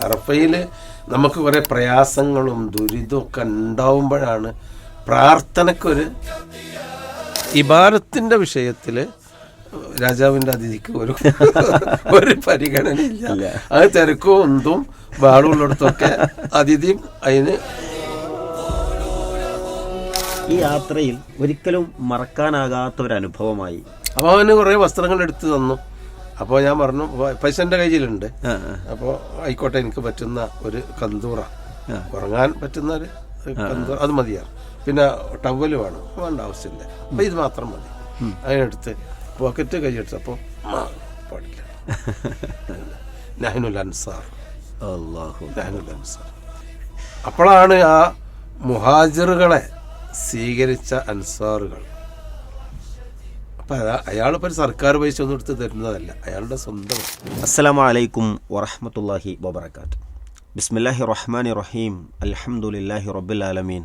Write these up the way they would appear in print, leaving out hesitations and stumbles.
അറഫയിൽ നമുക്ക് കുറേ പ്രയാസങ്ങളും ദുരിതമൊക്കെ ഉണ്ടാവുമ്പോഴാണ് പ്രാർത്ഥനയ്ക്കൊരു ഇബാദത്തിൻ്റെ വിഷയത്തിൽ രാജാവിൻ്റെ അതിഥിക്ക് ഒരു പരിഗണനയില്ല. അത് തിരക്കും ഒന്നും ബാളുള്ളിടത്തൊക്കെ അതിഥിയും അതിന്. ഈ യാത്രയിൽ ഒരിക്കലും മറക്കാനാകാത്തൊരനുഭവമായി. അപ്പോൾ അവന് കുറേ വസ്ത്രങ്ങൾ എടുത്ത് തന്നു. അപ്പോൾ ഞാൻ പറഞ്ഞു പൈസ എൻ്റെ കയ്യിലുണ്ട്, അപ്പോൾ ആയിക്കോട്ടെ എനിക്ക് പറ്റുന്ന ഒരു കന്തൂറ, ഉറങ്ങാൻ പറ്റുന്ന ഒരു കന്തൂറ അത് മതിയാണ്, പിന്നെ ടവല് വേണ്ട ആവശ്യമില്ല, അപ്പോൾ ഇത് മാത്രം മതി. അതിനെടുത്ത് പോക്കറ്റ് കൈയെടുത്ത് അപ്പോൾ പാടില്ല നഹ്നുൽ അൻസാർ, നഹ്നുൽ അൻസാർ. അപ്പോഴാണ് ആ മുഹാജിറുകളെ സ്വീകരിച്ച അൻസാറുകൾ. അപ്പം അയാളിപ്പോൾ സർക്കാർ പൈസ ഒന്നും എടുത്ത് തരുന്നതല്ല, അയാളുടെ സ്വന്തം. അസ്സലാമു അലൈക്കും വറഹ്മത്തുള്ളാഹി വബറകാതുഹു. ബിസ്മില്ലാഹിർ റഹ്മാനിർ റഹീം. അൽഹംദുലില്ലാഹി റബ്ബിൽ ആലമീൻ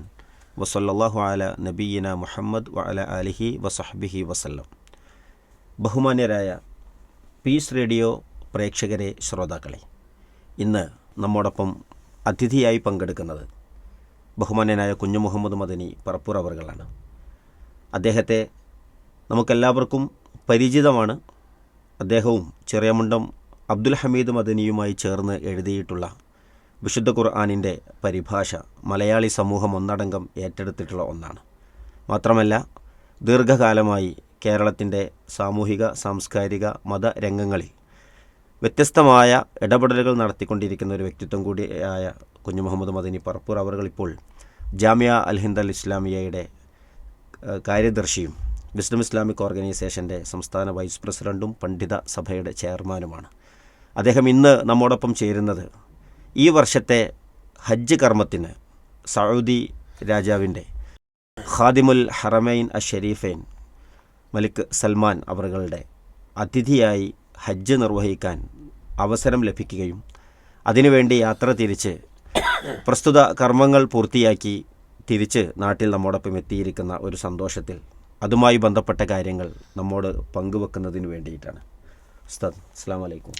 വസല്ലല്ലാഹു അലാ നബിയ്യിന മുഹമ്മദ് വഅലാ ആലിഹി വസഹ്ബിഹി വസല്ലം. ബഹുമാന്യരായ പീസ് റേഡിയോ പ്രേക്ഷകരെ, ശ്രോതാക്കളെ, ഇന്ന് നമ്മോടൊപ്പം അതിഥിയായി പങ്കെടുക്കുന്നത് ബഹുമാന്യനായ കുഞ്ഞു മുഹമ്മദ് മദനി പറപ്പൂർ അവർകളാണ്. അദ്ദേഹത്തെ നമുക്കെല്ലാവർക്കും പരിചിതമാണ്. അദ്ദേഹവും ചെറിയമുണ്ടം അബ്ദുൽ ഹമീദ് മദനിയുമായി ചേർന്ന് എഴുതിയിട്ടുള്ള വിശുദ്ധ ഖുർആനിൻ്റെ പരിഭാഷ മലയാളി സമൂഹം ഒന്നടങ്കം ഏറ്റെടുത്തിട്ടുള്ള ഒന്നാണ്. മാത്രമല്ല ദീർഘകാലമായി കേരളത്തിൻ്റെ സാമൂഹിക, സാംസ്കാരിക, മത രംഗങ്ങളിൽ വ്യത്യസ്തമായ ഇടപെടലുകൾ നടത്തിക്കൊണ്ടിരിക്കുന്ന ഒരു വ്യക്തിത്വം കൂടിയായ കുഞ്ഞു മുഹമ്മദ് മദനി പറപ്പൂർ അവർകൾ ഇപ്പോൾ ജാമിയ അൽ ഹിന്ദ് അൽ ഇസ്ലാമിയയുടെ കാര്യദർശിയും വിസ്ഡം ഇസ്ലാമിക് ഓർഗനൈസേഷൻ്റെ സംസ്ഥാന വൈസ് പ്രസിഡൻറ്റും പണ്ഡിത സഭയുടെ ചെയർമാനുമാണ്. അദ്ദേഹം ഇന്ന് നമ്മോടൊപ്പം ചേരുന്നത് ഈ വർഷത്തെ ഹജ്ജ് കർമ്മത്തിന് സൗദി രാജാവിൻ്റെ ഖാദിമുൽ ഹറമൈൻ അഷരീഫൈൻ മലിക് സൽമാൻ അവറുകളുടെ അതിഥിയായി ഹജ്ജ് നിർവഹിക്കാൻ അവസരം ലഭിക്കുകയും അതിനുവേണ്ടി യാത്ര തിരിച്ച് പ്രസ്തുത കർമ്മങ്ങൾ പൂർത്തിയാക്കി തിരിച്ച് നാട്ടിൽ നമ്മോടൊപ്പം എത്തിയിരിക്കുന്ന ഒരു സന്തോഷത്തിൽ അതുമായി ബന്ധപ്പെട്ട കാര്യങ്ങൾ നമ്മോട് പങ്കുവെക്കുന്നതിന് വേണ്ടിയിട്ടാണ്. ഉസ്താദ്, അസ്സലാമു അലൈക്കും.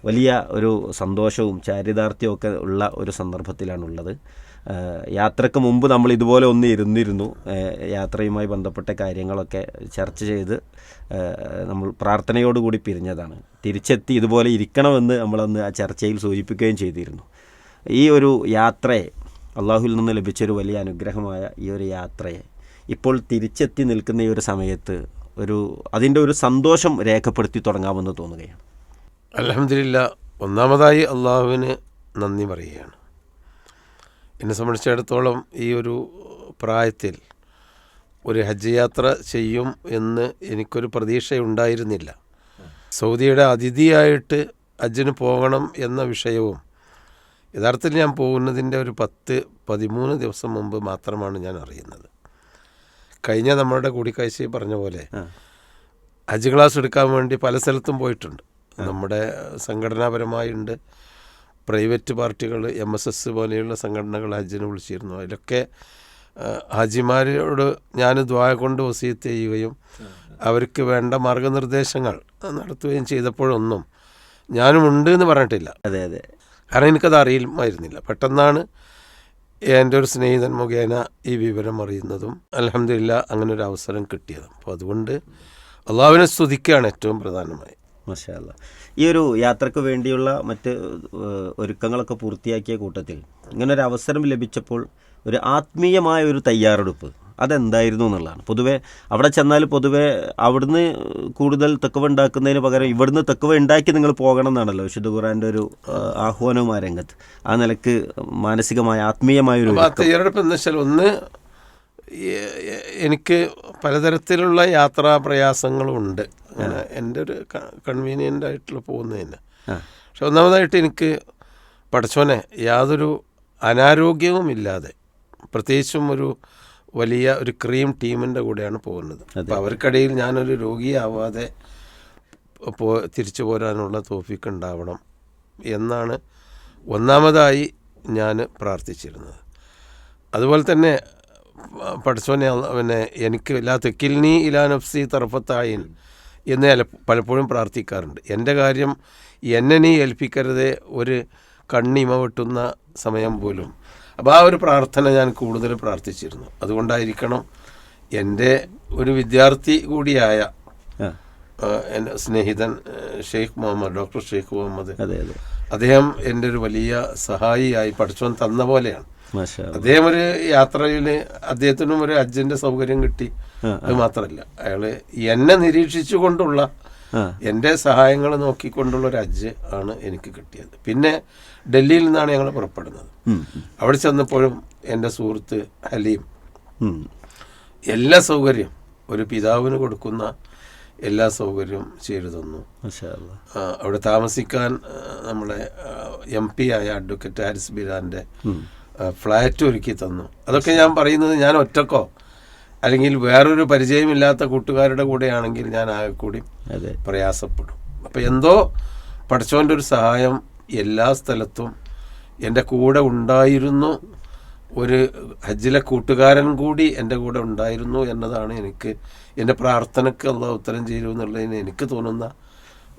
വലിയ ഒരു സന്തോഷവും ചാരിതാർത്ഥ്യവും ഒക്കെ ഉള്ള ഒരു സന്ദർഭത്തിലാണുള്ളത്. യാത്രക്ക് മുമ്പ് നമ്മൾ ഇതുപോലെ ഒന്ന് ഇരുന്നിരുന്നു. യാത്രയുമായി ബന്ധപ്പെട്ട കാര്യങ്ങളൊക്കെ ചർച്ച ചെയ്ത് നമ്മൾ പ്രാർത്ഥനയോടുകൂടി പിരിഞ്ഞതാണ്. തിരിച്ചെത്തി ഇതുപോലെ ഇരിക്കണമെന്ന് നമ്മളന്ന് ആ ചർച്ചയിൽ സൂചിപ്പിക്കുകയും ചെയ്തിരുന്നു. ഈ ഒരു യാത്രയെ, അള്ളാഹുവിൽ നിന്ന് ലഭിച്ചൊരു വലിയ അനുഗ്രഹമായ ഈ ഒരു യാത്രയെ ഇപ്പോൾ തിരിച്ചെത്തി നിൽക്കുന്ന ഈ ഒരു സമയത്ത് അതിൻ്റെ ഒരു സന്തോഷം രേഖപ്പെടുത്തി തുടങ്ങാമെന്ന് തോന്നുകയാണ്. അൽഹംദുലില്ലാ, ഒന്നാമതായി അള്ളാഹുവിന് നന്ദി പറയുകയാണ്. എന്നെ സംബന്ധിച്ചിടത്തോളം ഈ ഒരു പ്രായത്തിൽ ഒരു ഹജ്ജ് യാത്ര ചെയ്യും എന്ന് എനിക്കൊരു പ്രതീക്ഷയുണ്ടായിരുന്നില്ല. സൗദിയുടെ അതിഥിയായിട്ട് ഹജ്ജിന് പോകണം എന്ന വിഷയവും യഥാർത്ഥത്തിൽ ഞാൻ പോകുന്നതിൻ്റെ ഒരു 10-13 ദിവസം മുമ്പ് മാത്രമാണ് ഞാൻ അറിയുന്നത്. കഴിഞ്ഞ നമ്മളുടെ കൂടിക്കാഴ്ചയിൽ പറഞ്ഞ പോലെ ഹജ്ജ് ക്ലാസ് എടുക്കാൻ വേണ്ടി പല സ്ഥലത്തും പോയിട്ടുണ്ട്. നമ്മുടെ സംഘടനാപരമായുണ്ട്, പ്രൈവറ്റ് പാർട്ടികൾ, MSS പോലെയുള്ള സംഘടനകൾ ഹജ്ജിന് വിളിച്ചിരുന്നു. അതിലൊക്കെ ഹാജിമാരോട് ഞാൻ ദുആ കൊണ്ട് വസിയത്ത് ചെയ്യുകയും അവർക്ക് വേണ്ട മാർഗനിർദ്ദേശങ്ങൾ നടത്തുകയും ചെയ്തപ്പോഴൊന്നും ഞാനും ഉണ്ട് എന്ന് പറഞ്ഞിട്ടില്ല. അതെ. കാരണം എനിക്കത് അറിയുമായിരുന്നില്ല. പെട്ടെന്നാണ് എൻ്റെ ഒരു സ്നേഹിതൻ മുഖേന ഈ വിവരം അറിയുന്നതും അൽഹംദുലില്ലാ അങ്ങനെ ഒരു അവസരം കിട്ടിയതും. അപ്പോൾ അതുകൊണ്ട് അള്ളാഹുവിനെ സ്തുതിക്കുകയാണ് ഏറ്റവും പ്രധാനമായി. മാഷാ അല്ലാ. ഈ ഒരു യാത്രക്ക് വേണ്ടിയുള്ള മറ്റ് ഒരുക്കങ്ങളൊക്കെ പൂർത്തിയാക്കിയ കൂട്ടത്തിൽ ഇങ്ങനൊരു അവസരം ലഭിച്ചപ്പോൾ ഒരു ആത്മീയമായ ഒരു തയ്യാറെടുപ്പ് അതെന്തായിരുന്നു എന്നുള്ളതാണ്. പൊതുവേ അവിടെ ചെന്നാൽ പൊതുവേ അവിടുന്ന് കൂടുതൽ തെക്കുവ ഉണ്ടാക്കുന്നതിന് പകരം ഇവിടുന്ന് തെക്കുവ ഉണ്ടാക്കി നിങ്ങൾ പോകണം എന്നാണല്ലോ വിശുദ്ധ ഖുർആൻ്റെ ഒരു ആഹ്വാനവും ആ രംഗത്ത്. ആ നിലക്ക് മാനസികമായ ആത്മീയമായൊരു തയ്യാറെടുപ്പ് എന്ന് വെച്ചാൽ, ഒന്ന് എനിക്ക് പലതരത്തിലുള്ള യാത്രാ പ്രയാസങ്ങളും ഉണ്ട്. അങ്ങനെ എൻ്റെ ഒരു കൺവീനിയൻ്റ് ആയിട്ടുള്ള പോകുന്നതിന്. പക്ഷെ ഒന്നാമതായിട്ട് എനിക്ക് പടച്ചോനെ യാതൊരു അനാരോഗ്യവും ഇല്ലാതെ, പ്രത്യേകിച്ചും ഒരു വലിയ ഒരു ക്രീം ടീമിൻ്റെ കൂടെയാണ് പോകുന്നത്. അപ്പോൾ അവർക്കിടയിൽ ഞാനൊരു രോഗിയാവാതെ തിരിച്ചു പോരാനുള്ള തൗഫീഖ് ഉണ്ടാവണം എന്നാണ് ഒന്നാമതായി ഞാൻ പ്രാർത്ഥിച്ചിരുന്നത്. അതുപോലെ തന്നെ പടച്ചോനെ എനിക്ക് ലാ തെക്കിൽനി ഇലാ നഫ്സി തർഫത്തായിൻ, എന്ന് പലപ്പോഴും പ്രാർത്ഥിക്കാറുണ്ട്. എൻ്റെ കാര്യം എന്നെ നീ ഏൽപ്പിക്കരുതേ ഒരു കണ്ണിമ വെട്ടുന്ന സമയം പോലും. അപ്പോൾ ആ ഒരു പ്രാർത്ഥന ഞാൻ കൂടുതൽ പ്രാർത്ഥിച്ചിരുന്നു. അതുകൊണ്ടായിരിക്കണം എൻ്റെ ഒരു വിദ്യാർത്ഥി കൂടിയായ എൻ്റെ സ്നേഹിതൻ ഷെയ്ഖ് മുഹമ്മദ്, ഡോക്ടർ ഷെയ്ഖ് മുഹമ്മദ്, അദ്ദേഹം എൻ്റെ ഒരു വലിയ സഹായിയായി പഠിച്ചവൻ തന്ന പോലെയാണ്. അദ്ദേഹം ഒരു യാത്രയിൽ അദ്ദേഹത്തിനും ഒരു ഹജ്ജിൻ്റെ സൗകര്യം കിട്ടി. അത് മാത്രമല്ല, അയാൾ എന്നെ നിരീക്ഷിച്ചു കൊണ്ടുള്ള എൻ്റെ സഹായങ്ങൾ നോക്കിക്കൊണ്ടുള്ള ഒരു ഹജ്ജ് ആണ് എനിക്ക് കിട്ടിയത്. പിന്നെ ഡൽഹിയിൽ നിന്നാണ് ഞങ്ങൾ പുറപ്പെടുന്നത്. അവിടെ ചെന്നപ്പോഴും എൻ്റെ സുഹൃത്ത് ഹലീം എല്ലാ സൗകര്യം, ഒരു പിതാവിന് കൊടുക്കുന്ന എല്ലാ സൗകര്യവും ചെയ്തു തന്നു. അവിടെ താമസിക്കാൻ നമ്മളെ MP ആയ അഡ്വക്കേറ്റ് ഹാരിസ് ബിരാൻ്റെ ഫ്ലാറ്റ് ഒരുക്കി തന്നു. അതൊക്കെ ഞാൻ പറയുന്നത് ഞാൻ ഒറ്റക്കോ അല്ലെങ്കിൽ വേറൊരു പരിചയമില്ലാത്ത കൂട്ടുകാരുടെ കൂടെയാണെങ്കിൽ ഞാൻ ആകെ കൂടി പ്രയാസപ്പെടും. അപ്പം എന്തോ പഠിച്ചവൻ്റെ ഒരു സഹായം എല്ലാ സ്ഥലത്തും എൻ്റെ കൂടെ ഉണ്ടായിരുന്നു. ഒരു ഹജ്ജിലെ കൂട്ടുകാരൻ കൂടി എൻ്റെ കൂടെ ഉണ്ടായിരുന്നു എന്നതാണ് എനിക്ക് എൻ്റെ പ്രാർത്ഥനയ്ക്ക് അള്ളാഹു ഉത്തരം ചെയ്തു എന്നുള്ളതിന് എനിക്ക് തോന്നുന്ന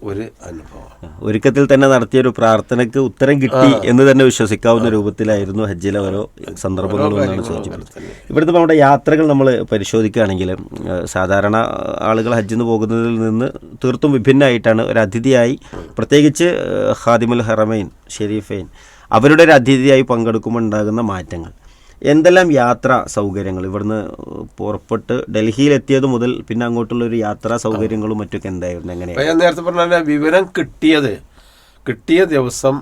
ഒരു അനുഭവം. ഒരുക്കത്തിൽ തന്നെ നടത്തിയൊരു പ്രാർത്ഥനയ്ക്ക് ഉത്തരം കിട്ടി എന്ന് തന്നെ വിശ്വസിക്കാവുന്ന രൂപത്തിലായിരുന്നു ഹജ്ജിലെ ഓരോ സന്ദർഭങ്ങളും എന്നാണ് സൂചിപ്പിച്ചത്. ഇവിടുത്തെ നമ്മുടെ യാത്രകൾ നമ്മൾ പരിശോധിക്കുകയാണെങ്കിൽ സാധാരണ ആളുകൾ ഹജ്ജിന് പോകുന്നതിൽ നിന്ന് തീർത്തും വിഭിന്നമായിട്ടാണ് ഒരു അതിഥിയായി, പ്രത്യേകിച്ച് ഖാദിമുൽ ഹറമൈൻ ഷെരീഫൈൻ അവരുടെ ഒരു അതിഥിയായി പങ്കെടുക്കുമ്പോൾ ഉണ്ടാകുന്ന മാറ്റങ്ങൾ. എന്തെല്ലാം യാത്രാ സൗകര്യങ്ങൾ ഇവിടുന്ന് പുറപ്പെട്ട് ഡൽഹിയിലെത്തിയത് മുതൽ പിന്നെ അങ്ങോട്ടുള്ള ഒരു യാത്രാ സൗകര്യങ്ങളും മറ്റൊക്കെ എന്തായിരുന്നു? എങ്ങനെയാണ്? ഞാൻ നേരത്തെ പറഞ്ഞ വിവരം കിട്ടിയ ദിവസം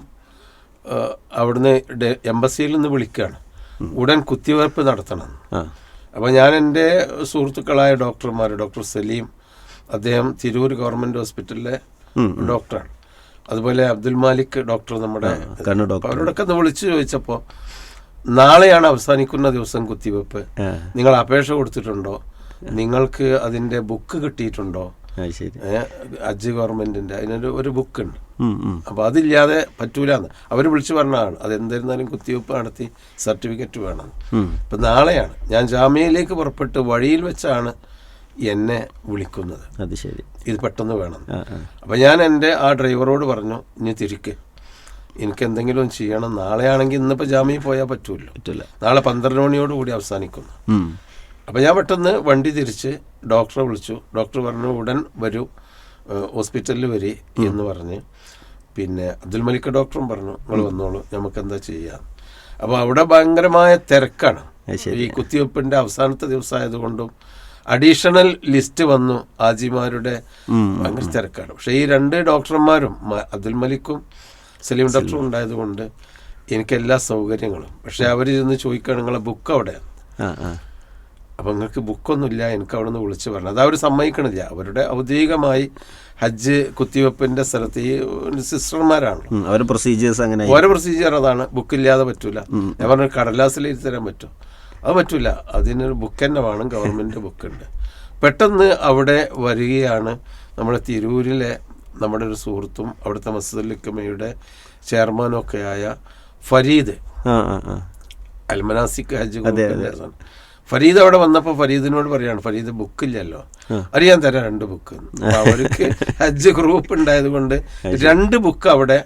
അവിടുന്ന് എംബസിയിൽ നിന്ന് വിളിക്കുകയാണ്, ഉടൻ കുത്തിവയ്പ്പ് നടത്തണം. അപ്പോൾ ഞാൻ എൻ്റെ സുഹൃത്തുക്കളായ ഡോക്ടർമാർ, ഡോക്ടർ സലീം, അദ്ദേഹം തിരൂർ ഗവൺമെൻറ് ഹോസ്പിറ്റലിലെ ഡോക്ടറാണ്, അതുപോലെ അബ്ദുൽ മാലിക് ഡോക്ടർ, നമ്മുടെ അവരോടൊക്കെ ഒന്ന് വിളിച്ചു ചോദിച്ചപ്പോൾ നാളെയാണ് അവസാനിക്കുന്ന ദിവസം കുത്തിവെപ്പ്, നിങ്ങൾ അപേക്ഷ കൊടുത്തിട്ടുണ്ടോ, നിങ്ങൾക്ക് അതിൻ്റെ ബുക്ക് കിട്ടിയിട്ടുണ്ടോ, ഹജ്ജ് ഗവൺമെൻറ്റിൻ്റെ അതിനൊരു ബുക്കുണ്ട്, അപ്പോൾ അതില്ലാതെ പറ്റൂലെന്ന് അവർ വിളിച്ചു പറഞ്ഞതാണ്. അതെന്തായിരുന്നാലും കുത്തിവെപ്പ് നടത്തി സർട്ടിഫിക്കറ്റ് വേണം. ഇപ്പം നാളെയാണ് ഞാൻ ജാമ്യയിലേക്ക് പുറപ്പെട്ട് വഴിയിൽ വെച്ചാണ് എന്നെ വിളിക്കുന്നത്. അത് ശരി, ഇത് പെട്ടെന്ന് വേണം. അപ്പം ഞാൻ എൻ്റെ ആ ഡ്രൈവറോട് പറഞ്ഞു, ഇനി തിരിക്ക്, എനിക്ക് എന്തെങ്കിലും ചെയ്യണം, നാളെ ആണെങ്കിൽ ഇന്നിപ്പോൾ ജാമ്യയിൽ പോയാൽ പറ്റില്ല, നാളെ 12 മണിയോടുകൂടി അവസാനിക്കുന്നു. അപ്പം ഞാൻ പെട്ടെന്ന് വണ്ടി തിരിച്ച് ഡോക്ടറെ വിളിച്ചു. ഡോക്ടർ പറഞ്ഞു ഉടൻ വരൂ, ഹോസ്പിറ്റലിൽ വരി എന്ന് പറഞ്ഞ്. പിന്നെ അബ്ദുൽ മലിക് ഡോക്ടറും പറഞ്ഞു നിങ്ങൾ വന്നോളൂ, നമുക്ക് എന്താ ചെയ്യാം. അപ്പോൾ അവിടെ ഭയങ്കരമായ തിരക്കാണ്. ഈ കുത്തിവെപ്പിൻ്റെ അവസാനത്തെ ദിവസമായതുകൊണ്ടും അഡീഷണൽ ലിസ്റ്റ് വന്നു, ആജിമാരുടെ ഭയങ്കര തിരക്കാണ്. പക്ഷേ ഈ 2 ഡോക്ടർമാരും അബ്ദുൽ മലിക്കും സലീം ഡോക്ടറും ഉണ്ടായതുകൊണ്ട് എനിക്ക് എല്ലാ സൗകര്യങ്ങളും. പക്ഷെ അവർ ചെന്ന് ചോദിക്കുകയാണ് നിങ്ങളെ ബുക്ക് അവിടെ. അപ്പം നിങ്ങൾക്ക് ബുക്കൊന്നുമില്ല, എനിക്ക് അവിടെ നിന്ന് വിളിച്ച് പറഞ്ഞു. അത് അവർ സമ്മതിക്കണില്ല. അവരുടെ ഔദ്യോഗികമായി ഹജ്ജ് കുത്തിവെപ്പിൻ്റെ സ്ഥലത്ത് ഈ സിസ്റ്റർമാരാണല്ലോ, അവരുടെ പ്രൊസീജിയേഴ്സ് അങ്ങനെ, ഓരോ പ്രൊസീജിയർ അതാണ്. ബുക്കില്ലാതെ പറ്റൂല. ഞാൻ പറഞ്ഞു കടലാസിൽ എഴുതി തരാൻ പറ്റും, അത് പറ്റൂല, അതിനൊരു ബുക്ക് തന്നെ വേണം, ഗവൺമെൻറ് ബുക്കുണ്ട്. പെട്ടെന്ന് അവിടെ വരികയാണ് നമ്മുടെ തിരൂരിലെ നമ്മുടെ ഒരു സുഹൃത്തും അവിടുത്തെ മസ്ജിദുൽ ഇഖ്മയുടെ ചെയർമാനും ഒക്കെ ആയ ഫരീദ്, അൽമനാസിക് ഹജ്ജ്. ഫരീദ് അവിടെ വന്നപ്പോൾ ഫരീദിനോട് പറയാണ്, ഫരീദ് ബുക്കില്ലല്ലോ, അറിയാൻ തരാം 2 ബുക്ക്. അവർക്ക് ഹജ്ജ് ഗ്രൂപ്പ് ഉണ്ടായത് കൊണ്ട് 2 ബുക്ക് അവിടെ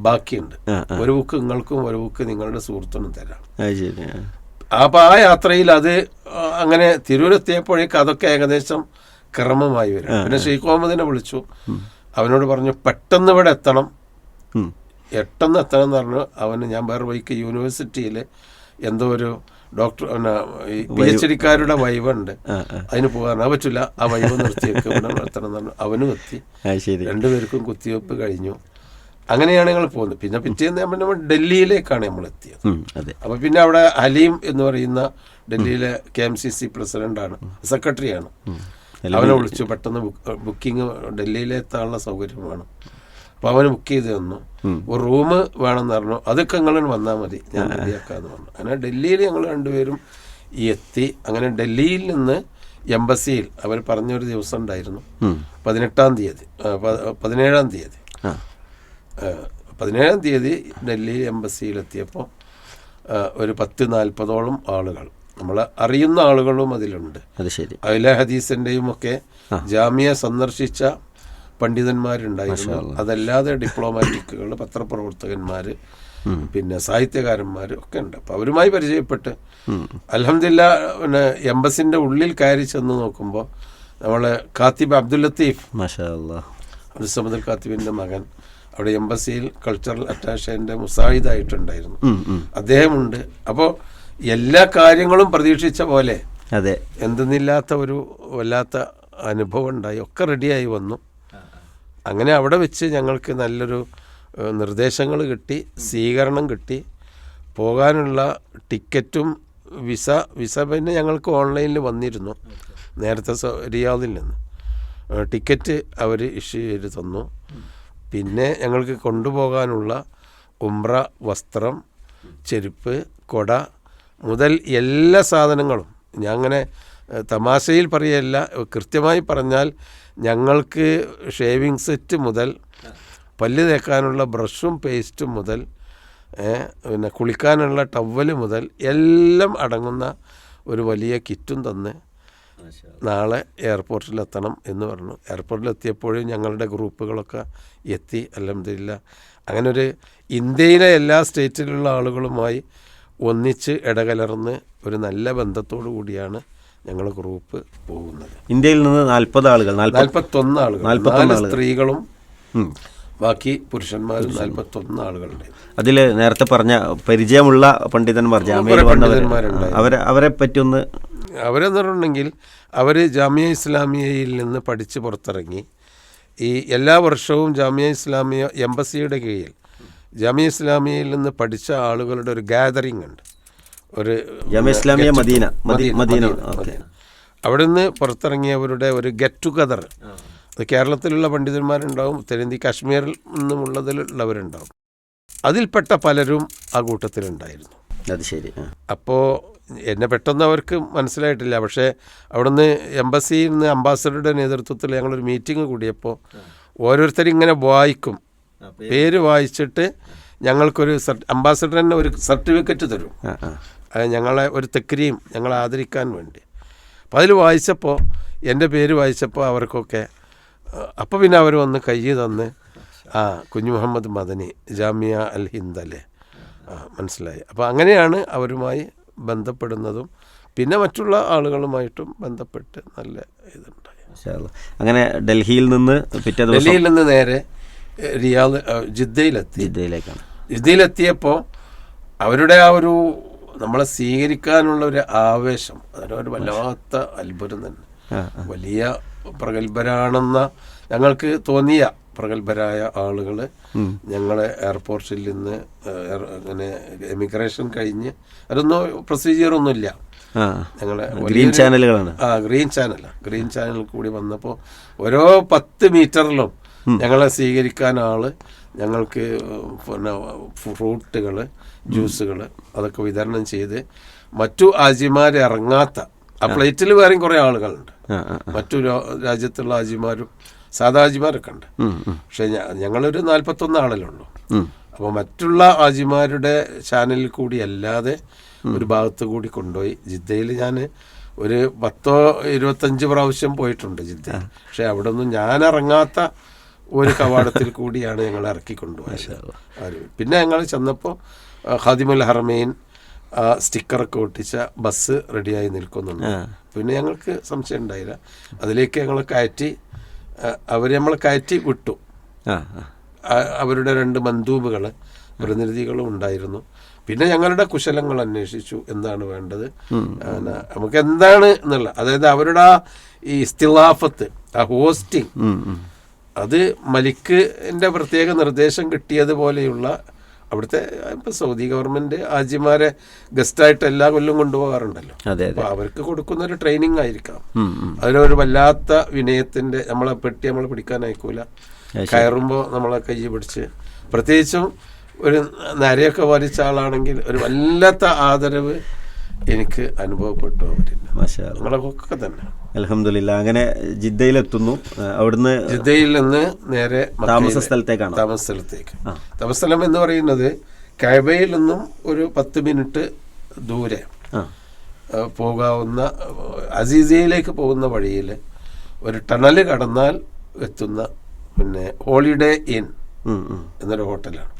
ബാക്കിയുണ്ട്. ഒരു ബുക്ക് നിങ്ങൾക്കും ഒരു ബുക്ക് നിങ്ങളുടെ സുഹൃത്തിനും തരാം. അപ്പോൾ ആ യാത്രയിൽ അത് അങ്ങനെ തിരൂരെത്തിയപ്പോഴേക്ക് അതൊക്കെ ഏകദേശം ക്രമമായി വരും. പിന്നെ ഷെയ്ഖ് മുഹമ്മദിനെ വിളിച്ചു, അവനോട് പറഞ്ഞു പെട്ടെന്ന് ഇവിടെ എത്തണം എന്ന് പറഞ്ഞു. അവന് ഞാൻ വേറെ വഴിക്ക് യൂണിവേഴ്സിറ്റിയിൽ എന്തോ ഒരു ഡോക്ടർ PhD-ക്കാരുടെ വൈവുണ്ട്, അതിന് പോകാൻ പറ്റില്ല, ആ വൈവ് നിർത്തിയേക്ക് ഇവിടെ എത്തണം എന്ന് പറഞ്ഞു. അവനും എത്തി, 2 പേർക്കും കുത്തിവെപ്പ് കഴിഞ്ഞു. അങ്ങനെയാണ് ഞങ്ങൾ പോകുന്നത്. പിന്നെ പിറ്റേന്ന് നമ്മൾ ഡൽഹിയിലേക്കാണ് നമ്മൾ എത്തിയത്. അപ്പോൾ പിന്നെ അവിടെ ഹലീം എന്ന് പറയുന്ന ഡൽഹിയിലെ KMCC പ്രസിഡന്റാണ്, സെക്രട്ടറിയാണ്. അവനെ വിളിച്ചു, പെട്ടെന്ന് ബുക്കിംഗ് ഡൽഹിയിലെത്താനുള്ള സൗകര്യം വേണം. അപ്പോൾ അവന് ബുക്ക് ചെയ്ത് തന്നു. ഒരു റൂം വേണമെന്ന് പറഞ്ഞു. അതൊക്കെ നിങ്ങൾ വന്നാൽ മതി, ഞാൻ റെഡിയാക്കാമെന്ന് പറഞ്ഞു. അങ്ങനെ ഡൽഹിയിൽ ഞങ്ങൾ 2 പേരും എത്തി. അങ്ങനെ ഡൽഹിയിൽ നിന്ന് എംബസിയിൽ അവർ പറഞ്ഞൊരു ദിവസം ഉണ്ടായിരുന്നു, 17-ാം തീയതി ഡൽഹി എംബസിയിലെത്തിയപ്പോൾ ഒരു 10-40ഓളം ആളുകൾ നമ്മൾ അറിയുന്ന ആളുകളും അതിലുണ്ട്. അത് ശരി. അഹ്ലെ ഹദീസിൻ്റെയും ഒക്കെ ജാമിയ സന്ദർശിച്ച പണ്ഡിതന്മാരുണ്ടായിരുന്നു. അതല്ലാതെ ഡിപ്ലോമാറ്റിക്കുകൾ, പത്രപ്രവർത്തകന്മാർ, പിന്നെ സാഹിത്യകാരന്മാർ ഒക്കെ ഉണ്ട്. അപ്പോൾ അവരുമായി പരിചയപ്പെട്ട് അൽഹംദുലില്ലാ പിന്നെ എംബസിൻ്റെ ഉള്ളിൽ കയറി ചെന്ന് നോക്കുമ്പോൾ നമ്മൾ കാത്തിബ് അബ്ദുൽ ലത്തീഫ്, മാഷാ അല്ലാഹ്, അബ്ദുൽ സമദ് അൽ കാത്തിബിൻ്റെ മകൻ അവിടെ എംബസിയിൽ കൾച്ചറൽ അറ്റാഷേൻ്റെ മുസാഹിദായിട്ടുണ്ടായിരുന്നു. അദ്ദേഹമുണ്ട്. അപ്പോൾ എല്ലാ കാര്യങ്ങളും പ്രതീക്ഷിച്ച പോലെ അതെ എന്തെന്നില്ലാത്ത ഒരു വല്ലാത്ത അനുഭവം ഉണ്ടായി. ഒക്കെ റെഡിയായി വന്നു. അങ്ങനെ അവിടെ വെച്ച് ഞങ്ങൾക്ക് നല്ലൊരു നിർദ്ദേശങ്ങൾ കിട്ടി, സ്വീകരണം കിട്ടി. പോകാനുള്ള ടിക്കറ്റും വിസ പിന്നെ ഞങ്ങൾക്ക് ഓൺലൈനിൽ വന്നിരുന്നു നേരത്തെ റിയാദിൽ നിന്ന്. ടിക്കറ്റ് അവർ ഇഷ്യൂ ചെയ്ത് തന്നു. പിന്നെ ഞങ്ങൾക്ക് കൊണ്ടുപോകാനുള്ള ഉംറ വസ്ത്രം, ചെരുപ്പ്, കൊട മുതൽ എല്ലാ സാധനങ്ങളും, ഞാൻ അങ്ങനെ തമാശയിൽ പറയല്ല, കൃത്യമായി പറഞ്ഞാൽ ഞങ്ങൾക്ക് ഷേവിങ് സെറ്റ് മുതൽ പല്ല് തേക്കാനുള്ള ബ്രഷും പേസ്റ്റും മുതൽ പിന്നെ കുളിക്കാനുള്ള ടവല് മുതൽ എല്ലാം അടങ്ങുന്ന ഒരു വലിയ കിറ്റും തന്ന് നാളെ എയർപോർട്ടിലെത്തണം എന്ന് പറഞ്ഞു. എയർപോർട്ടിലെത്തിയപ്പോഴും ഞങ്ങളുടെ ഗ്രൂപ്പുകളൊക്കെ എത്തി. അൽഹംദുലില്ലാ അങ്ങനെ ഒരു ഇന്ത്യയിലെ എല്ലാ സ്റ്റേറ്റിലുള്ള ആളുകളുമായി ഒന്നിച്ച് ഇടകലർന്ന് ഒരു നല്ല ബന്ധത്തോടു കൂടിയാണ് ഞങ്ങൾ ഗ്രൂപ്പ് പോകുന്നത്. ഇന്ത്യയിൽ നിന്ന് 41 ആളുകൾ, 4 സ്ത്രീകളും ബാക്കി പുരുഷന്മാരും 41 ആളുകളുണ്ട്. അതിൽ നേരത്തെ പറഞ്ഞ പരിചയമുള്ള പണ്ഡിതന്മാർ, ജാമ്യയിൽ അവരെ പറ്റിയൊന്ന്. അവരെന്ന് പറഞ്ഞിട്ടുണ്ടെങ്കിൽ അവർ ജാമിയ ഇസ്ലാമിയയിൽ നിന്ന് പഠിച്ച് പുറത്തിറങ്ങി ഈ എല്ലാ വർഷവും ജാമിയ ഇസ്ലാമിയ എംബസിയുടെ കീഴിൽ ജാമിയ ഇസ്ലാമിയയിൽ നിന്ന് പഠിച്ച ആളുകളുടെ ഒരു ഗാദറിംഗ് ഉണ്ട്. ഒരു ജാമിയ ഇസ്ലാമിയ മദീന അവിടെ നിന്ന് പുറത്തിറങ്ങിയവരുടെ ഒരു ഗെറ്റ് ടുഗദർ. അത് കേരളത്തിലുള്ള പണ്ഡിതന്മാരുണ്ടാവും, ഉത്തരേന്ത്യ കാശ്മീരിൽ നിന്നുമുള്ളതിലുള്ളവരുണ്ടാവും. അതിൽപ്പെട്ട പലരും ആ കൂട്ടത്തിലുണ്ടായിരുന്നു. അത് ശരി. അപ്പോൾ എന്നെ പെട്ടെന്ന് അവർക്ക് മനസ്സിലായിട്ടില്ല. പക്ഷേ അവിടുന്ന് എംബസിയിൽ നിന്ന് അംബാസഡറുടെ നേതൃത്വത്തിൽ ഞങ്ങളൊരു മീറ്റിംഗ് കൂടിയപ്പോൾ ഓരോരുത്തരും ഇങ്ങനെ വായിക്കും, പേര് വായിച്ചിട്ട് ഞങ്ങൾക്കൊരു അംബാസഡർ തന്നെ ഒരു സർട്ടിഫിക്കറ്റ് തരും, ഞങ്ങളെ ഒരു തെക്രീം ഞങ്ങളെ ആദരിക്കാൻ വേണ്ടി. അപ്പോൾ അതിൽ വായിച്ചപ്പോൾ എൻ്റെ പേര് വായിച്ചപ്പോൾ അവർക്കൊക്കെ അപ്പോൾ പിന്നെ അവർ വന്ന് കൈ തന്ന് കുഞ്ഞു മുഹമ്മദ് മദനി ജാമിയ അൽ ഹിന്ദല്ലേ മനസ്സിലായി. അപ്പോൾ അങ്ങനെയാണ് അവരുമായി ബന്ധപ്പെടുന്നതും പിന്നെ മറ്റുള്ള ആളുകളുമായിട്ടും ബന്ധപ്പെട്ട് നല്ല ഇതുണ്ടായി. അങ്ങനെ ഡൽഹിയിൽ നിന്ന് നേരെ റിയാദ് ജിദ്ദയിലെത്തിയപ്പോൾ അവരുടെ ആ ഒരു നമ്മളെ സ്വീകരിക്കാനുള്ള ഒരു ആവേശം, അതിനൊരു വല്ലാത്ത അത്ഭുതം തന്നെ. വലിയ പ്രഗത്ഭരാണെന്ന ഞങ്ങൾക്ക് തോന്നിയ പ്രഗത്ഭരായ ആളുകൾ ഞങ്ങളെ എയർപോർട്ടിൽ നിന്ന് അങ്ങനെ എമിഗ്രേഷൻ കഴിഞ്ഞ് അതൊന്നും പ്രൊസീജിയറൊന്നുമില്ല, ഞങ്ങളെ ഗ്രീൻ ചാനലുകളാണ്. ഗ്രീൻ ചാനൽ കൂടി വന്നപ്പോൾ ഓരോ 10 മീറ്ററിലും ഞങ്ങളെ സ്വീകരിക്കാൻ ആള് ഞങ്ങൾക്ക് പിന്നെ ഫ്രൂട്ടുകൾ, ജ്യൂസുകൾ അതൊക്കെ വിതരണം ചെയ്ത് മറ്റു ആജിമാർ ഇറങ്ങാത്ത ആ പ്ലേറ്റിൽ വേറെയും കുറേ ആളുകളുണ്ട്, മറ്റു രാജ്യത്തുള്ള ആജിമാരും സാധാ ആജിമാരൊക്കെ ഉണ്ട്. പക്ഷെ ഞങ്ങളൊരു 41 ആളിലുള്ളൂ. അപ്പോൾ മറ്റുള്ള ആജിമാരുടെ ചാനലിൽ കൂടി അല്ലാതെ ഒരു ഭാഗത്ത് കൂടി കൊണ്ടുപോയി. ജിദ്ദയിൽ ഞാൻ ഒരു 10-25 പ്രാവശ്യം പോയിട്ടുണ്ട് ജിദ്ദയിൽ. പക്ഷെ അവിടെ ഒന്നും ഞാൻ ഇറങ്ങാത്ത ഒരു കവാടത്തിൽ കൂടിയാണ് ഞങ്ങൾ ഇറക്കി കൊണ്ടുപോയത്. പിന്നെ ഞങ്ങൾ ചെന്നപ്പോൾ ഖാദിമുൽ ഹറമൈൻ സ്റ്റിക്കറൊക്കെ ഒട്ടിച്ച ബസ് റെഡിയായി നിൽക്കുന്നുണ്ട്. പിന്നെ ഞങ്ങൾക്ക് സംശയം ഉണ്ടായില്ല, അതിലേക്ക് ഞങ്ങൾ കയറ്റി, അവർ നമ്മളെ കയറ്റി വിട്ടു. അവരുടെ 2 മന്ദൂബുകൾ പ്രതിനിധികളും ഉണ്ടായിരുന്നു. പിന്നെ ഞങ്ങളുടെ കുശലങ്ങൾ അന്വേഷിച്ചു, എന്താണ് വേണ്ടത്, നമുക്ക് എന്താണ് എന്നുള്ള, അതായത് അവരുടെ ഈ ഇസ്തിലാഫത്ത്, ആ ഹോസ്റ്റിംഗ്, അത് മലിക്കിൻ്റെ പ്രത്യേക നിർദ്ദേശം കിട്ടിയതുപോലെയുള്ള അവിടുത്തെ ഇപ്പം സൗദി ഗവൺമെൻറ് ആജിമാരെ ഗസ്റ്റായിട്ട് എല്ലാ കൊല്ലം കൊണ്ടുപോകാറുണ്ടല്ലോ. അപ്പോൾ അവർക്ക് കൊടുക്കുന്ന ഒരു ട്രെയിനിങ് ആയിരിക്കാം. അതിനൊരു വല്ലാത്ത വിനയത്തിൻ്റെ, നമ്മളെ പെട്ടി നമ്മൾ പിടിക്കാൻ അയക്കൂല, കയറുമ്പോൾ നമ്മളെ കൈ പിടിച്ച്, പ്രത്യേകിച്ചും ഒരു നരയൊക്കെ വലിച്ച ആളാണെങ്കിൽ ഒരു വല്ലാത്ത ആദരവ് എനിക്ക് അനുഭവപ്പെട്ടു. അവരില്ല തന്നെ. അൽഹംദുലില്ലാ. അങ്ങനെ ജിദ്ദയിലെത്തുന്നു. അവിടുന്ന് ജിദ്ദയിൽ നിന്ന് നേരെ താമസ സ്ഥലത്തേക്ക്. താമസസ്ഥലം എന്ന് പറയുന്നത് കഅബയിൽ നിന്നും ഒരു 10 മിനിറ്റ് ദൂരെ പോകാവുന്ന അസീസിയയിലേക്ക് പോകുന്ന വഴിയിൽ ഒരു ടണൽ കടന്നാൽ എത്തുന്ന പിന്നെ ഹോളിഡേ ഇൻ എന്നൊരു ഹോട്ടലാണ്.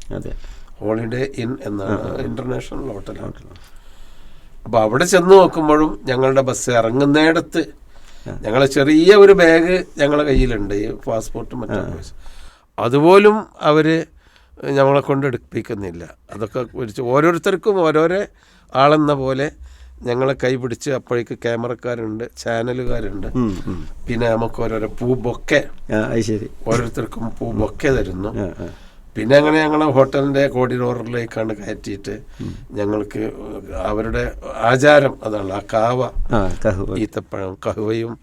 ഹോളിഡേ ഇൻ എന്നാണ് ഇൻ്റർനാഷണൽ ഹോട്ടലാണ്. അപ്പോൾ അവിടെ ചെന്ന് നോക്കുമ്പോഴും ഞങ്ങളുടെ ബസ് ഇറങ്ങുന്നിടത്ത് ഞങ്ങളെ ചെറിയ ഒരു ബാഗ് ഞങ്ങളെ കയ്യിലുണ്ട്, ഈ പാസ്പോർട്ടും മറ്റും. അതുപോലും അവർ ഞങ്ങളെ കൊണ്ട് എടുപ്പിക്കുന്നില്ല. അതൊക്കെ പിടിച്ച് ഓരോരുത്തർക്കും ഓരോരോ ആളെന്ന പോലെ ഞങ്ങളെ കൈ പിടിച്ച്, അപ്പോഴേക്ക് ക്യാമറക്കാരുണ്ട്, ചാനലുകാരുണ്ട്, പിന്നെ നമുക്ക് ഓരോരോ പൂബൊക്കെ ഓരോരുത്തർക്കും പൂബൊക്കെ തരുന്നു. പിന്നെ അങ്ങനെ ഞങ്ങളെ ഹോട്ടലിൻ്റെ കോറിഡോറിലേക്കാണ് കയറ്റിയിട്ട് ഞങ്ങൾക്ക് അവരുടെ ആചാരം അതാണ്, ആ ഈത്തപ്പഴം കഹുവയും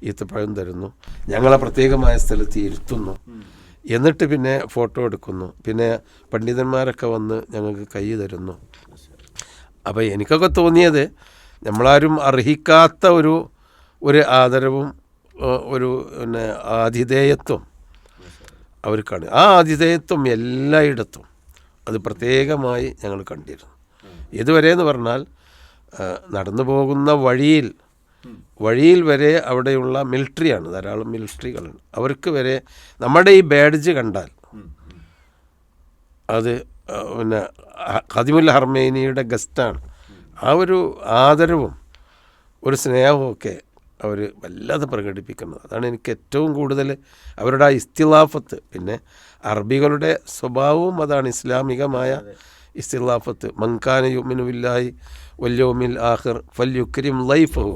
ഈത്തപ്പഴം തരുന്നു. ഞങ്ങളെ പ്രത്യേകമായ സ്ഥലത്ത് ഇരുത്തുന്നു. എന്നിട്ട് പിന്നെ ഫോട്ടോ എടുക്കുന്നു. പിന്നെ പണ്ഡിതന്മാരൊക്കെ വന്ന് ഞങ്ങൾക്ക് കൈ തരുന്നു. അപ്പോൾ എനിക്കൊക്കെ തോന്നിയത് നമ്മളാരും അർഹിക്കാത്ത ഒരു ആദരവും ഒരു പിന്നെ ആതിഥേയത്വം അവർക്കാണ്. ആ ആതിഥേയത്വം എല്ലായിടത്തും അത് പ്രത്യേകമായി ഞങ്ങൾ കണ്ടിരുന്നു. ഇതുവരെയെന്ന് പറഞ്ഞാൽ നടന്നു പോകുന്ന വഴിയിൽ വരെ അവിടെയുള്ള മിലിറ്ററിയാണ്, ധാരാളം മിലിറ്ററികളുണ്ട്. അവർക്ക് വരെ നമ്മുടെ ഈ ബാഡ്ജ് കണ്ടാൽ അത് പിന്നെ ഖാദിമുൽ ഹർമൈനിയുടെ ഗസ്റ്റാണ്. ആ ഒരു ആദരവും ഒരു സ്നേഹവും ഒക്കെ അവർ വല്ലാതെ പ്രകടിപ്പിക്കുന്നത്. അതാണ് എനിക്ക് ഏറ്റവും കൂടുതൽ അവരുടെ ആ ഇസ്തിലാഫത്ത്. പിന്നെ അറബികളുടെ സ്വഭാവവും അതാണ്, ഇസ്ലാമികമായ ഇസ്തിലാഫത്ത്. മൻകാന യുമിനു ബില്ലാഹി വൽ യൗമിൽ ആഖിർ ഫൽയുക്രിം ലൈഫഹു.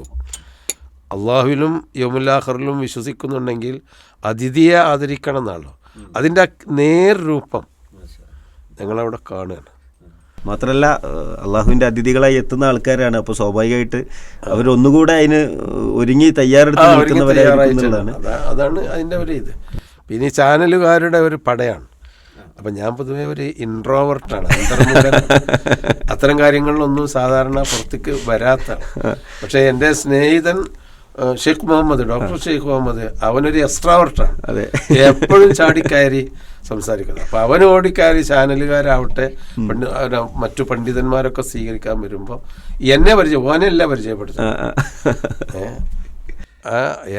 അള്ളാഹുവിലും യൗമുൽ ആഖിറിലും വിശ്വസിക്കുന്നുണ്ടെങ്കിൽ അതിഥിയെ ആദരിക്കണം എന്നാണല്ലോ. അതിൻ്റെ നേർരൂപം ഞങ്ങളവിടെ കാണുകയാണ്. മാത്രമല്ല അള്ളാഹുവിൻ്റെ അതിഥികളായി എത്തുന്ന ആൾക്കാരാണ്. അപ്പോൾ സ്വാഭാവികമായിട്ട് അവരൊന്നുകൂടെ അതിന് ഒരുങ്ങി തയ്യാറെടുക്കുന്നവരാണ്. അതാണ് അതിൻ്റെ ഒരു ഇത്. പിന്നെ ഈ ചാനലുകാരുടെ ഒരു പടയാണ്. അപ്പം ഞാൻ പൊതുവെ ഒരു ഇൻട്രോവർട്ടാണ്, അത്തരം കാര്യങ്ങളിലൊന്നും സാധാരണ പുറത്തേക്ക് വരാത്ത. പക്ഷേ എൻ്റെ സ്നേഹിതൻ ഷെയ്ഖ് മുഹമ്മദ്, ഡോക്ടർ ഷെയ്ഖ് മുഹമ്മദ്, അവനൊരു എക്സ്ട്രാവർട്ടാണ്. എപ്പോഴും ചാടിക്കയറി സംസാരിക്കുന്നത്. അപ്പോൾ അവൻ ഓടിക്കയറി ചാനലുകാരാവട്ടെ മറ്റു പണ്ഡിതന്മാരൊക്കെ സ്വീകരിക്കാൻ വരുമ്പോൾ എന്നെ ഓനെല്ല പരിചയപ്പെടുത്തുന്നത്,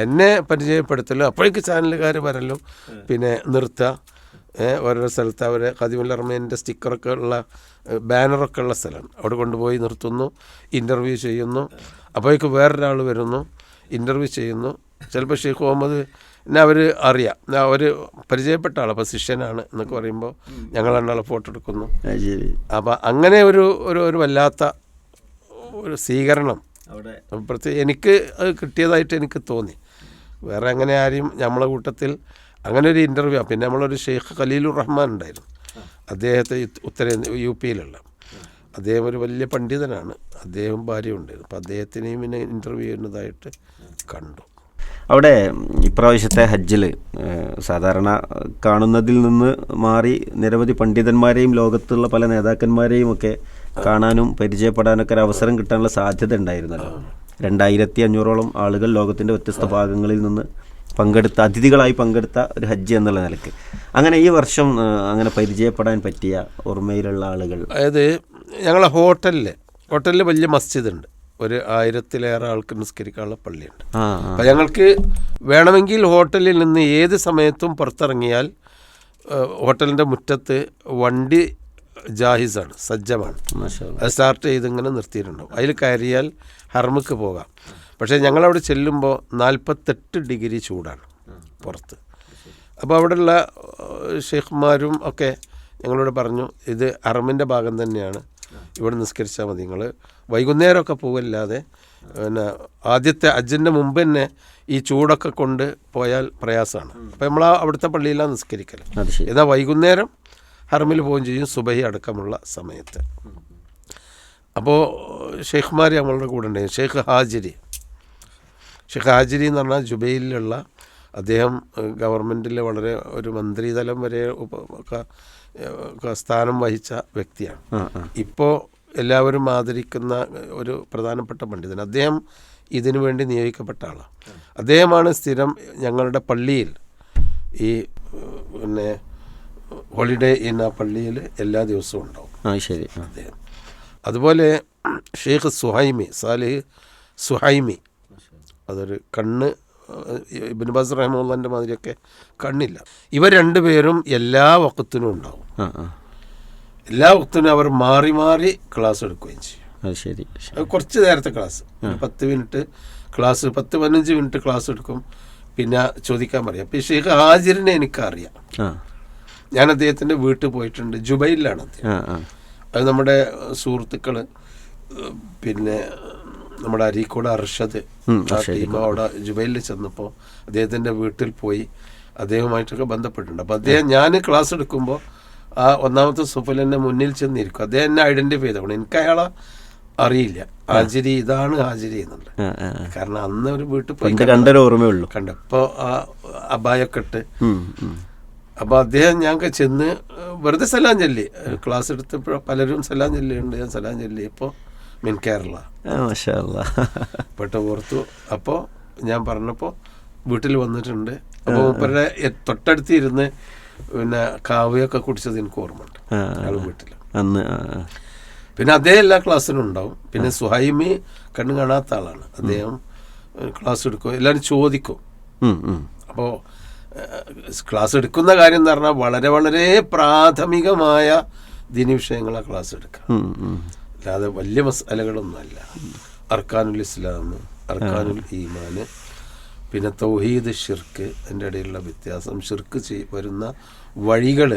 എന്നെ പരിചയപ്പെടുത്തലും അപ്പോഴേക്ക് ചാനലുകാർ വരലും പിന്നെ നിർത്തുക. ഓരോ സ്ഥലത്ത് അവർ ഖാദിമുൽ ഹർമൈനിൻ്റെ സ്റ്റിക്കറൊക്കെ ഉള്ള ബാനറൊക്കെ ഉള്ള സ്ഥലമാണ്. അവിടെ കൊണ്ടുപോയി നിർത്തുന്നു, ഇൻ്റർവ്യൂ ചെയ്യുന്നു. അപ്പോഴേക്ക് വേറൊരാൾ വരുന്നു, ഇൻ്റർവ്യൂ ചെയ്യുന്നു. ചിലപ്പോൾ ഷെയ്ഖ് മുഹമ്മദ് എന്നെ അവർ അറിയാം, അവർ പരിചയപ്പെട്ട ആൾ, അപ്പോൾ ശിഷ്യനാണ് എന്നൊക്കെ പറയുമ്പോൾ ഞങ്ങൾ രണ്ടാളെ ഫോട്ടോ എടുക്കുന്നു. അപ്പോൾ അങ്ങനെ ഒരു വല്ലാത്ത ഒരു സ്വീകരണം പ്രത്യേകം എനിക്ക് അത് കിട്ടിയതായിട്ട് എനിക്ക് തോന്നി. വേറെ അങ്ങനെ ആരെയും നമ്മളെ കൂട്ടത്തിൽ അങ്ങനെ ഒരു ഇൻ്റർവ്യൂ. പിന്നെ നമ്മളൊരു ഷെയ്ഖ് ഖലീലുർ റഹ്മാൻ ഉണ്ടായിരുന്നു, അദ്ദേഹത്തെ UP-യിലുള്ള അദ്ദേഹം ഒരു വലിയ പണ്ഡിതനാണ്, അദ്ദേഹം ഭാര്യ ഉണ്ടായിരുന്നു. അപ്പോൾ അദ്ദേഹത്തിനെയും പിന്നെ ഇൻ്റർവ്യൂ ചെയ്യുന്നതായിട്ട് കണ്ടു. അവിടെ ഇപ്രാവശ്യത്തെ ഹജ്ജിൽ സാധാരണ കാണുന്നതിൽ നിന്ന് മാറി നിരവധി പണ്ഡിതന്മാരെയും ലോകത്തുള്ള പല നേതാക്കന്മാരെയും ഒക്കെ കാണാനും പരിചയപ്പെടാനൊക്കെ ഒരു അവസരം കിട്ടാനുള്ള സാധ്യത ഉണ്ടായിരുന്നല്ലോ. 2500-ഓളം ആളുകൾ ലോകത്തിൻ്റെ വ്യത്യസ്ത ഭാഗങ്ങളിൽ നിന്ന് അതിഥികളായി പങ്കെടുത്ത ഒരു ഹജ്ജ് എന്നുള്ള നിലയ്ക്ക് അങ്ങനെ ഈ വർഷം അങ്ങനെ പരിചയപ്പെടാൻ പറ്റിയ ഓർമ്മയിലുള്ള ആളുകൾ? അതായത് ഞങ്ങളെ ഹോട്ടലിൽ വലിയ മസ്ജിദ് ഉണ്ട്, ഒരു 1000-ലേറെ ആൾക്ക് നിസ്കരിക്കാനുള്ള പള്ളിയുണ്ട്. അപ്പം ഞങ്ങൾക്ക് വേണമെങ്കിൽ ഹോട്ടലിൽ നിന്ന് ഏത് സമയത്തും പുറത്തിറങ്ങിയാൽ ഹോട്ടലിൻ്റെ മുറ്റത്ത് വണ്ടി ജാഹിസാണ്, സജ്ജമാണ്. അത് സ്റ്റാർട്ട് ചെയ്തിങ്ങനെ നിർത്തിയിട്ടുണ്ടാവും. അതിൽ കയറിയാൽ ഹർമക്ക് പോകാം. പക്ഷേ ഞങ്ങളവിടെ ചെല്ലുമ്പോൾ 48 ഡിഗ്രി ചൂടാണ് പുറത്ത്. അപ്പോൾ അവിടെയുള്ള ഷെയ്ഖ്മാരും ഒക്കെ ഞങ്ങളോട് പറഞ്ഞു, ഇത് ഹറമിൻ്റെ ഭാഗം തന്നെയാണ്, ഇവിടെ നിസ്കരിച്ചാൽ മതി, നിങ്ങൾ വൈകുന്നേരമൊക്കെ പോകല്ലാതെ പിന്നെ ആദ്യത്തെ ഹജ്ജിൻ്റെ മുമ്പ് തന്നെ ഈ ചൂടൊക്കെ കൊണ്ട് പോയാൽ പ്രയാസമാണ്. അപ്പോൾ നമ്മൾ അവിടുത്തെ പള്ളിയിലാണ് നിസ്കരിക്കൽ. എന്നാൽ വൈകുന്നേരം ഹറമിൽ പോവുകയും ചെയ്യും, സുബഹി അടക്കമുള്ള സമയത്ത്. അപ്പോൾ ഷെയ്ഖ്മാർ ഞങ്ങളുടെ കൂടെ ഉണ്ടായി. ഷെയ്ഖ് ഹാജിരി എന്ന് പറഞ്ഞാൽ ജുബൈലിലുള്ള അദ്ദേഹം ഗവൺമെൻറ്റിൽ വളരെ ഒരു മന്ത്രിതലം വരെ സ്ഥാനം വഹിച്ച വ്യക്തിയാണ്. ഇപ്പോൾ എല്ലാവരും ആദരിക്കുന്ന ഒരു പ്രധാനപ്പെട്ട പണ്ഡിതൻ. അദ്ദേഹം ഇതിനു വേണ്ടി നിയോഗിക്കപ്പെട്ട ആളാണ്. അദ്ദേഹമാണ് സ്ഥിരം ഞങ്ങളുടെ പള്ളിയിൽ ഈ പിന്നെ ഹോളിഡേ ഇൻ ആ പള്ളിയിൽ എല്ലാ ദിവസവും ഉണ്ടാവും. ശരി. അദ്ദേഹം അതുപോലെ ഷെയ്ഖ് സുഹൈമി സാലിഹ് സുഹൈമി, അതൊരു കണ്ണ് ഇബ്നു ബാസ് റഹിമഹുള്ളാഹിന്റെ മാതിരിയൊക്കെ കണ്ണില്ല. ഇവർ രണ്ടുപേരും എല്ലാ വഖത്തിനും ഉണ്ടാവും. എല്ലാ വഖത്തിനും അവർ മാറി മാറി ക്ലാസ് എടുക്കുകയും ചെയ്യും. ശരി. കുറച്ച് നേരത്തെ class, 10 minute class, 10-15 minute class എടുക്കും. പിന്നെ ചോദിക്കാൻ പറയാം. അപ്പോൾ ഷെയ്ഖ് ഹാജിറിനെ എനിക്കറിയാം. ഞാൻ അദ്ദേഹത്തിൻ്റെ വീട്ടിൽ പോയിട്ടുണ്ട്. ജുബൈലിലാണ് അദ്ദേഹം. അത് നമ്മുടെ സുഹൃത്തുക്കൾ, പിന്നെ നമ്മുടെ അരീക്കോട് അർഷദ് ആ ടീം അവിടെ ജുബൈലിൽ ചെന്നപ്പോൾ അദ്ദേഹത്തിൻ്റെ വീട്ടിൽ പോയി അദ്ദേഹവുമായിട്ടൊക്കെ ബന്ധപ്പെട്ടിട്ടുണ്ട്. അപ്പോൾ അദ്ദേഹം ഞാൻ ക്ലാസ് എടുക്കുമ്പോൾ ആ ഒന്നാമത്തെ സൊഫിൽ എന്നെ മുന്നിൽ ചെന്നിരിക്കും. അദ്ദേഹം എന്നെ ഐഡൻറ്റിഫൈ ചെയ്തോണം. എനിക്ക് അയാളെ അറിയില്ല. ഹാജിരി, ഇതാണ് ഹാജിരി എന്നുള്ളത്. കാരണം അന്ന് ഒരു വീട്ടിൽ പോയി ഓർമ്മയുള്ളൂ കണ്ടപ്പോൾ ആ അബായൊക്കെ ഇട്ട്. അപ്പോൾ അദ്ദേഹം ഞങ്ങൾക്ക് ചെന്ന് വെറുതെ സലാം ചൊല്ലി. ക്ലാസ് എടുത്തപ്പോൾ പലരും സലാം ചൊല്ലിയുണ്ട്. ഞാൻ സലാം ചൊല്ലിയപ്പോൾ മിൻ കേരള പെട്ട ഓർത്തു. അപ്പോൾ ഞാൻ പറഞ്ഞപ്പോൾ വീട്ടിൽ വന്നിട്ടുണ്ട്. അപ്പോൾ മൂപ്പരുടെ തൊട്ടടുത്ത് ഇരുന്ന് പിന്നെ കാവ്യൊക്കെ കുടിച്ചത് എനിക്ക് ഓർമ്മയുണ്ട് അയാൾ വീട്ടിൽ അന്ന്. പിന്നെ അദ്ദേഹം എല്ലാ ക്ലാസ്സിലും ഉണ്ടാവും. പിന്നെ സുഹൈമി കണ്ണു കാണാത്ത ആളാണ്. അദ്ദേഹം ക്ലാസ് എടുക്കും, എല്ലാവരും ചോദിക്കും. അപ്പോൾ ക്ലാസ് എടുക്കുന്ന കാര്യം എന്ന് പറഞ്ഞാൽ വളരെ വളരെ പ്രാഥമികമായ ദീനി വിഷയങ്ങളാണ് ക്ലാസ് എടുക്കുക. അല്ലാതെ വലിയ മസാലകളൊന്നുമല്ല. അർക്കാനുൽ ഇസ്ലാം, അർക്കാനുൽ ഈമാൻ, പിന്നെ തൗഹീദ്, ഷിർക്ക്, അതിൻ്റെ ഇടയിലുള്ള വ്യത്യാസം, ഷിർക്ക് വരുന്ന വഴികൾ,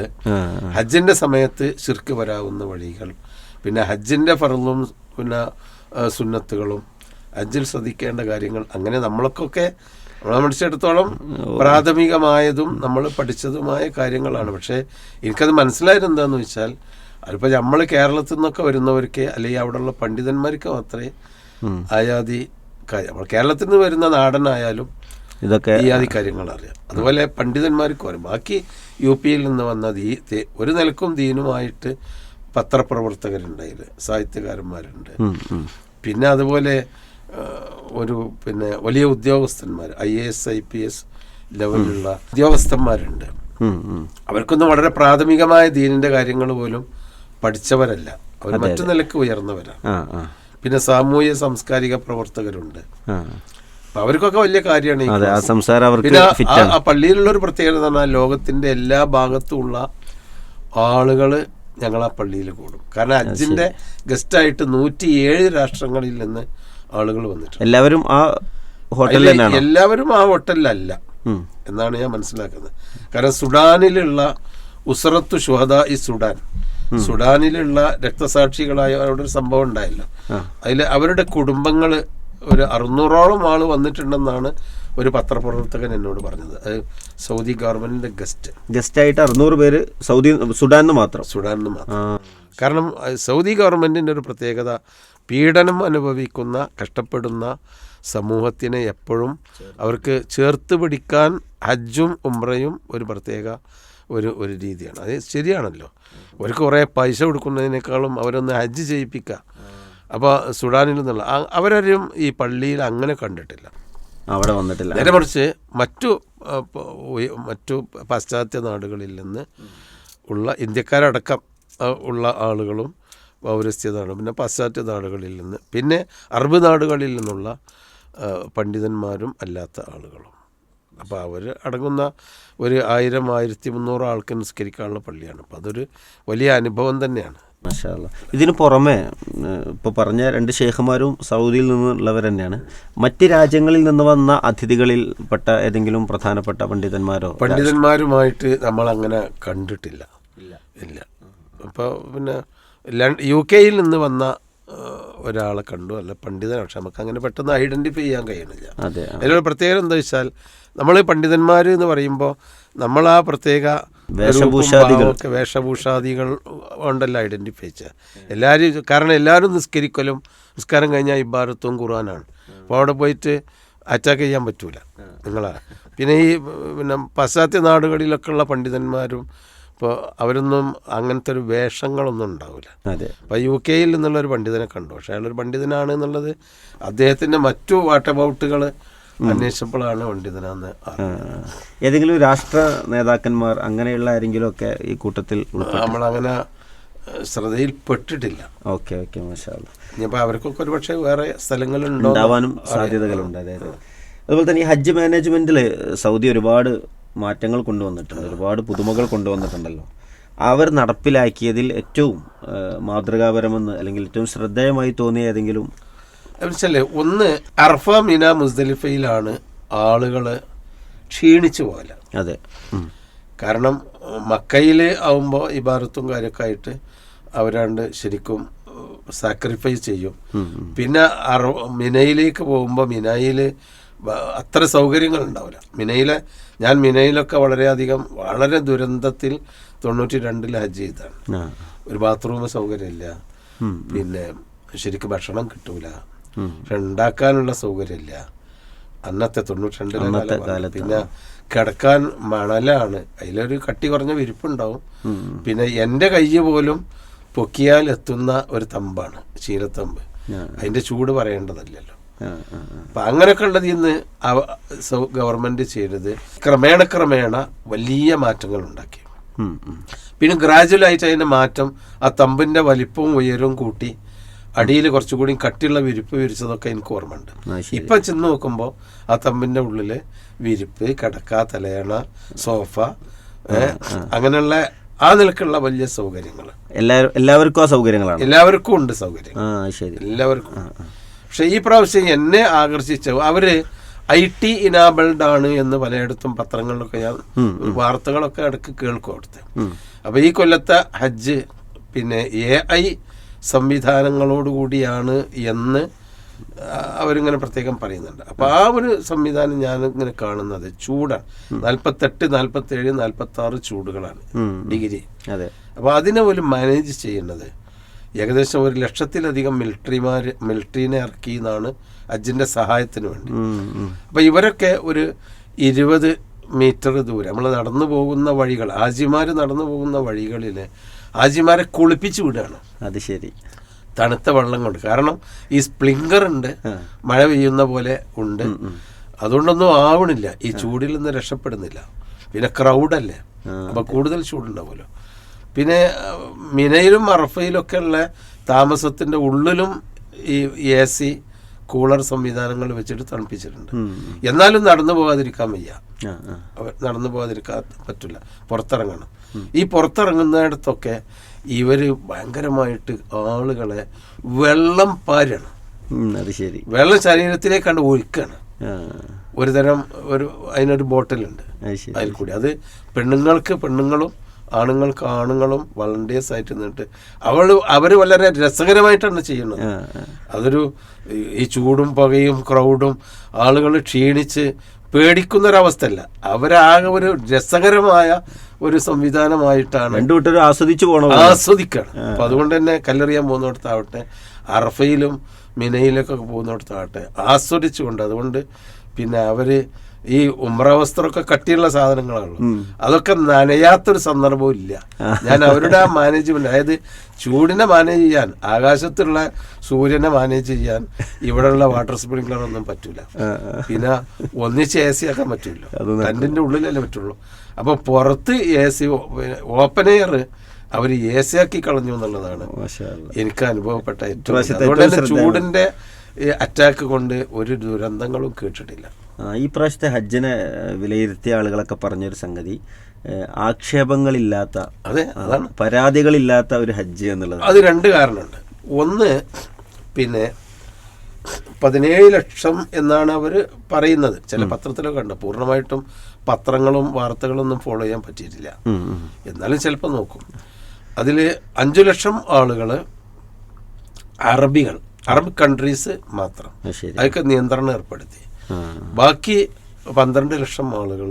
ഹജ്ജിൻ്റെ സമയത്ത് ഷിർക്ക് വരാവുന്ന വഴികൾ, പിന്നെ ഹജ്ജിൻ്റെ ഫർളും പിന്നെ സുന്നത്തുകളും, ഹജ്ജിൽ ശ്രദ്ധിക്കേണ്ട കാര്യങ്ങൾ, അങ്ങനെ നമ്മളൊക്കെ നമ്മളെ പഠിച്ചിടത്തോളം പ്രാഥമികമായതും നമ്മൾ പഠിച്ചതുമായ കാര്യങ്ങളാണ്. പക്ഷേ എനിക്കത് മനസ്സിലായത് എന്താണെന്ന് വെച്ചാൽ, അതിപ്പോൾ നമ്മൾ കേരളത്തിൽ നിന്നൊക്കെ വരുന്നവർക്ക് അല്ലെങ്കിൽ അവിടെയുള്ള പണ്ഡിതന്മാർക്ക് മാത്രമേ ആയാതി നമ്മൾ കേരളത്തിൽ നിന്ന് വരുന്ന നാടനായാലും ഇതൊക്കെ ഈ ആദി കാര്യങ്ങൾ അറിയാം. അതുപോലെ പണ്ഡിതന്മാർക്ക് വരും. ബാക്കി യു പിയിൽ നിന്ന് വന്ന ഒരു നിലക്കും ദീനുമായിട്ട് പത്രപ്രവർത്തകരുണ്ടായില്ല, സാഹിത്യകാരന്മാരുണ്ട്. പിന്നെ അതുപോലെ പിന്നെ വലിയ ഉദ്യോഗസ്ഥന്മാർ, IAS IPS ലെവലിലുള്ള ഉദ്യോഗസ്ഥന്മാരുണ്ട്. അവർക്കൊന്നും വളരെ പ്രാഥമികമായ ദീനിൻ്റെ കാര്യങ്ങൾ പോലും പഠിച്ചവരല്ല. അവർ മറ്റു നിലക്ക് ഉയർന്നവരാണ്. പിന്നെ സാമൂഹ്യ സാംസ്കാരിക പ്രവർത്തകരുണ്ട്. അപ്പം അവർക്കൊക്കെ വലിയ കാര്യമാണ്. പിന്നെ ആ പള്ളിയിലുള്ള ഒരു പ്രത്യേകത എന്ന് പറഞ്ഞാൽ ലോകത്തിൻ്റെ എല്ലാ ഭാഗത്തുമുള്ള ആളുകൾ ഞങ്ങൾ ആ പള്ളിയിൽ കൂടും. കാരണം ഹജ്ജിൻ്റെ ഗസ്റ്റായിട്ട് 107 രാഷ്ട്രങ്ങളിൽ നിന്ന് ആളുകൾ വന്നിട്ടുണ്ട്. എല്ലാവരും ആ ഹോട്ടലിലല്ല എന്നാണ് ഞാൻ മനസ്സിലാക്കുന്നത്. കാരണം സുഡാനിലുള്ള ഉസ്റത്തു ശുഹദാ ഇ സുഡാനിലുള്ള രക്തസാക്ഷികളായ അവരുടെ ഒരു സംഭവം ഉണ്ടായല്ലോ. അതിൽ അവരുടെ കുടുംബങ്ങൾ ഒരു 600ഓളം ആൾ വന്നിട്ടുണ്ടെന്നാണ് ഒരു പത്രപ്രവർത്തകൻ എന്നോട് പറഞ്ഞത്. അത് സൗദി ഗവൺമെന്റിന്റെ ഗസ്റ്റായിട്ട് 600 പേര് സുഡാനിൽ മാത്രം. കാരണം സൗദി ഗവൺമെന്റിന്റെ ഒരു പ്രത്യേകത, പീഡനം അനുഭവിക്കുന്ന കഷ്ടപ്പെടുന്ന സമൂഹത്തിനെ എപ്പോഴും അവർക്ക് ചേർത്ത് പിടിക്കാൻ ഹജ്ജും ഉംറയും ഒരു പ്രത്യേക ഒരു രീതിയാണ്. അത് ശരിയാണല്ലോ. അവർക്ക് കുറേ പൈസ കൊടുക്കുന്നതിനേക്കാളും അവരൊന്ന് ഹജ്ജ് ചെയ്യിപ്പിക്കുക. അപ്പോൾ സുഡാനിൽ നിന്നുള്ള അവരാരും ഈ പള്ളിയിൽ അങ്ങനെ കണ്ടിട്ടില്ല, അവിടെ വന്നിട്ടില്ല. നേരെ മറിച്ച് മറ്റു പാശ്ചാത്യ നാടുകളിൽ നിന്ന് ഉള്ള ഇന്ത്യക്കാരടക്കം ഉള്ള ആളുകളും പൗരസ്ത്യതാണ്. പിന്നെ പാശ്ചാത്യ നാടുകളിൽ നിന്ന്, പിന്നെ അറബ് നാടുകളിൽ നിന്നുള്ള പണ്ഡിതന്മാരും അല്ലാത്ത ആളുകളും. അപ്പോൾ അവർ അടങ്ങുന്ന ഒരു 1000-1300 ആൾക്ക് നിസ്കരിക്കാനുള്ള പള്ളിയാണ്. അപ്പോൾ അതൊരു വലിയ അനുഭവം തന്നെയാണ്. മാഷാ അല്ലാഹ്. ഇതിന് പുറമെ ഇപ്പോൾ പറഞ്ഞ 2 ഷേഖുമാരും സൗദിയിൽ നിന്നുള്ളവർ തന്നെയാണ്. മറ്റ് രാജ്യങ്ങളിൽ നിന്ന് വന്ന അതിഥികളിൽ പെട്ട ഏതെങ്കിലും പ്രധാനപ്പെട്ട പണ്ഡിതന്മാരുമായിട്ട് നമ്മളങ്ങനെ കണ്ടിട്ടില്ല. ഇല്ല. അപ്പോൾ പിന്നെ UK നിന്ന് വന്ന ഒരാളെ കണ്ടു, അല്ല പണ്ഡിതനാണ്. പക്ഷെ നമുക്ക് അങ്ങനെ പെട്ടെന്ന് ഐഡൻറ്റിഫൈ ചെയ്യാൻ കഴിയണില്ല. അതിലൊരു പ്രത്യേകത എന്താ വെച്ചാൽ, നമ്മൾ പണ്ഡിതന്മാർ എന്ന് പറയുമ്പോൾ നമ്മൾ ആ പ്രത്യേക വേഷഭൂഷാദികൾ കൊണ്ടല്ല ഐഡൻറ്റിഫൈ ചെയ്യുക എല്ലാവരും. കാരണം എല്ലാവരും നിസ്കാരം കഴിഞ്ഞാൽ ഇബാദത്തും ഖുർആനാണ്. അപ്പോൾ അവിടെ പോയിട്ട് അറ്റാക്ക് ചെയ്യാൻ പറ്റൂല നിങ്ങളാ. പിന്നെ പിന്നെ പാശ്ചാത്യ നാടുകളിലൊക്കെ ഉള്ള പണ്ഡിതന്മാരും ഇപ്പോൾ അവരൊന്നും അങ്ങനത്തെ ഒരു വേഷങ്ങളൊന്നും ഉണ്ടാവില്ല. അപ്പോൾ UK നിന്നുള്ളൊരു പണ്ഡിതനെ കണ്ടു. പക്ഷേ അയാളൊരു പണ്ഡിതനാണ് എന്നുള്ളത് അദ്ദേഹത്തിൻ്റെ മറ്റു വാട്ടബൌട്ടുകൾ അന്വേഷിച്ചപ്പോഴാണ് പണ്ഡിതനാന്ന്. ഏതെങ്കിലും രാഷ്ട്ര നേതാക്കന്മാർ അങ്ങനെയുള്ള ആരെങ്കിലും ഒക്കെ ഈ കൂട്ടത്തിൽ നമ്മളങ്ങനെ ശ്രദ്ധയിൽപ്പെട്ടിട്ടില്ല. ഓക്കെ ഓക്കെ, മാഷാ അല്ലാ. ഇനിയിപ്പോൾ അവർക്കൊക്കെ ഒരു പക്ഷേ വേറെ സ്ഥലങ്ങളുണ്ടോ ഉണ്ടാവാനും സാധ്യതകളുണ്ട്. അതായത് അതുപോലെ തന്നെ ഈ ഹജ്ജ് മാനേജ്മെൻറ്റിൽ സൗദി ഒരുപാട് മാറ്റങ്ങൾ കൊണ്ടുവന്നിട്ടുണ്ട്, ഒരുപാട് പുതുമകൾ കൊണ്ടുവന്നിട്ടുണ്ടല്ലോ. അവർ നടപ്പിലാക്കിയതിൽ ഏറ്റവും മാതൃകാപരമെന്ന് അല്ലെങ്കിൽ ഏറ്റവും ശ്രദ്ധേയമായി തോന്നിയ ഏതെങ്കിലും? വെച്ചാല് ഒന്ന്, അർഫ, മിന, മുസ്ദലിഫയിലാണ് ആളുകൾ ക്ഷീണിച്ചു പോകല. അതെ. കാരണം മക്കയിൽ ആവുമ്പോൾ ഇബാദത്തും കാര്യമൊക്കെ ആയിട്ട് അവരാണ്ട് ശരിക്കും സാക്രിഫൈസ് ചെയ്യും. പിന്നെ മിനയിലേക്ക് പോകുമ്പോൾ മിനയിൽ അത്ര സൗകര്യങ്ങൾ ഉണ്ടാവില്ല. ഞാൻ മിനയിലൊക്കെ വളരെ ദുരന്തത്തിൽ 92 ഹജ്ജ് ചെയ്താണ്. ഒരു ബാത്റൂം സൗകര്യമില്ല, പിന്നെ ശരിക്കും ഭക്ഷണം കിട്ടൂല, പക്ഷെ ഉണ്ടാക്കാനുള്ള സൗകര്യമില്ല അന്നത്തെ 92 പിന്നെ കിടക്കാൻ മണലാണ്, അതിലൊരു കട്ടി കുറഞ്ഞ വിരിപ്പുണ്ടാവും. പിന്നെ എൻ്റെ കൈ പോലും പൊക്കിയാൽ എത്തുന്ന ഒരു തമ്പാണ്, ചീരത്തമ്പ്. അതിൻ്റെ ചൂട് പറയേണ്ടതല്ലല്ലോ. അപ്പം അങ്ങനെയൊക്കെ ഉള്ളതിൽ നിന്ന് ഗവൺമെൻറ് ചെയ്തത് ക്രമേണ വലിയ മാറ്റങ്ങൾ ഉണ്ടാക്കി. പിന്നെ ഗ്രാജുവലായിട്ട് അതിൻ്റെ മാറ്റം ആ തമ്പിൻ്റെ വലിപ്പവും ഉയരവും കൂട്ടി അടിയിൽ കുറച്ചുകൂടി കട്ടിയുള്ള വിരിപ്പ് വിരിച്ചതൊക്കെ എനിക്ക് ഓർമ്മയുണ്ട്. ഇപ്പം ചെന്ന് നോക്കുമ്പോൾ ആ തമ്പിൻ്റെ ഉള്ളിൽ വിരിപ്പ്, കിടക്ക, തലയണ, സോഫ, അങ്ങനെയുള്ള ആ നിലക്കുള്ള വലിയ സൗകര്യങ്ങൾ എല്ലാവർക്കും ആ സൗകര്യങ്ങളാണ്. എല്ലാവർക്കും ഉണ്ട് സൗകര്യം, എല്ലാവർക്കും. പക്ഷെ ഈ പ്രാവശ്യം എന്നെ ആകർഷിച്ച അവര് IT ഇനാബിൾഡ് ആണ് എന്ന് പലയിടത്തും പത്രങ്ങളിലൊക്കെ ഞാൻ വാർത്തകളൊക്കെ ഇടയ്ക്ക് കേൾക്കും അവിടുത്തെ. അപ്പൊ ഈ കൊല്ലത്തെ ഹജ്ജ് പിന്നെ AI സംവിധാനങ്ങളോടുകൂടിയാണ് എന്ന് അവരിങ്ങനെ പ്രത്യേകം പറയുന്നുണ്ട്. അപ്പോൾ ആ ഒരു സംവിധാനം ഞാനിങ്ങനെ കാണുന്നത് ചൂടാണ്. 48, 47, 46 ചൂടുകളാണ് ഡിഗ്രി. അപ്പോൾ അതിനെ പോലും മാനേജ് ചെയ്യുന്നത് ഏകദേശം 100,000-ലധികം മിലിറ്ററീനെ ഇറക്കി എന്നാണ് ഹജ്ജിൻ്റെ സഹായത്തിന് വേണ്ടി. അപ്പോൾ ഇവരൊക്കെ ഒരു 20 മീറ്റർ ദൂരം നമ്മൾ നടന്നു പോകുന്ന വഴികൾ, ഹാജിമാർ നടന്നു പോകുന്ന വഴികളിൽ ഹാജിമാരെ കുളിപ്പിച്ച് വിടുകയാണ്. അത് ശരി, തണുത്ത വെള്ളം കൊണ്ട്. കാരണം ഈ സ്പ്ലിങ്കർ ഉണ്ട്, മഴ പെയ്യുന്ന പോലെ ഉണ്ട്, അതുകൊണ്ടൊന്നും ആവണില്ല, ഈ ചൂടിൽ നിന്ന് രക്ഷപ്പെടുന്നില്ല. പിന്നെ ക്രൗഡല്ലേ, അപ്പം കൂടുതൽ ചൂടുണ്ടാവുമല്ലോ. പിന്നെ മിനയിലും അറഫയിലൊക്കെ ഉള്ള താമസത്തിൻ്റെ ഉള്ളിലും ഈ AC കൂളർ സംവിധാനങ്ങൾ വെച്ചിട്ട് തണുപ്പിച്ചിട്ടുണ്ട്. എന്നാലും നടന്നു പോകാതിരിക്കാൻ വയ്യ, നടന്നു പോകാതിരിക്കാൻ പറ്റില്ല, പുറത്തിറങ്ങണം. ഈ പുറത്തിറങ്ങുന്നിടത്തൊക്കെ ഇവർ ഭയങ്കരമായിട്ട് ആളുകളെ വെള്ളം പാരണം. അത് ശരി, വെള്ളം ശരീരത്തിലേക്ക് കണ്ട് ഒഴുക്കാണ്. അതിനൊരു ബോട്ടിലുണ്ട് അതിൽ കൂടി. അത് പെണ്ണുങ്ങൾക്ക് പെണ്ണുങ്ങളും ആണുങ്ങൾക്ക് ആണുങ്ങളും വളണ്ടിയേഴ്സ് ആയിട്ട് നിന്നിട്ട് അവർ വളരെ രസകരമായിട്ടാണ് ചെയ്യുന്നത്. അതൊരു ഈ ചൂടും പുകയും ക്രൗഡും ആളുകൾ ക്ഷീണിച്ച് പേടിക്കുന്നൊരവസ്ഥയല്ല, അവരാകെ ഒരു രസകരമായ ഒരു സംവിധാനമായിട്ടാണ് രണ്ടുകൂട്ടരും ആസ്വദിക്കണം. അപ്പം അതുകൊണ്ട് തന്നെ കല്ലെറിയാൻ പോകുന്നിടത്താവട്ടെ, അറഫയിലും മിനയിലൊക്കെ പോകുന്നിടത്താവട്ടെ ആസ്വദിച്ചുകൊണ്ട്. അതുകൊണ്ട് പിന്നെ അവർ ഈ ഉംറ വസ്ത്രമൊക്കെ കട്ടിയുള്ള സാധനങ്ങളാണല്ലോ, അതൊക്കെ നനയാത്തൊരു സന്ദർഭവും ഇല്ല. ഞാൻ അവരുടെ ആ മാനേജ്മെന്റ്, അതായത് ചൂടിനെ മാനേജ് ചെയ്യാൻ, ആകാശത്തുള്ള സൂര്യനെ മാനേജ് ചെയ്യാൻ ഇവിടെയുള്ള വാട്ടർ സ്പ്രിംഗ്ലർ ഒന്നും പറ്റൂല. പിന്നെ ഒന്നിച്ച് AC ആക്കാൻ പറ്റൂല്ലോ, ടെന്റിന്റെ ഉള്ളിലല്ലേ പറ്റുള്ളൂ. അപ്പൊ പുറത്ത് AC ഓപ്പൺ എയർ അവർ AC ആക്കി കളഞ്ഞു എന്നുള്ളതാണ് എനിക്ക് അനുഭവപ്പെട്ട ഏറ്റവും. അതുകൊണ്ട് തന്നെ ചൂടിന്റെ അറ്റാക്ക് കൊണ്ട് ഒരു ദുരന്തങ്ങളും കേട്ടിട്ടില്ല. ഈ പ്രാവശ്യത്തെ ഹജ്ജിനെ വിലയിരുത്തിയ ആളുകളൊക്കെ പറഞ്ഞൊരു സംഗതി, ആക്ഷേപങ്ങളില്ലാത്ത, അതാണ് പരാതികളില്ലാത്ത ഒരു ഹജ്ജ് എന്നുള്ളത്. അത് 2 കാരണമുണ്ട്. ഒന്ന്, പിന്നെ 17 ലക്ഷം എന്നാണ് അവർ പറയുന്നത്. ചില പത്രത്തിലൊക്കെ ഉണ്ട്, പൂർണ്ണമായിട്ടും പത്രങ്ങളും വാർത്തകളൊന്നും ഫോളോ ചെയ്യാൻ പറ്റിയിട്ടില്ല, എന്നാലും ചിലപ്പോൾ നോക്കും. അതിൽ 5 ലക്ഷം ആളുകൾ അറബ് കൺട്രീസ് മാത്രം, അതൊക്കെ നിയന്ത്രണം ഏർപ്പെടുത്തി. ബാക്കി 12 ലക്ഷം ആളുകൾ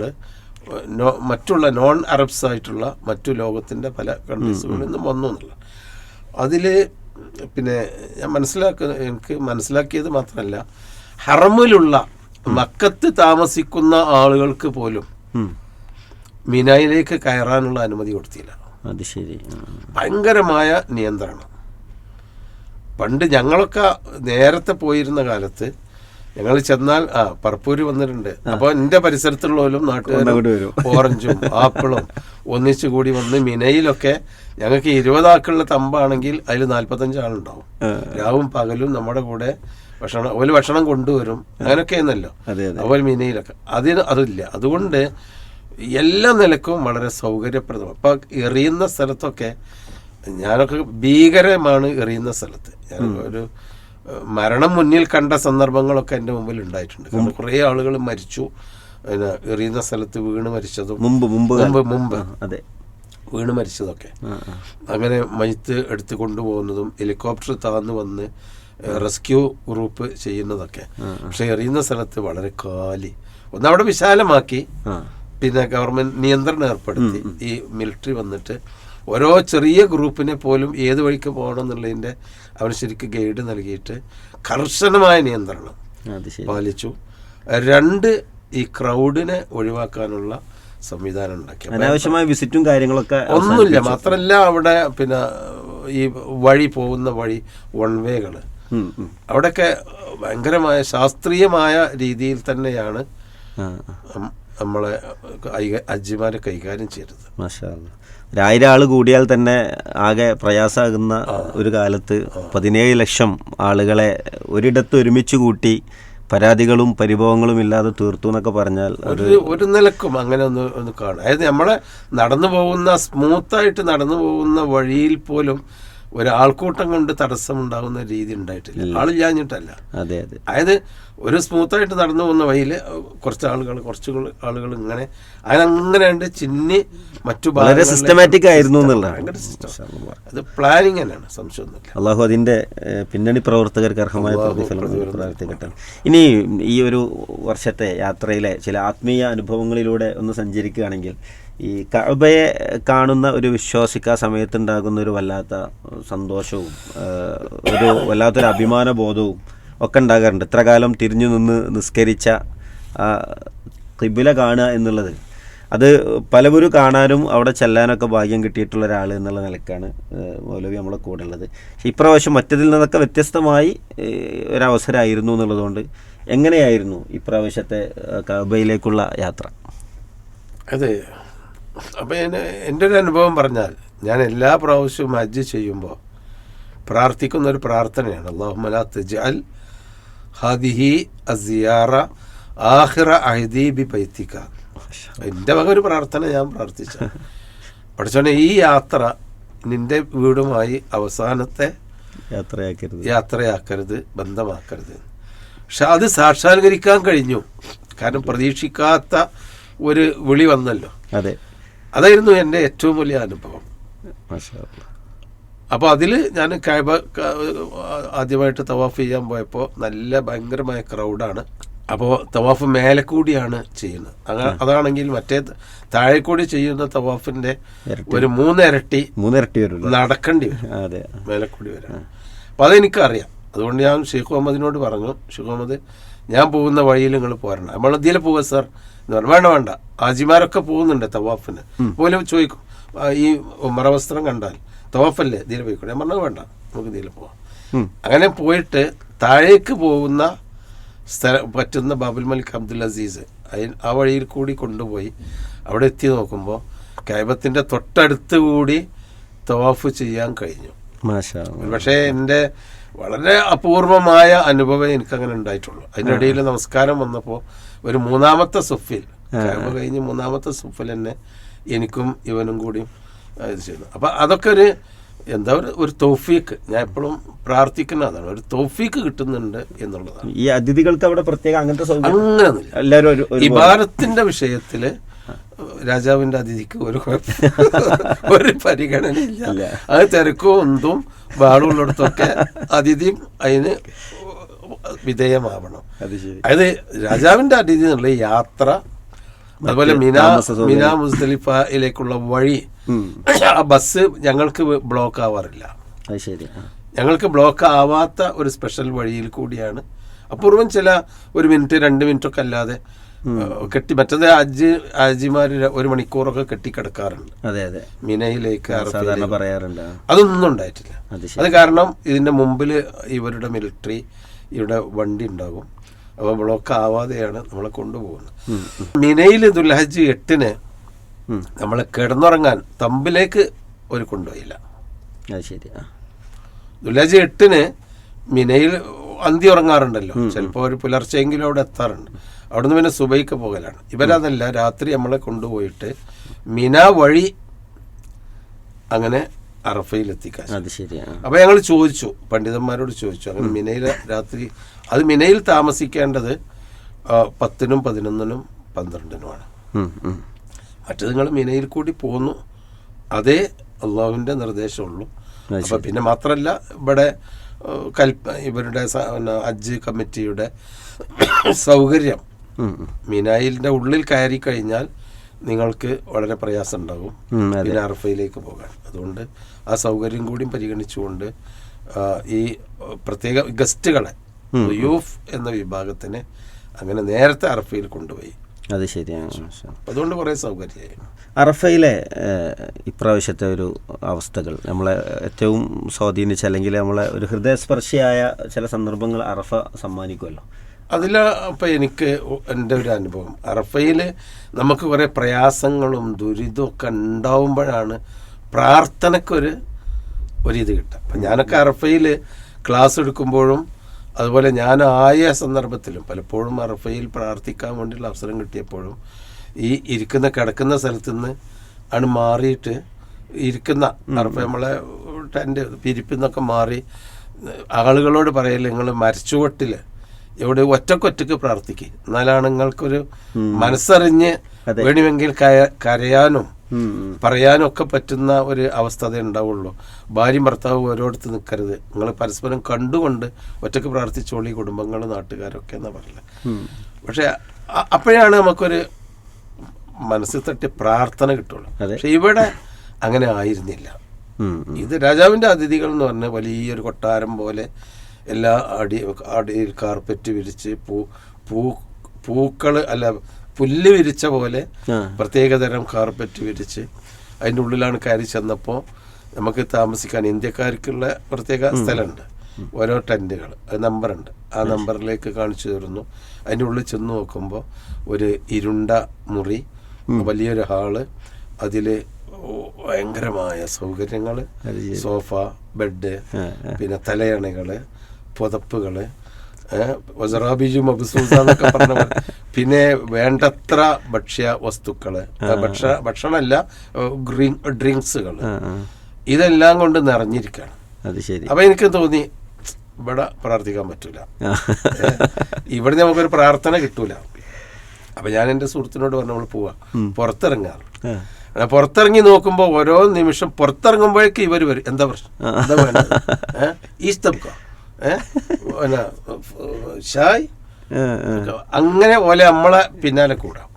മറ്റുള്ള നോൺ അറബ്സ് ആയിട്ടുള്ള മറ്റു ലോകത്തിൻ്റെ പല കൺട്രീസുകളിൽ നിന്നും വന്നു എന്നുള്ള. അതിൽ പിന്നെ എനിക്ക് മനസ്സിലാക്കിയത് മാത്രമല്ല, ഹറമിലുള്ള മക്കത്ത് താമസിക്കുന്ന ആളുകൾക്ക് പോലും മിനായിലേക്ക് കയറാനുള്ള അനുമതി കൊടുത്തില്ല. അത് ശരി, ഭയങ്കരമായ നിയന്ത്രണം. പണ്ട് ഞങ്ങളൊക്കെ നേരത്തെ പോയിരുന്ന കാലത്ത് ഞങ്ങൾ ചെന്നാൽ പറപ്പൂര് വന്നിട്ടുണ്ട്. അപ്പോൾ എൻ്റെ പരിസരത്തുള്ളവരും നാട്ടുകാരും ഓറഞ്ചും ആപ്പിളും ഒന്നിച്ചു കൂടി വന്ന് മിനയിലൊക്കെ ഞങ്ങൾക്ക് 20 ആൾക്കുള്ള തമ്പാണെങ്കിൽ അതിൽ 45 ആളുണ്ടാവും. രാവും പകലും നമ്മുടെ കൂടെ ഭക്ഷണം കൊണ്ടുവരും. അങ്ങനെയൊക്കെ ആയിരുന്നല്ലോ. അതുപോലെ മിനയിലൊക്കെ അതില്ല. അതുകൊണ്ട് എല്ലാ നിലക്കും വളരെ സൗകര്യപ്രദമാണ്. അപ്പം എറിയുന്ന സ്ഥലത്തൊക്കെ ഞാനൊക്കെ ഭീകരമാണ്. എറിയുന്ന സ്ഥലത്ത് ഞാൻ ഒരു മരണം മുന്നിൽ കണ്ട സന്ദർഭങ്ങളൊക്കെ എൻ്റെ മുമ്പിൽ ഉണ്ടായിട്ടുണ്ട്. കാരണം കുറേ ആളുകൾ മരിച്ചു. പിന്നെ എറിയുന്ന സ്ഥലത്ത് വീണ് മരിച്ചതും മുമ്പ് അതെ വീണ് മരിച്ചതൊക്കെ, അങ്ങനെ മയ്യത്ത് എടുത്ത് കൊണ്ടുപോകുന്നതും ഹെലികോപ്റ്റർ താന്ന് വന്ന് റെസ്ക്യൂ ഗ്രൂപ്പ് ചെയ്യുന്നതൊക്കെ. പക്ഷെ എറിയുന്ന സ്ഥലത്ത് വളരെ കാലി അവിടെ വിശാലമാക്കി. പിന്നെ ഗവൺമെന്റ് നിയന്ത്രണം ഏർപ്പെടുത്തി. ഈ മിലിറ്ററി വന്നിട്ട് ഓരോ ചെറിയ ഗ്രൂപ്പിനെ പോലും ഏത് വഴിക്ക് പോകണം എന്നുള്ളതിൻ്റെ അവർ ശരിക്കും ഗൈഡ് നൽകിയിട്ട് കർശനമായ നിയന്ത്രണം പാലിച്ചു. 2 ഈ ക്രൗഡിനെ ഒഴിവാക്കാനുള്ള സംവിധാനം ഉണ്ടാക്കി. അനാവശ്യമായ വിസിറ്റും കാര്യങ്ങളൊക്കെ ഒന്നുമില്ല. മാത്രമല്ല അവിടെ പിന്നെ ഈ പോകുന്ന വഴി വൺ വേകൾ അവിടെയൊക്കെ ഭയങ്കരമായ ശാസ്ത്രീയമായ രീതിയിൽ തന്നെയാണ് നമ്മളെ ഹജ്ജിമാരെ കൈകാര്യം ചെയ്തത്. മാഷാ അല്ലാഹ്. 1000 ആൾ കൂടിയാൽ തന്നെ ആകെ പ്രയാസമാകുന്ന ഒരു കാലത്ത് 17 ലക്ഷം ആളുകളെ ഒരിടത്ത് ഒരുമിച്ച് കൂട്ടി പരാതികളും പരിഭവങ്ങളും ഇല്ലാതെ തീർത്തു എന്നൊക്കെ പറഞ്ഞാൽ ഒരു നിലക്കും അങ്ങനെ ഒന്ന് കാണും. അതായത് നമ്മളെ സ്മൂത്തായിട്ട് നടന്നു പോകുന്ന വഴിയിൽ പോലും ഒരാൾക്കൂട്ടം കൊണ്ട് തടസ്സമുണ്ടാകുന്ന രീതി ഉണ്ടായിട്ടില്ല. ആളില്ലാഞ്ഞിട്ടല്ല. അതായത് ഒരു സ്മൂത്തായിട്ട് നടന്നു പോകുന്ന വഴിയിൽ കുറച്ച് ആളുകൾ ഇങ്ങനെ അങ്ങനെ ചിന്നി മറ്റു വളരെ സിസ്റ്റമാറ്റിക് ആയിരുന്നു അത് പ്ലാനിങ് തന്നെയാണ്, സംശയമൊന്നുമില്ല. അള്ളാഹു അതിന്റെ പിന്നണി പ്രവർത്തകർക്ക് അർഹമായ പ്രതിഫലം പ്രാർത്ഥിക്കട്ടെ. ഇനി ഈ ഒരു വർഷത്തെ യാത്രയിലെ ചില ആത്മീയ അനുഭവങ്ങളിലൂടെ ഒന്ന് സഞ്ചരിക്കുകയാണെങ്കിൽ, ഈ കഅബയെ കാണുന്ന ഒരു വിശ്വാസിക്ക് ആ സമയത്തുണ്ടാകുന്ന ഒരു വല്ലാത്ത സന്തോഷവും ഒരു വല്ലാത്തൊരു അഭിമാന ബോധവും ഒക്കെ ഉണ്ടാകാറുണ്ട്. ഇത്ര കാലം തിരിഞ്ഞു നിന്ന് നിസ്കരിച്ച ഖിബ്ല കാണുക എന്നുള്ളത്, അത് പലവരും കാണാനും അവിടെ ചെല്ലാനൊക്കെ ഭാഗ്യം കിട്ടിയിട്ടുള്ള ഒരാൾ എന്നുള്ള നിലക്കാണ് മൗലവി നമ്മളെ കൂടെ ഉള്ളത്. പക്ഷേ ഇപ്രാവശ്യം മറ്റതിൽ നിന്നൊക്കെ വ്യത്യസ്തമായി ഒരവസരമായിരുന്നു എന്നുള്ളതുകൊണ്ട് എങ്ങനെയായിരുന്നു ഇപ്രാവശ്യത്തെ കഅബയിലേക്കുള്ള യാത്ര? അതെ, അപ്പം എൻ്റെ ഒരു അനുഭവം പറഞ്ഞാൽ, ഞാൻ എല്ലാ പ്രാവശ്യവും ഹജ്ജ് ചെയ്യുമ്പോൾ പ്രാർത്ഥിക്കുന്നൊരു പ്രാർത്ഥനയാണ്, അല്ലാഹുമ്മ ലാ തജ്അൽ ഹാദിഹി അസിയാറ ആഖിറ അഹ്ദി ബി ബൈതിക. എൻ്റെ വക ഒരു പ്രാർത്ഥന ഞാൻ പ്രാർത്ഥിച്ച, പഠിച്ചോനെ ഈ യാത്ര നിൻ്റെ വീടുമായി അവസാനത്തെ യാത്രയാക്കരുത്, ബന്ധമാക്കരുത്. പക്ഷെ അത് സാക്ഷാത്കരിക്കാൻ കഴിഞ്ഞു. കാരണം പ്രതീക്ഷിക്കാത്ത ഒരു വിളി വന്നല്ലോ. അതായിരുന്നു എൻ്റെ ഏറ്റവും വലിയ അനുഭവം. അപ്പോൾ അതിൽ ഞാൻ കഅബ ആദ്യമായിട്ട് തവാഫ് ചെയ്യാൻ പോയപ്പോൾ നല്ല ഭയങ്കരമായ ക്രൗഡാണ്. അപ്പോൾ തവാഫ് മേലെ കൂടിയാണ് ചെയ്യുന്നത്. അതാണെങ്കിൽ മറ്റേ താഴെ കൂടി ചെയ്യുന്ന തവാഫിൻ്റെ ഒരു 3 ഇരട്ടി നടക്കേണ്ടി വരും, മേലെ കൂടി വരാൻ. അപ്പോൾ അതെനിക്കറിയാം. അതുകൊണ്ട് ഞാൻ ഷെയ്ഖ് മുഹമ്മദിനോട് പറഞ്ഞു, ഷെയ്ഖ് മുഹമ്മദ് ഞാൻ പോകുന്ന വഴിയിൽ നിങ്ങൾ പോരണം. നമ്മൾ ഇതിൽ പോവുക സാർ എന്ന് പറഞ്ഞു. വേണ്ട, ആജിമാരൊക്കെ പോകുന്നുണ്ട് തവാഫിന്. പോലും ചോദിക്കും, ഈ മറവസ്ത്രം കണ്ടാൽ തവാഫല്ലേ ഇതിൽ പോയിക്കോട്ടെ. ഞാൻ പറഞ്ഞത് വേണ്ട, നമുക്ക് ഇതിൽ പോവാം. അങ്ങനെ പോയിട്ട് താഴേക്ക് പോകുന്ന പറ്റുന്ന ബാബുൽ മലിക് അബ്ദുൽ അസീസ് ആ വഴിയിൽ കൂടി കൊണ്ടുപോയി അവിടെ എത്തി നോക്കുമ്പോൾ കഅബത്തിന്റെ തൊട്ടടുത്ത് കൂടി തവാഫ് ചെയ്യാൻ കഴിഞ്ഞു. പക്ഷേ എൻ്റെ വളരെ അപൂർവമായ അനുഭവം എനിക്കങ്ങനെ ഉണ്ടായിട്ടുള്ളൂ. അതിൻ്റെ ഇടയിൽ നമസ്കാരം വന്നപ്പോൾ ഒരു 3-ാമത്തെ സുഫിൽ, കഅബ കഴിഞ്ഞ് 3-ാമത്തെ സുഫിൽ തന്നെ എനിക്കും ഇവനും കൂടി ഇത് ചെയ്യുന്നു. അപ്പം അതൊക്കെ ഒരു തൗഫീക്ക്. ഞാൻ എപ്പോഴും പ്രാർത്ഥിക്കുന്ന അതാണ്, ഒരു തൗഫീക്ക് കിട്ടുന്നുണ്ട് എന്നുള്ളതാണ്. ഈ അതിഥികൾക്ക് അവിടെ പ്രത്യേക അങ്ങനെയൊന്നുമില്ല. ഇബാദത്തിന്റെ വിഷയത്തില് രാജാവിന്റെ അതിഥിക്ക് ഒരു പരിഗണനയില്ല. അത് തിരക്കും ഒന്നും ബാളുള്ളിടത്തൊക്കെ അതിഥിയും അതിന് വിധേയമാവണം. അതായത് രാജാവിന്റെ അതിഥി എന്നുള്ള യാത്ര, അതുപോലെ മിനാ മുസ്ദലിഫയിലേക്കുള്ള വഴി, ആ ബസ് ഞങ്ങൾക്ക് ബ്ലോക്ക് ആവാറില്ല. ഞങ്ങൾക്ക് ബ്ലോക്ക് ആവാത്ത ഒരു സ്പെഷ്യൽ വഴിയിൽ കൂടിയാണ്. അപൂർവം ചില 1 മിനിറ്റ് 2 മിനിറ്റൊക്കെ അല്ലാതെ മറ്റേത് ഹാജിമാര് 1 മണിക്കൂറൊക്കെ കെട്ടിക്കിടക്കാറുണ്ട് മിനയിലേക്ക് പറയാറുണ്ട്. അതൊന്നും ഉണ്ടായിട്ടില്ല. അത് കാരണം ഇതിന്റെ മുമ്പിൽ ഇവരുടെ മിലിറ്ററി ഇവിടെ വണ്ടി ഉണ്ടാകും. അപ്പോൾ ബ്ലോക്ക് ആവാതെയാണ് നമ്മളെ കൊണ്ടുപോകുന്നത്. മിനയിൽ ദുൽഹജ്ജ് 8 നമ്മൾ കിടന്നുറങ്ങാൻ തമ്പിലേക്ക് ഒരു കൊണ്ടുപോയില്ല. ശരി. ദുൽഹജ്ജ് 8 മിനയിൽ അന്തി ഉറങ്ങാറുണ്ടല്ലോ, ചിലപ്പോൾ ഒരു പുലർച്ചെങ്കിലും അവിടെ എത്താറുണ്ട്. അവിടുന്ന് പിന്നെ സുബൈക്ക് പോകലാണ്. ഇവരതല്ല, രാത്രി നമ്മളെ കൊണ്ടുപോയിട്ട് മിന വഴി അങ്ങനെ അറഫയിൽ എത്തിക്കാൻ. അപ്പോൾ ഞങ്ങൾ ചോദിച്ചു, പണ്ഡിതന്മാരോട് ചോദിച്ചു, അങ്ങനെ മിനയിൽ രാത്രി, അത് മിനയിൽ താമസിക്കേണ്ടത് 10-നും 11-നും 12-നുമാണ്. മറ്റത് നിങ്ങൾ മിനയിൽ കൂടി പോന്നു, അതേ അള്ളാഹുവിൻ്റെ നിർദ്ദേശമുള്ളൂ. അപ്പോൾ പിന്നെ മാത്രമല്ല, ഇവിടെ ഇവരുടെ ഹജ്ജ് കമ്മിറ്റിയുടെ സൗകര്യം, മിനായിലിൻ്റെ ഉള്ളിൽ കയറി കഴിഞ്ഞാൽ നിങ്ങൾക്ക് വളരെ പ്രയാസം ഉണ്ടാകും പിന്നെ അറഫയിലേക്ക് പോകാൻ. അതുകൊണ്ട് ആ സൗകര്യം കൂടി പരിഗണിച്ചുകൊണ്ട് ഈ പ്രത്യേക ഗസ്റ്റുകളെ യൂഫ് എന്ന വിഭാഗത്തിന് അങ്ങനെ നേരത്തെ അറഫയിൽ കൊണ്ടുപോയി. അത് ശരിയാണ്. അതുകൊണ്ട് കുറേ സൗകര്യമായി. അറഫയിലെ ഇപ്രാവശ്യത്തെ ഒരു അവസ്ഥകൾ നമ്മളെ ഏറ്റവും സ്വാധീനിച്ച, അല്ലെങ്കിൽ നമ്മളെ ഒരു ഹൃദയസ്പർശിയായ ചില സന്ദർഭങ്ങൾ അറഫ സമ്മാനിക്കുമല്ലോ. അതിൽ അപ്പം എനിക്ക് എൻ്റെ ഒരു അനുഭവം, അറഫയിൽ നമുക്ക് കുറേ പ്രയാസങ്ങളും ദുരിതമൊക്കെ ഉണ്ടാവുമ്പോഴാണ് പ്രാർത്ഥനയ്ക്കൊരു ഇത് കിട്ടുക. അപ്പം ഞാനൊക്കെ അറഫയിൽ ക്ലാസ് എടുക്കുമ്പോഴും അതുപോലെ ഞാൻ ആയ സന്ദർഭത്തിലും പലപ്പോഴും അറഫയിൽ പ്രാർത്ഥിക്കാൻ വേണ്ടിയുള്ള അവസരം കിട്ടിയപ്പോഴും ഈ കിടക്കുന്ന സ്ഥലത്തു നിന്ന് ആണ് മാറിയിട്ട് ഇരിക്കുന്ന അറഫ നമ്മളെ ടെൻ്റ് പിരിപ്പിന്നൊക്കെ മാറി ആളുകളോട് പറയല്, നിങ്ങൾ മരച്ചുവട്ടിൽ എവിടെ ഒറ്റക്കൊറ്റക്ക് പ്രാർത്ഥിക്കുക, എന്നാലാണ് നിങ്ങൾക്കൊരു മനസ്സറിഞ്ഞ് വേണമെങ്കിൽ കരയാനും പറയാനും ഒക്കെ പറ്റുന്ന ഒരു അവസ്ഥ അതേ ഉണ്ടാവുള്ളൂ. ഭാര്യയും ഭർത്താവും ഓരോടത്ത് നിൽക്കരുത്, നിങ്ങൾ പരസ്പരം കണ്ടുകൊണ്ട് ഒറ്റക്ക് പ്രാർത്ഥിച്ചോളി, കുടുംബങ്ങൾ നാട്ടുകാരൊക്കെ എന്നാ പറയില്ല. പക്ഷെ അപ്പോഴാണ് നമുക്കൊരു മനസ്സിൽ തട്ടി പ്രാർത്ഥന കിട്ടുള്ളൂ. പക്ഷെ ഇവിടെ അങ്ങനെ ആയിരുന്നില്ല. ഇത് രാജാവിൻ്റെ അതിഥികൾ എന്ന് പറഞ്ഞാൽ വലിയൊരു കൊട്ടാരം പോലെ എല്ലാ അടിയിൽ കാർപ്പറ്റ് വിരിച്ച് പൂക്കൾ അല്ല പുല്ല് വിരിച്ച പോലെ പ്രത്യേകതരം കാർപ്പറ്റ് വിരിച്ച് അതിൻ്റെ ഉള്ളിലാണ് കയറി ചെന്നപ്പോൾ നമുക്ക് താമസിക്കാൻ ഇന്ത്യക്കാർക്കുള്ള പ്രത്യേക സ്ഥലമുണ്ട്, ഓരോ ടെൻറ്റുകൾ, നമ്പറുണ്ട്. ആ നമ്പറിലേക്ക് കാണിച്ചു തരുന്നു. അതിൻ്റെ ഉള്ളിൽ ചെന്ന് നോക്കുമ്പോൾ ഒരു ഇരുണ്ട മുറി, വലിയൊരു ഹാള്, അതിൽ ഭയങ്കരമായ സൗകര്യങ്ങൾ, സോഫ, ബെഡ്, പിന്നെ തലയണകൾ, പുതപ്പുകൾ, വസറാബിജു മബ്സൂസ എന്നൊക്കെ പറഞ്ഞ, പിന്നെ വേണ്ടത്ര ഭക്ഷ്യ വസ്തുക്കൾ, ഭക്ഷണമല്ല ഡ്രിങ്ക്സുകൾ, ഇതെല്ലാം കൊണ്ട് നിറഞ്ഞിരിക്കുകയാണ്. അപ്പം എനിക്ക് തോന്നി ഇവിടെ പ്രാർത്ഥിക്കാൻ പറ്റൂല, ഇവിടെ നമുക്കൊരു പ്രാർത്ഥന കിട്ടൂല. അപ്പം ഞാൻ എൻ്റെ സുഹൃത്തിനോട് പറഞ്ഞു, നമ്മൾ പോവാ, പുറത്തിറങ്ങാറ്. പുറത്തിറങ്ങി നോക്കുമ്പോൾ ഓരോ നിമിഷം പുറത്തിറങ്ങുമ്പോഴേക്ക് ഇവർ വരും, എന്താ പ്രശ്നം, എന്താ വേണ്ടത്, ഈസ്തബ്ക, ഷായ്, അങ്ങനെ പോലെ നമ്മളെ പിന്നാലെ കൂടാം.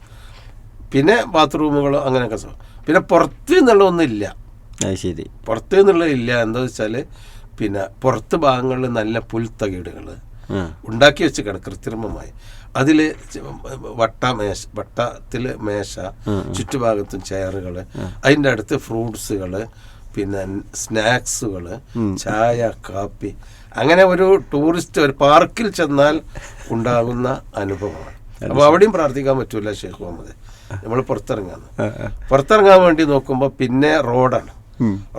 പിന്നെ ബാത്റൂമുകളോ അങ്ങനെയൊക്കെ, പിന്നെ പുറത്ത് നിന്നുള്ള ഒന്നുമില്ല. ശരി, പുറത്ത് നിന്നുള്ളതില്ല. എന്താ വെച്ചാൽ പിന്നെ പുറത്ത് ഭാഗങ്ങളിൽ നല്ല പുൽത്തകിടുകൾ ഉണ്ടാക്കി വെച്ച് കൃത്രിമമായി, അതിൽ വട്ടത്തിൽ മേശ, ചുറ്റുഭാഗത്തും ചെയറുകൾ, അതിൻ്റെ അടുത്ത് ഫ്രൂട്ട്സുകൾ, പിന്നെ സ്നാക്സുകൾ, ചായ, കാപ്പി, അങ്ങനെ ഒരു ടൂറിസ്റ്റ് ഒരു പാർക്കിൽ ചെന്നാൽ ഉണ്ടാകുന്ന അനുഭവമാണ്. അപ്പോൾ അവിടെയും പ്രാർത്ഥിക്കാൻ പറ്റൂല ഷെയ്ഖ് മുഹമ്മദ്. നമ്മൾ പുറത്തിറങ്ങാൻ വേണ്ടി നോക്കുമ്പോൾ പിന്നെ റോഡാണ്.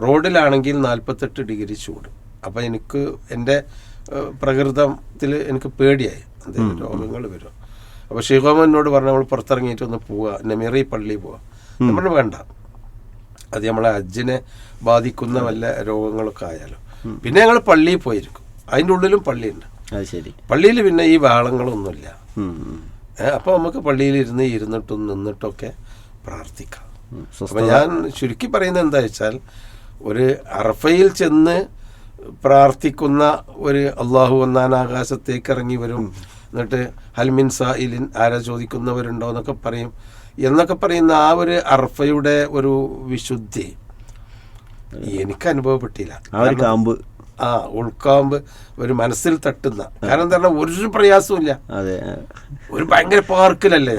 റോഡിലാണെങ്കിൽ 48 ഡിഗ്രി ചൂട്. അപ്പം എനിക്ക് എൻ്റെ പ്രകൃതത്തിൽ എനിക്ക് പേടിയായി, എന്തെങ്കിലും രോഗങ്ങൾ വരും. അപ്പോൾ ഷെയ്ഖ് മുഹമ്മദ് എന്നോട് പറഞ്ഞു, നമ്മൾ പുറത്തിറങ്ങിയിട്ട് ഒന്ന് പോവുക, നെമീറി പള്ളിയിൽ പോവുക. നമ്മൾ വേണ്ട, അത് നമ്മളെ ഹജ്ജിനെ ബാധിക്കുന്ന വല്ല രോഗങ്ങളൊക്കെ ആയാലും. പിന്നെ ഞങ്ങൾ പള്ളിയിൽ പോയിരിക്കും, അതിൻ്റെ ഉള്ളിലും പള്ളിയുണ്ട്. പള്ളിയിൽ പിന്നെ ഈ വാളങ്ങളൊന്നുമില്ല. അപ്പോൾ നമുക്ക് പള്ളിയിൽ ഇരുന്നിട്ടും നിന്നിട്ടൊക്കെ പ്രാർത്ഥിക്കാം. അപ്പം ഞാൻ ചുരുക്കി പറയുന്നത് എന്താ വെച്ചാൽ, ഒരു അറഫയിൽ ചെന്ന് പ്രാർത്ഥിക്കുന്ന ഒരു അള്ളാഹു ഒന്നാൻ ആകാശത്തേക്ക് ഇറങ്ങി വരും, എന്നിട്ട് ഹൽമിൻ സായിലിൻ, ആരാ ചോദിക്കുന്നവരുണ്ടോ എന്നൊക്കെ പറയുന്ന ആ ഒരു അറഫയുടെ ഒരു വിശുദ്ധി എനിക്ക് അനുഭവപ്പെട്ടില്ല. ഉൾക്കാമ്പ് ഒരു മനസ്സിൽ തട്ടുന്ന, കാരണം എന്താ പറഞ്ഞാൽ ഒരു പ്രയാസവും ഇല്ല. ഒരു ഭയങ്കര പാർക്കിലല്ലേ,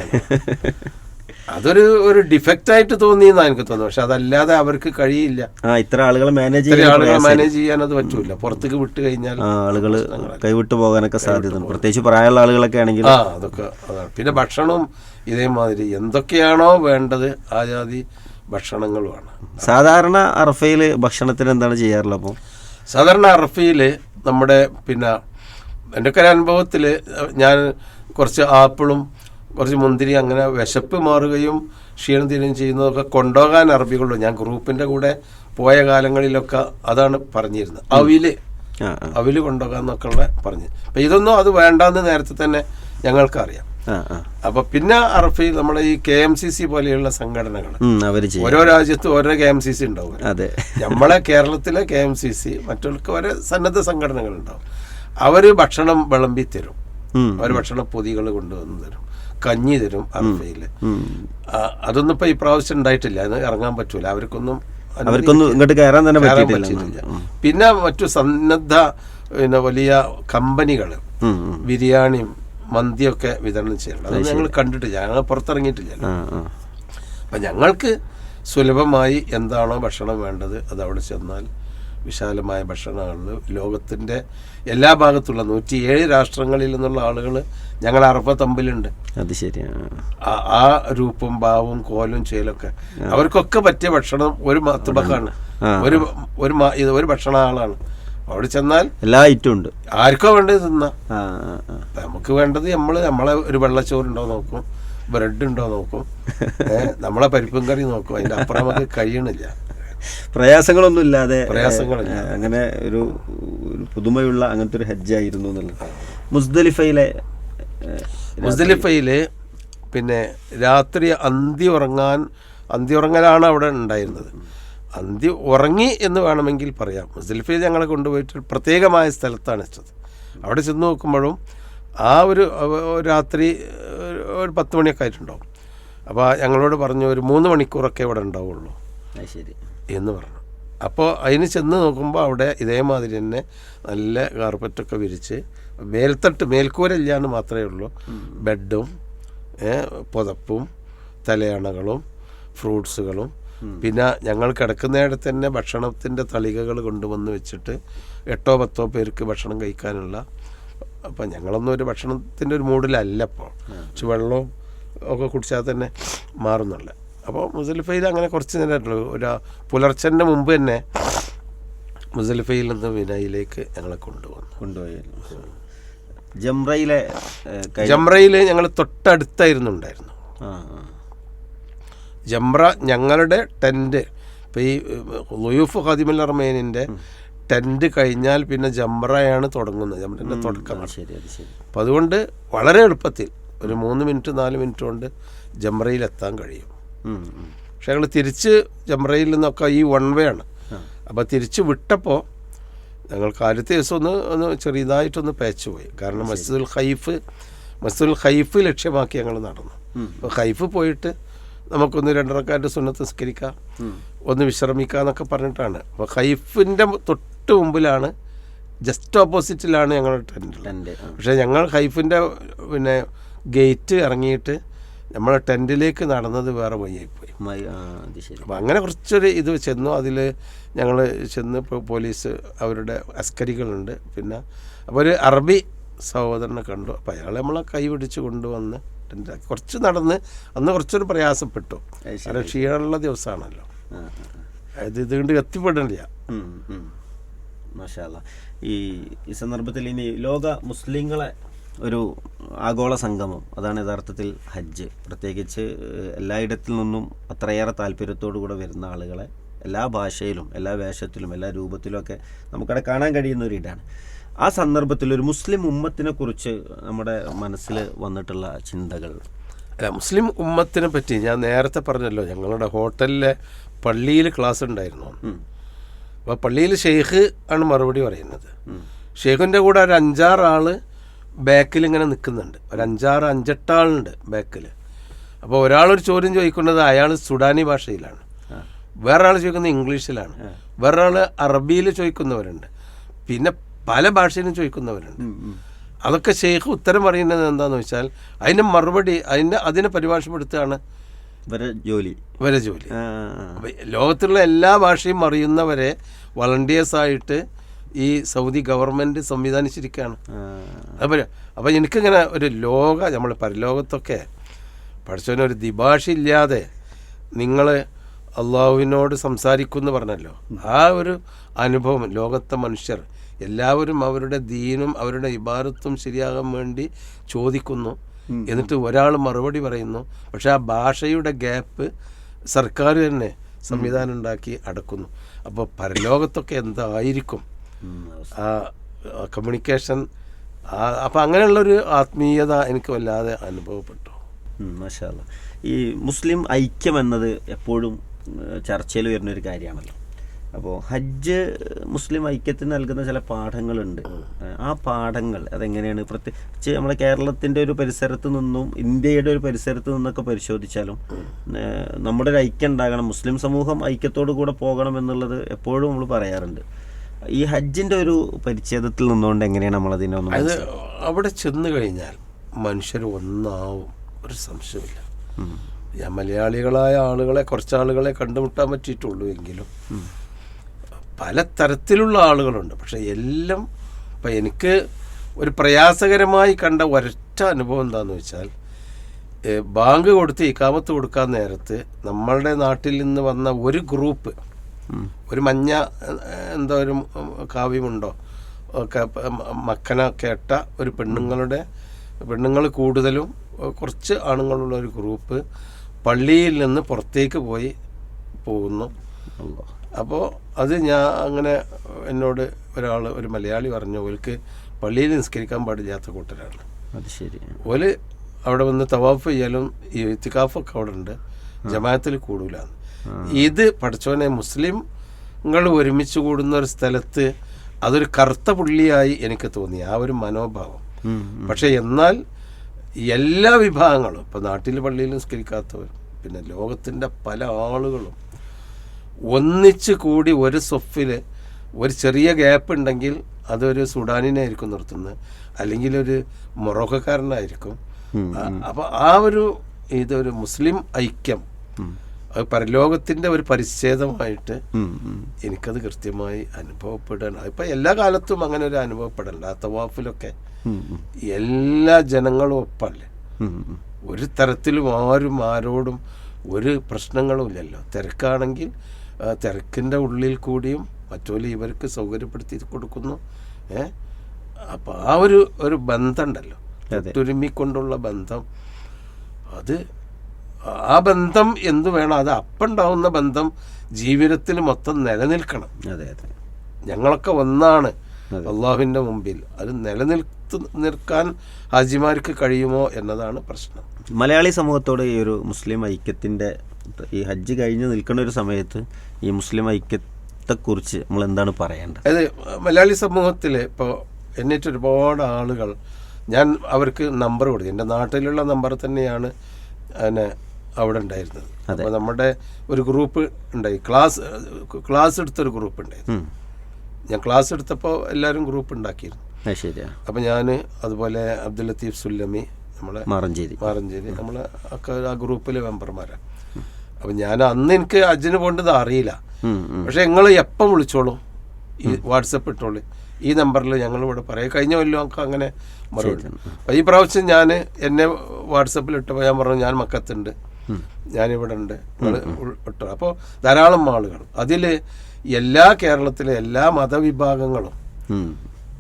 ഒരു ഡിഫക്റ്റ് ആയിട്ട് തോന്നിയെന്നാണ് എനിക്ക് തോന്നുന്നത്. പക്ഷെ അതല്ലാതെ അവർക്ക് കഴിയില്ല. ഇത്ര ആളുകളെ മാനേജ് ചെയ്യാൻ അത് പറ്റൂല. പുറത്തേക്ക് വിട്ട് കഴിഞ്ഞാൽ ആളുകൾ കൈവിട്ടു പോകാനൊക്കെ സാധ്യതയുണ്ട്, പ്രത്യേകിച്ച് പ്രായമുള്ള ആളുകളൊക്കെ ആണെങ്കിൽ. അതൊക്കെ അതാണ്. പിന്നെ ഭക്ഷണവും ഇതേമാതിരി എന്തൊക്കെയാണോ വേണ്ടത് ആ ജാതി ഭക്ഷണങ്ങളുമാണ്. സാധാരണ അറഫയിൽ ഭക്ഷണത്തിന് എന്താണ് ചെയ്യാറുള്ളത്? അപ്പോൾ സാധാരണ അറഫയിൽ നമ്മുടെ പിന്നെ എൻ്റെ ഒക്കെ ഒരു അനുഭവത്തിൽ ഞാൻ കുറച്ച് ആപ്പിളും കുറച്ച് മുന്തിരി അങ്ങനെ വിശപ്പ് മാറുകയും ക്ഷീണം തീരുകയും ചെയ്യുന്നതൊക്കെ കൊണ്ടുപോകാൻ അറബികളുള്ളൂ. ഞാൻ ഗ്രൂപ്പിൻ്റെ കൂടെ പോയ കാലങ്ങളിലൊക്കെ അതാണ് പറഞ്ഞിരുന്നത്. അവില് കൊണ്ടുപോകാന്നൊക്കെ ഉള്ള പറഞ്ഞു. അപ്പം ഇതൊന്നും അത് വേണ്ടാന്ന് നേരത്തെ തന്നെ ഞങ്ങൾക്കറിയാം. അപ്പൊ പിന്നെ അറഫയിൽ നമ്മുടെ ഈ KMCC പോലെയുള്ള സംഘടനകൾ ഓരോ രാജ്യത്തും ഓരോ KMCC ഉണ്ടാവും. നമ്മളെ കേരളത്തിലെ KMCC മറ്റുള്ളവർക്ക് ഓരോ സന്നദ്ധ സംഘടനകൾ ഉണ്ടാവും. അവര് ഭക്ഷണം വിളമ്പി തരും. അവർ ഭക്ഷണ പൊതികൾ കൊണ്ടുവന്ന് തരും, കഞ്ഞി തരും അറഫയില്. അതൊന്നും ഇപ്പൊ ഈ പ്രാവശ്യം ഉണ്ടായിട്ടില്ല, അത് ഇറങ്ങാൻ പറ്റൂല, അവർക്കൊന്നും ഇങ്ങോട്ട് കയറാൻ തന്നെ പറ്റിയിട്ടില്ല. പിന്നെ മറ്റു സന്നദ്ധ പിന്നെ വലിയ കമ്പനികൾ ബിരിയാണിയും മന്തിയൊക്കെ വിതരണം ചെയ്യണം. അത് ഞങ്ങൾ കണ്ടിട്ടില്ല, ഞങ്ങൾ പുറത്തിറങ്ങിയിട്ടില്ലല്ലോ. അപ്പം ഞങ്ങൾക്ക് സുലഭമായി എന്താണോ ഭക്ഷണം വേണ്ടത് അത് അവിടെ ചെന്നാൽ വിശാലമായ ഭക്ഷണമാണ്. ലോകത്തിൻ്റെ എല്ലാ ഭാഗത്തുള്ള 107 രാഷ്ട്രങ്ങളിൽ നിന്നുള്ള ആളുകൾ ഞങ്ങൾ അറഫ തമ്പിലുണ്ട്. അത് ശരിയാണ്. ആ രൂപം ഭാവവും കോലും ചേലൊക്കെ അവർക്കൊക്കെ പറ്റിയ ഭക്ഷണം ഒരു മത്തുബക്കാണ്, ഒരു ഭക്ഷണ ആളാണ്. അവിടെ ചെന്നാൽ എല്ലാ ഐറ്റം ഉണ്ട്. ആർക്കോ വേണ്ടത് തിന്നാം. നമുക്ക് വേണ്ടത് നമ്മളെ ഒരു വെള്ളച്ചോറുണ്ടോ നോക്കും, ബ്രെഡ് ഉണ്ടോ നോക്കും, നമ്മളെ പരിപ്പും കറി നോക്കും. അതിന്റെ അപ്പുറം നമുക്ക് കഴിയണില്ല. പ്രയാസങ്ങളൊന്നും ഇല്ലാതെ അങ്ങനെ ഒരു പുതുമയുള്ള അങ്ങനത്തെ ഒരു ഹജ്ജായിരുന്നു എന്നുള്ളത്. മുസ്ദലിഫയില് പിന്നെ രാത്രി അന്തി ഉറങ്ങലാണ് അവിടെ ഉണ്ടായിരുന്നത്. അന്തി ഉറങ്ങി എന്ന് വേണമെങ്കിൽ പറയാം. മുസ്ദലിഫയിൽ ഞങ്ങളെ കൊണ്ടുപോയിട്ട് പ്രത്യേകമായ സ്ഥലത്താണ് വെച്ചത്. അവിടെ ചെന്ന് നോക്കുമ്പോഴും ആ ഒരു രാത്രി ഒരു 10 മണിയൊക്കെ ആയിട്ടുണ്ടാവും. അപ്പോൾ ഞങ്ങളോട് പറഞ്ഞു ഒരു 3 മണിക്കൂറൊക്കെ ഇവിടെ ഉണ്ടാവുള്ളൂ എന്ന് പറഞ്ഞു. അപ്പോൾ അതിന് ചെന്ന് നോക്കുമ്പോൾ അവിടെ ഇതേമാതിരി തന്നെ നല്ല കാർപ്പറ്റൊക്കെ വിരിച്ച് മേൽക്കൂരയില്ലാന്ന് മാത്രമേ ഉള്ളൂ. ബെഡും പുതപ്പും തലയണകളും ഫ്രൂട്ട്സുകളും പിന്നെ ഞങ്ങൾ കിടക്കുന്നിടത്ത് തന്നെ ഭക്ഷണത്തിൻ്റെ തളികകൾ കൊണ്ടുവന്ന് വെച്ചിട്ട് 8-10 പേർക്ക് ഭക്ഷണം കഴിക്കാനുള്ള. അപ്പം ഞങ്ങളൊന്നും ഒരു ഭക്ഷണത്തിൻ്റെ ഒരു മൂഡിലല്ല ഇപ്പോൾ. പക്ഷെ വെള്ളവും ഒക്കെ കുടിച്ചാൽ തന്നെ മാറുന്നില്ല. അപ്പോൾ മുസ്ദലിഫയിൽ അങ്ങനെ കുറച്ച് നേരമായിട്ടുള്ളൂ. ഒരു പുലർച്ചൻ്റെ മുമ്പ് തന്നെ മുസ്ദലിഫയിൽ നിന്ന് മിനയിലേക്ക് ഞങ്ങളെ കൊണ്ടുപോയി. ജംറയിൽ ഞങ്ങൾ തൊട്ടടുത്തായിരുന്നു ഉണ്ടായിരുന്നു. ജംറ ഞങ്ങളുടെ ടെൻറ്റ് ഇപ്പോൾ ഈ ളുയൂഫ് ഖാദിമുൽ അർമേനിൻ്റെ ടെൻറ്റ് കഴിഞ്ഞാൽ പിന്നെ ജംറയാണ് തുടങ്ങുന്നത്, ജംറൻ്റെ തുടക്കമാണ്. അപ്പം അതുകൊണ്ട് വളരെ എളുപ്പത്തിൽ ഒരു 3 മിനിറ്റ് 4 മിനിറ്റ് കൊണ്ട് ജംറയിലെത്താൻ കഴിയും. പക്ഷെ ഞങ്ങൾ തിരിച്ച് ജംറയിൽ നിന്നൊക്കെ ഈ 1 വേ ആണ്. അപ്പോൾ തിരിച്ച് വിട്ടപ്പോൾ ഞങ്ങൾക്ക് ആദ്യത്തെ ദിവസം ഒന്ന് ചെറിയതായിട്ടൊന്ന് പേച്ച് പോയി. കാരണം മസ്ജിദുൽ ഖൈഫ് ലക്ഷ്യമാക്കി ഞങ്ങൾ നടന്നു. അപ്പോൾ ഖൈഫ് പോയിട്ട് നമുക്കൊന്ന് 2 റക്അത്ത് സുന്നത്ത് നിസ്കരിക്കാം, ഒന്ന് വിശ്രമിക്കാം എന്നൊക്കെ പറഞ്ഞിട്ടാണ്. അപ്പോൾ ഖൈഫിൻ്റെ തൊട്ട് മുമ്പിലാണ്, ജസ്റ്റ് ഓപ്പോസിറ്റിലാണ് ഞങ്ങളുടെ ടെൻറ്റ്. പക്ഷേ ഞങ്ങൾ ഖൈഫിൻ്റെ പിന്നെ ഗേറ്റ് ഇറങ്ങിയിട്ട് നമ്മളെ ടെൻറ്റിലേക്ക് നടന്നത് വേറെ വഴിയായിപ്പോയി. അപ്പം അങ്ങനെ കുറച്ചൊരു ഇത് ചെന്നു. അതിൽ ഞങ്ങൾ ചെന്ന് ഇപ്പോൾ പോലീസ് അവരുടെ അസ്കരികളുണ്ട്. പിന്നെ അപ്പോൾ ഒരു അറബി സഹോദരനെ കണ്ടു. അപ്പോൾ അയാൾ നമ്മളെ കൈ പിടിച്ച് കൊണ്ടുവന്ന് കുറച്ച് നടന്ന് അന്ന് കുറച്ചൊരു പ്രയാസപ്പെട്ടു. കാരണം ക്ഷീണമുള്ള ദിവസമാണല്ലോ, ഇതുകൊണ്ട് എത്തിപ്പെടില്ല. മാഷാ അല്ലാഹ്. ഈ സന്ദർഭത്തിൽ ഇനി ലോക മുസ്ലിങ്ങളെ ഒരു ആഗോള സംഗമം, അതാണ് യഥാർത്ഥത്തിൽ ഹജ്ജ്. പ്രത്യേകിച്ച് എല്ലായിടത്തിൽ നിന്നും അത്രയേറെ താല്പര്യത്തോടു കൂടെ വരുന്ന ആളുകളെ എല്ലാ ഭാഷയിലും എല്ലാ വേഷത്തിലും എല്ലാ രൂപത്തിലും ഒക്കെ നമുക്കവിടെ കാണാൻ കഴിയുന്ന ഒരിടാണ്. ആ സന്ദർഭത്തിൽ ഒരു മുസ്ലിം ഉമ്മത്തിനെ കുറിച്ച് നമ്മുടെ മനസ്സിൽ വന്നിട്ടുള്ള ചിന്തകൾ. മുസ്ലിം ഉമ്മത്തിനെ പറ്റി ഞാൻ നേരത്തെ പറഞ്ഞല്ലോ, ഞങ്ങളുടെ ഹോട്ടലിലെ പള്ളിയിൽ ക്ലാസ് ഉണ്ടായിരുന്നു. അപ്പോൾ പള്ളിയിൽ ഷെയ്ഖ് ആണ് മറുപടി പറയുന്നത്. ഷെയ്ഖിൻ്റെ കൂടെ ഒരു 5-6 ആൾ ബാക്കിൽ ഇങ്ങനെ നിൽക്കുന്നുണ്ട്. ഒരു 5-8 ആളുണ്ട് ബാക്കിൽ. അപ്പോൾ ഒരാളൊരു ചോദ്യം ചോദിക്കുന്നത് അയാൾ സുഡാനി ഭാഷയിലാണ്, വേറൊരാൾ ചോദിക്കുന്നത് ഇംഗ്ലീഷിലാണ്, വേറൊരാൾ അറബിയിൽ ചോദിക്കുന്നവരുണ്ട്, പിന്നെ പല ഭാഷയിലും ചോദിക്കുന്നവരുണ്ട്. അതൊക്കെ ഷെയ്ഖ് ഉത്തരം പറയുന്നത് എന്താണെന്ന് വെച്ചാൽ അതിൻ്റെ മറുപടി അതിനെ പരിഭാഷപ്പെടുത്തുകയാണ് ഇവരെ ജോലി. അപ്പം ലോകത്തുള്ള എല്ലാ ഭാഷയും അറിയുന്നവരെ വളണ്ടിയേഴ്സായിട്ട് ഈ സൗദി ഗവൺമെൻറ് സംവിധാനിച്ചിരിക്കുകയാണ്. അപ്പോൾ എനിക്കിങ്ങനെ ഒരു നമ്മൾ പരലോകത്തൊക്കെ പഠിച്ചവനൊരു ദ്വിഭാഷയില്ലാതെ നിങ്ങൾ അള്ളാഹുവിനോട് സംസാരിക്കുമെന്ന് പറഞ്ഞല്ലോ, ആ ഒരു അനുഭവം ലോകത്തെ മനുഷ്യർ എല്ലാവരും അവരുടെ ദീനും അവരുടെ ഇബാദത്തും ശരിയാകാൻ വേണ്ടി ചോദിക്കുന്നു. എന്നിട്ട് ഒരാൾ മറുപടി പറയുന്നു. പക്ഷെ ആ ഭാഷയുടെ ഗ്യാപ്പ് സർക്കാർ തന്നെ സംവിധാനം ഉണ്ടാക്കി അടക്കുന്നു. അപ്പോൾ പരലോകത്തൊക്കെ എന്തായിരിക്കും ആ കമ്മ്യൂണിക്കേഷൻ. അപ്പം അങ്ങനെയുള്ളൊരു ആത്മീയത എനിക്ക് വല്ലാതെ അനുഭവപ്പെട്ടു. മാഷാ അല്ലാ. ഈ മുസ്ലിം ഐക്യം എന്നത് എപ്പോഴും ചർച്ചയിൽ വരുന്നൊരു കാര്യമാണല്ലോ. അപ്പോൾ ഹജ്ജ് മുസ്ലിം ഐക്യത്തിന് നൽകുന്ന ചില പാഠങ്ങളുണ്ട്. ആ പാഠങ്ങൾ അതെങ്ങനെയാണ്? പ്രത്യേകിച്ച് നമ്മുടെ കേരളത്തിൻ്റെ ഒരു പരിസരത്ത് നിന്നും ഇന്ത്യയുടെ ഒരു പരിസരത്ത് നിന്നൊക്കെ പരിശോധിച്ചാലും നമ്മുടെ ഒരു ഐക്യം ഉണ്ടാകണം, മുസ്ലിം സമൂഹം ഐക്യത്തോടു കൂടെ പോകണം എന്നുള്ളത് എപ്പോഴും നമ്മൾ പറയാറുണ്ട്. ഈ ഹജ്ജിൻ്റെ ഒരു പരിച്ഛേദത്തിൽ നിന്നുകൊണ്ട് എങ്ങനെയാണ് നമ്മളതിനെ ഒന്ന് അത് അവിടെ ചെന്ന് കഴിഞ്ഞാൽ മനുഷ്യർ ഒന്നാവും, ഒരു സംശയമില്ല. ഞാൻ മലയാളികളായ ആളുകളെ കുറച്ചാളുകളെ കണ്ടുമുട്ടാൻ പറ്റിയിട്ടുള്ളൂ എങ്കിലും പല തരത്തിലുള്ള ആളുകളുണ്ട്. പക്ഷെ എല്ലാം ഇപ്പം എനിക്ക് ഒരു പ്രയാസകരമായി കണ്ട ഒരൊറ്റ അനുഭവം എന്താണെന്ന് വെച്ചാൽ, ബാങ്ക് കൊടുത്ത് ഇക്കാമത്ത് കൊടുക്കാൻ നേരത്ത് നമ്മളുടെ നാട്ടിൽ നിന്ന് വന്ന ഒരു ഗ്രൂപ്പ്, ഒരു മഞ്ഞ എന്തോ ഒരു കാവ്യമുണ്ടോ ഒക്കെ മക്കന കേട്ട ഒരു പെണ്ണുങ്ങൾ കൂടുതലും കുറച്ച് ആണുങ്ങളുള്ള ഒരു ഗ്രൂപ്പ് പള്ളിയിൽ നിന്ന് പുറത്തേക്ക് പോകുന്നു. അപ്പോൾ അത് ഞാൻ അങ്ങനെ എന്നോട് ഒരു മലയാളി പറഞ്ഞു, ഓൽക്ക് പള്ളിയിൽ നിസ്കരിക്കാൻ പാടില്ലാത്ത കൂട്ടരാണ്. അത് ശരി. ഓല് അവിടെ വന്ന് തവാഫ് ചെയ്യാലും ഈ ഇത്തിക്കാഫൊക്കെ അവിടെ ഉണ്ട്, ജമാഅത്തിൽ കൂടൂലാണ്. ഇത് പഠിച്ചവനെ മുസ്ലിംകൾ ഒരുമിച്ച് കൂടുന്ന ഒരു സ്ഥലത്ത് അതൊരു കറുത്ത പുള്ളിയായി എനിക്ക് തോന്നി, ആ ഒരു മനോഭാവം. പക്ഷെ എന്നാൽ എല്ലാ വിഭാഗങ്ങളും ഇപ്പോൾ നാട്ടിൽ പള്ളിയിൽ നിസ്കരിക്കാത്തവർ, പിന്നെ ലോകത്തിൻ്റെ പല ആളുകളും ഒന്നിച്ച് കൂടി ഒരു സൊഫിൽ ഒരു ചെറിയ ഗ്യാപ്പ് ഉണ്ടെങ്കിൽ അതൊരു സുഡാനിനായിരിക്കും നിർത്തുന്നത്, അല്ലെങ്കിൽ ഒരു മൊറോക്കക്കാരനായിരിക്കും. അപ്പോൾ ആ ഇതൊരു മുസ്ലിം ഐക്യം അത് പരലോകത്തിൻ്റെ ഒരു പരിച്ഛേദമായിട്ട് എനിക്കത് കൃത്യമായി അനുഭവപ്പെടാൻ. ഇപ്പം എല്ലാ കാലത്തും അങ്ങനെ ഒരു അനുഭവപ്പെടല്ല. തവാഫിലൊക്കെ എല്ലാ ജനങ്ങളും ഒപ്പല്ലേ, ഒരു തരത്തിലും ആരും ആരോടും ഒരു പ്രശ്നങ്ങളും ഇല്ലല്ലോ. തിരക്കാണെങ്കിൽ തിരക്കിൻ്റെ ഉള്ളിൽ കൂടിയും മറ്റോല് ഇവർക്ക് സൗകര്യപ്പെടുത്തി കൊടുക്കുന്നു. അപ്പോൾ ആ ഒരു ബന്ധമുണ്ടല്ലോ, ഒത്തൊരുമിക്കൊണ്ടുള്ള ബന്ധം, ആ ബന്ധം എന്തു വേണം, അത് അപ്പുണ്ടാവുന്ന ബന്ധം ജീവിതത്തിൽ മൊത്തം നിലനിൽക്കണം. ഞങ്ങളൊക്കെ ഒന്നാണ് അള്ളാഹുവിൻ്റെ മുമ്പിൽ. അത് നിൽക്കാൻ ഹാജിമാർക്ക് കഴിയുമോ എന്നതാണ് പ്രശ്നം. മലയാളി സമൂഹത്തോട് ഈ ഒരു മുസ്ലിം ഐക്യത്തിൻ്റെ ഈ ഹജ്ജ് കഴിഞ്ഞ് നിൽക്കുന്ന ഒരു സമയത്ത് ഈ മുസ്ലിം ഐക്യത്തെക്കുറിച്ച് നമ്മൾ എന്താണ് പറയേണ്ടത്? അത് മലയാളി സമൂഹത്തിൽ ഇപ്പോൾ എന്നിട്ട് ഒരുപാട് ആളുകൾ, ഞാൻ അവർക്ക് നമ്പർ കൊടുത്തു. എൻ്റെ നാട്ടിലുള്ള നമ്പർ തന്നെയാണ് അവിടെ ഉണ്ടായിരുന്നത്. അപ്പോൾ നമ്മുടെ ഒരു ഗ്രൂപ്പ് ഉണ്ടായി, ക്ലാസ് എടുത്തൊരു ഗ്രൂപ്പ് ഉണ്ടായിരുന്നു. ഞാൻ ക്ലാസ് എടുത്തപ്പോൾ എല്ലാവരും ഗ്രൂപ്പ് ഉണ്ടാക്കിയിരുന്നു. അപ്പം ഞാൻ അതുപോലെ അബ്ദുൽ ലത്തീഫ് സുല്ലമി, നമ്മളെ മാറഞ്ചേരി നമ്മൾ ഒക്കെ ആ ഗ്രൂപ്പിലെ മെമ്പർമാരാണ്. അപ്പം ഞാൻ അന്ന് എനിക്ക് ഹജ്ജിന് പോകേണ്ടത് അറിയില്ല. പക്ഷെ നിങ്ങൾ എപ്പം വിളിച്ചോളൂ, ഈ വാട്സപ്പ് ഇട്ടോളൂ, ഈ നമ്പറിൽ ഞങ്ങളിവിടെ പറയാം. കഴിഞ്ഞ കൊല്ലം നമുക്ക് അങ്ങനെ മറുപടി. അപ്പം ഈ പ്രാവശ്യം ഞാൻ എന്നെ വാട്സപ്പിൽ ഇട്ടപ്പോൾ ഞാൻ പറഞ്ഞു, ഞാൻ മക്കത്തുണ്ട്, ഞാനിവിടെ ഉണ്ട്, നിങ്ങൾ ഇട്ടോ. അപ്പോൾ ധാരാളം ആളുകൾ, അതിൽ കേരളത്തിലെ എല്ലാ മതവിഭാഗങ്ങളും,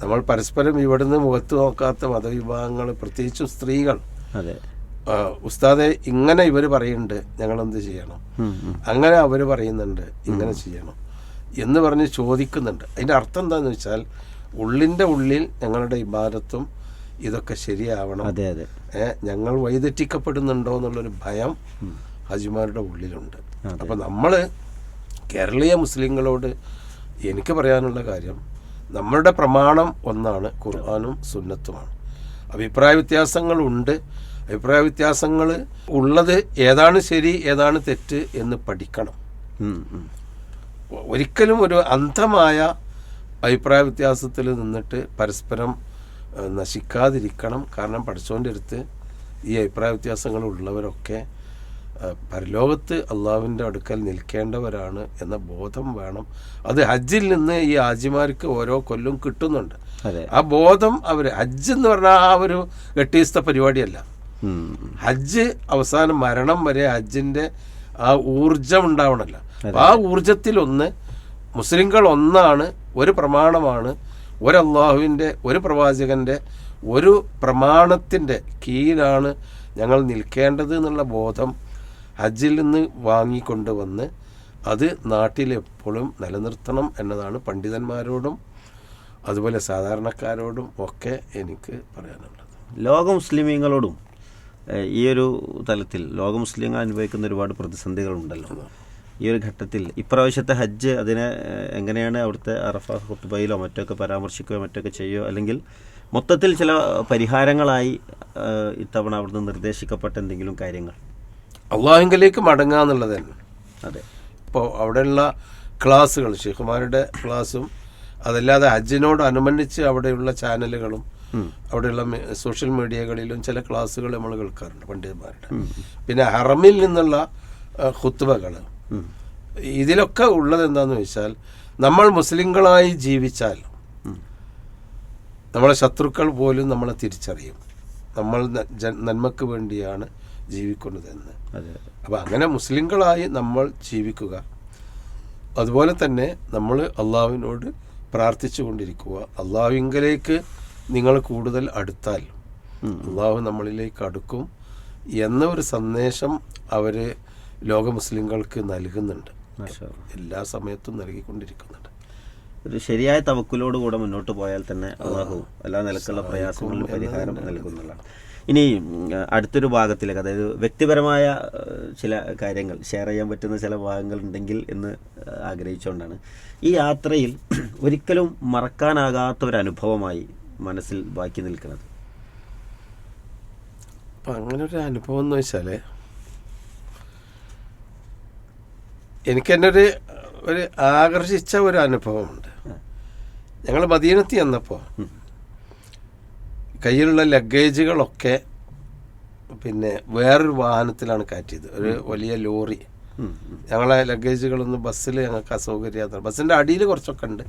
നമ്മൾ പരസ്പരം ഇവിടുന്ന് മുഖത്ത് നോക്കാത്ത മതവിഭാഗങ്ങൾ, പ്രത്യേകിച്ചും സ്ത്രീകൾ, ഉസ്താദെ ഇങ്ങനെ ഇവർ പറയുന്നുണ്ട്, ഞങ്ങളെന്ത് ചെയ്യണം, അങ്ങനെ അവർ പറയുന്നുണ്ട്, ഇങ്ങനെ ചെയ്യണം എന്ന് പറഞ്ഞ് ചോദിക്കുന്നുണ്ട്. അതിൻ്റെ അർത്ഥം എന്താണെന്ന് വെച്ചാൽ, ഉള്ളിൻ്റെ ഉള്ളിൽ ഞങ്ങളുടെ ഇബാദത്തും ഇതൊക്കെ ശരിയാവണം, ഞങ്ങൾ വഴിതെറ്റിക്കപ്പെടുന്നുണ്ടോ എന്നുള്ളൊരു ഭയം ഹാജിമാരുടെ ഉള്ളിലുണ്ട്. അപ്പം നമ്മൾ കേരളീയ മുസ്ലിങ്ങളോട് എനിക്ക് പറയാനുള്ള കാര്യം, നമ്മളുടെ പ്രമാണം ഒന്നാണ്, ഖുർആനും സുന്നത്തുമാണ്. അഭിപ്രായ വ്യത്യാസങ്ങളുണ്ട്. അഭിപ്രായ വ്യത്യാസങ്ങൾ ഉള്ളത് ഏതാണ് ശരി ഏതാണ് തെറ്റ് എന്ന് പഠിക്കണം. ഒരിക്കലും ഒരു അന്ധമായ അഭിപ്രായ വ്യത്യാസത്തിൽ നിന്നിട്ട് പരസ്പരം നശിക്കാതിരിക്കണം. കാരണം പഠിച്ചവൻ്റെ അടുത്ത് ഈ അഭിപ്രായ വ്യത്യാസങ്ങൾ ഉള്ളവരൊക്കെ പരലോകത്ത് അള്ളാഹുവിൻ്റെ അടുക്കൽ നിൽക്കേണ്ടവരാണ് എന്ന ബോധം വേണം. അത് ഹജ്ജിൽ നിന്ന് ഈ ഹാജിമാർക്ക് ഓരോ കൊല്ലവും കിട്ടുന്നുണ്ട്. ആ ബോധം അവർ ഹജ്ജ് എന്ന് പറഞ്ഞാൽ ആ ഒരു 8 ദിവസത്തെ പരിപാടിയല്ല. ഹജ്ജ് അവസാനം മരണം വരെ ഹജ്ജിൻ്റെ ആ ഊർജം ഉണ്ടാവണമല്ലോ. ആ ഊർജത്തിലൊന്ന് മുസ്ലിങ്ങൾ ഒന്നാണ്, ഒരു പ്രമാണമാണ്, ഒരു അള്ളാഹുവിൻ്റെ, ഒരു പ്രവാചകൻ്റെ, ഒരു പ്രമാണത്തിൻ്റെ കീഴിലാണ് ഞങ്ങൾ നിൽക്കേണ്ടത് എന്നുള്ള ബോധം ഹജ്ജിൽ നിന്ന് വാങ്ങിക്കൊണ്ടുവന്ന് അത് നാട്ടിലെപ്പോഴും നിലനിർത്തണം എന്നതാണ് പണ്ഡിതന്മാരോടും അതുപോലെ സാധാരണക്കാരോടും ഒക്കെ എനിക്ക് പറയാനുള്ളത്. ലോക മുസ്ലിമീങ്ങളോടും ഈ ഒരു തലത്തിൽ ലോക മുസ്ലിങ്ങൾ അനുഭവിക്കുന്ന ഒരുപാട് പ്രതിസന്ധികളുണ്ടല്ലോ. ഈ ഒരു ഘട്ടത്തിൽ ഇപ്രാവശ്യത്തെ ഹജ്ജ് അതിനെ എങ്ങനെയാണ് അവിടുത്തെ അറഫ ഖുത്ബയിലോ മറ്റൊക്കെ പരാമർശിക്കുകയോ മറ്റൊക്കെ ചെയ്യുകയോ അല്ലെങ്കിൽ മൊത്തത്തിൽ ചില പരിഹാരങ്ങളായി ഇത്തവണ അവിടുന്ന് നിർദ്ദേശിക്കപ്പെട്ട എന്തെങ്കിലും കാര്യങ്ങൾ? അള്ളാഹുവിലേക്ക് മടങ്ങുക എന്നുള്ളത് തന്നെ. അതെ. ഇപ്പോൾ അവിടെയുള്ള ക്ലാസ്സുകൾ, ഷെയ്ഖുമാരുടെ ക്ലാസ്സും അതല്ലാതെ ഹജ്ജിനോടനുബന്ധിച്ച് അവിടെയുള്ള ചാനലുകളും അവിടെയുള്ള സോഷ്യൽ മീഡിയകളിലും ചില ക്ലാസ്സുകൾ നമ്മൾ കേൾക്കാറുണ്ട് പണ്ഡിതന്മാരുടെ. പിന്നെ ഹറമിൽ നിന്നുള്ള ഖുത്ബകൾ, ഇതിലൊക്കെ ഉള്ളത് എന്താണെന്ന് വെച്ചാൽ നമ്മൾ മുസ്ലിങ്ങളായി ജീവിച്ചാൽ നമ്മളെ ശത്രുക്കൾ പോലും നമ്മളെ തിരിച്ചറിയും, നമ്മൾ നന്മക്ക് വേണ്ടിയാണ് ജീവിക്കുന്നതെന്ന്. അപ്പോൾ അങ്ങനെ മുസ്ലിങ്ങളായി നമ്മൾ ജീവിക്കുക. അതുപോലെ തന്നെ നമ്മൾ അള്ളാഹുവിനോട് പ്രാർത്ഥിച്ചു കൊണ്ടിരിക്കുക. അള്ളാഹുവിങ്കലേക്ക് നിങ്ങൾ കൂടുതൽ അടുത്താൽ അള്ളാഹു നമ്മളിലേക്ക് അടുക്കും എന്ന ഒരു സന്ദേശം അവർ ലോക മുസ്ലിങ്ങൾക്ക് നൽകുന്നുണ്ട്, എല്ലാ സമയത്തും നൽകിക്കൊണ്ടിരിക്കുന്നുണ്ട്. ഒരു ശരിയായ തവക്കുലോട് കൂടെ മുന്നോട്ട് പോയാൽ തന്നെ അള്ളാഹു എല്ലാ നിലക്കുള്ള പ്രയാസങ്ങളിലും പരിഹാരം നൽകുന്നതാണ്. ഇനി അടുത്തൊരു ഭാഗത്തിലേക്ക്, അതായത് വ്യക്തിപരമായ ചില കാര്യങ്ങൾ ഷെയർ ചെയ്യാൻ പറ്റുന്ന ചില ഭാഗങ്ങൾ ഉണ്ടെങ്കിൽ എന്ന് ആഗ്രഹിച്ചുകൊണ്ടാണ്. ഈ യാത്രയിൽ ഒരിക്കലും മറക്കാനാകാത്ത ഒരു അനുഭവമായി മനസ്സിൽ ബാക്കി നിൽക്കുന്നത്? അപ്പം അങ്ങനെ ഒരു അനുഭവം എന്ന് വെച്ചാൽ എനിക്കെന്നെ ഒരു ആകർഷിച്ച ഒരു അനുഭവമുണ്ട്. ഞങ്ങൾ മദീനത്ത് ചെന്നപ്പോൾ കയ്യിലുള്ള ലഗേജുകളൊക്കെ പിന്നെ വേറൊരു വാഹനത്തിലാണ് കയറ്റിയത്, ഒരു വലിയ ലോറി. ഞങ്ങളെ ലഗേജുകളൊന്നും ബസ്സിൽ ഞങ്ങൾക്ക് അസൗകര്യമാണ്. ബസ്സിൻ്റെ അടിയിൽ കുറച്ചൊക്കെ ഉണ്ട്,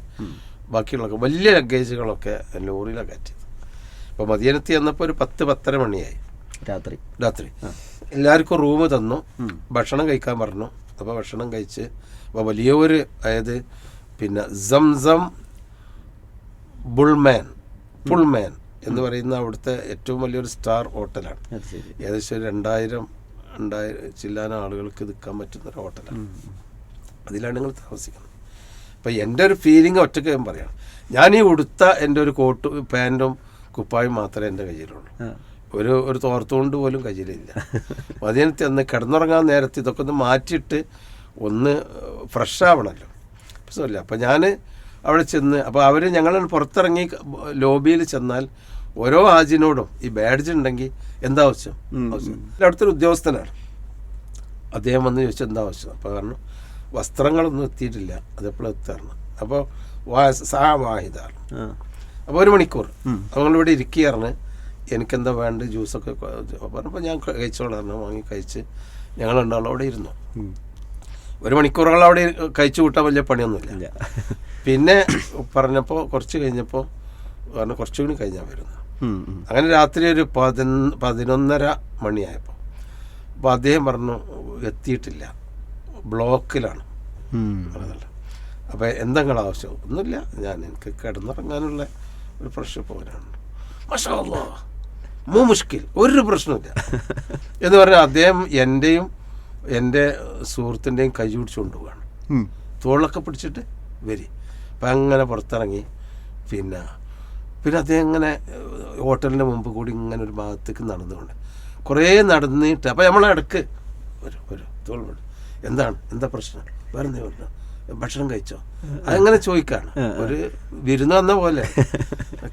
ബാക്കിയുള്ളതൊക്കെ വലിയ ലഗേജുകളൊക്കെ ലോറിയിലാണ് കയറ്റിയത്. അപ്പോൾ മദീനത്ത് ചെന്നപ്പോൾ ഒരു 10-10:30 മണിയായി രാത്രി. എല്ലാവർക്കും റൂം തന്നു, ഭക്ഷണം കഴിക്കാൻ പറഞ്ഞു. അപ്പോൾ ഭക്ഷണം കഴിച്ച് അപ്പോൾ വലിയൊരു, അതായത് പിന്നെ സംസം പുൾമാൻ എന്ന് പറയുന്ന അവിടുത്തെ ഏറ്റവും വലിയൊരു സ്റ്റാർ ഹോട്ടലാണ്. ഏകദേശം 2000 ചില്ലാന ആളുകൾക്ക് നിൽക്കാൻ പറ്റുന്ന ഒരു ഹോട്ടലാണ്. അതിലാണ് നിങ്ങൾ താമസിക്കുന്നത്. അപ്പോൾ എൻ്റെ ഒരു ഫീലിംഗ് ഒറ്റയ്ക്ക് ഞാൻ പറയണം. ഞാൻ ഈ ഉടുത്ത എൻ്റെ ഒരു കോട്ട് പാൻറ്റും കുപ്പായും മാത്രമേ എൻ്റെ കയ്യിലുള്ളൂ. ഒരു തോർത്തുകൊണ്ട് പോലും കയ്യിലില്ല. മദീനത്ത് അന്ന് കിടന്നുറങ്ങാൻ നേരത്ത് ഇതൊക്കെ ഒന്ന് മാറ്റിയിട്ട് ഒന്ന് ഫ്രഷ് ആവണമല്ലോ, പ്രശ്നമില്ല. അപ്പോൾ ഞാൻ അവിടെ ചെന്ന്, അപ്പോൾ അവർ ഞങ്ങൾ പുറത്തിറങ്ങി ലോബിയിൽ ചെന്നാൽ ഓരോ ഹാജിനോടും ഈ ബാഡ്ജ് ഉണ്ടെങ്കിൽ എന്താ ആവശ്യം. അവിടുത്തെ ഒരു ഉദ്യോഗസ്ഥനാണ്, അദ്ദേഹം വന്ന് ചോദിച്ചാൽ എന്താ ആവശ്യം. അപ്പോൾ കാരണം വസ്ത്രങ്ങളൊന്നും എത്തിയിട്ടില്ല, അതെപ്പോഴും എത്താറുണ്ട്. അപ്പോൾ വാഹിദാണ്. അപ്പോൾ 1 മണിക്കൂർ നമ്മളിവിടെ ഇരിക്കുകയാണ്, എനിക്കെന്താ വേണ്ട ജ്യൂസൊക്കെ പറഞ്ഞപ്പോൾ ഞാൻ കഴിച്ചോളാം വാങ്ങി കഴിച്ച് ഞങ്ങളുണ്ടാവുള്ളൂ അവിടെ ഇരുന്നു. 1 മണിക്കൂറുകൾ അവിടെ കഴിച്ചു കൂട്ടാൻ വലിയ പണിയൊന്നുമില്ല. പിന്നെ പറഞ്ഞപ്പോൾ കുറച്ച് കഴിഞ്ഞപ്പോൾ കാരണം കുറച്ചുകൂടി കഴിഞ്ഞാൽ വരുന്നു. അങ്ങനെ രാത്രി ഒരു 11:30 മണിയായപ്പോൾ അപ്പോൾ അദ്ദേഹം പറഞ്ഞു എത്തിയിട്ടില്ല, ബ്ലോക്കിലാണ്. അപ്പോൾ എന്തെങ്കിലും ആവശ്യം? ഒന്നുമില്ല, എനിക്ക് കിടന്നുറങ്ങാനുള്ള ഒരു പ്രശ്നം പോകാനാണ്. മാഷാ അല്ലാഹ് മുഷ്കിൽ, ഒരു പ്രശ്നമില്ല എന്ന് പറഞ്ഞാൽ അദ്ദേഹം എൻ്റെയും എൻ്റെ സുഹൃത്തിൻ്റെയും കൈ പിടിച്ച് കൊണ്ടുപോവാണ്, തോളൊക്കെ പിടിച്ചിട്ട് വരി. അപ്പം അങ്ങനെ പുറത്തിറങ്ങി. പിന്നെ അദ്ദേഹം ഇങ്ങനെ ഹോട്ടലിൻ്റെ മുമ്പ് കൂടി ഇങ്ങനെ ഒരു ഭാഗത്തേക്ക് നടന്നുകൊണ്ട് കുറേ നടന്നിട്ട്, അപ്പോൾ നമ്മളെ ഇടക്ക് ഒരു തോൾ എന്താ പ്രശ്നം, വേറെ എന്തെങ്കിലും പറഞ്ഞു, ഭക്ഷണം കഴിച്ചോ, അങ്ങനെ ചോദിക്കാണ്. ഒരു വിരുന്ന് വന്ന പോലെ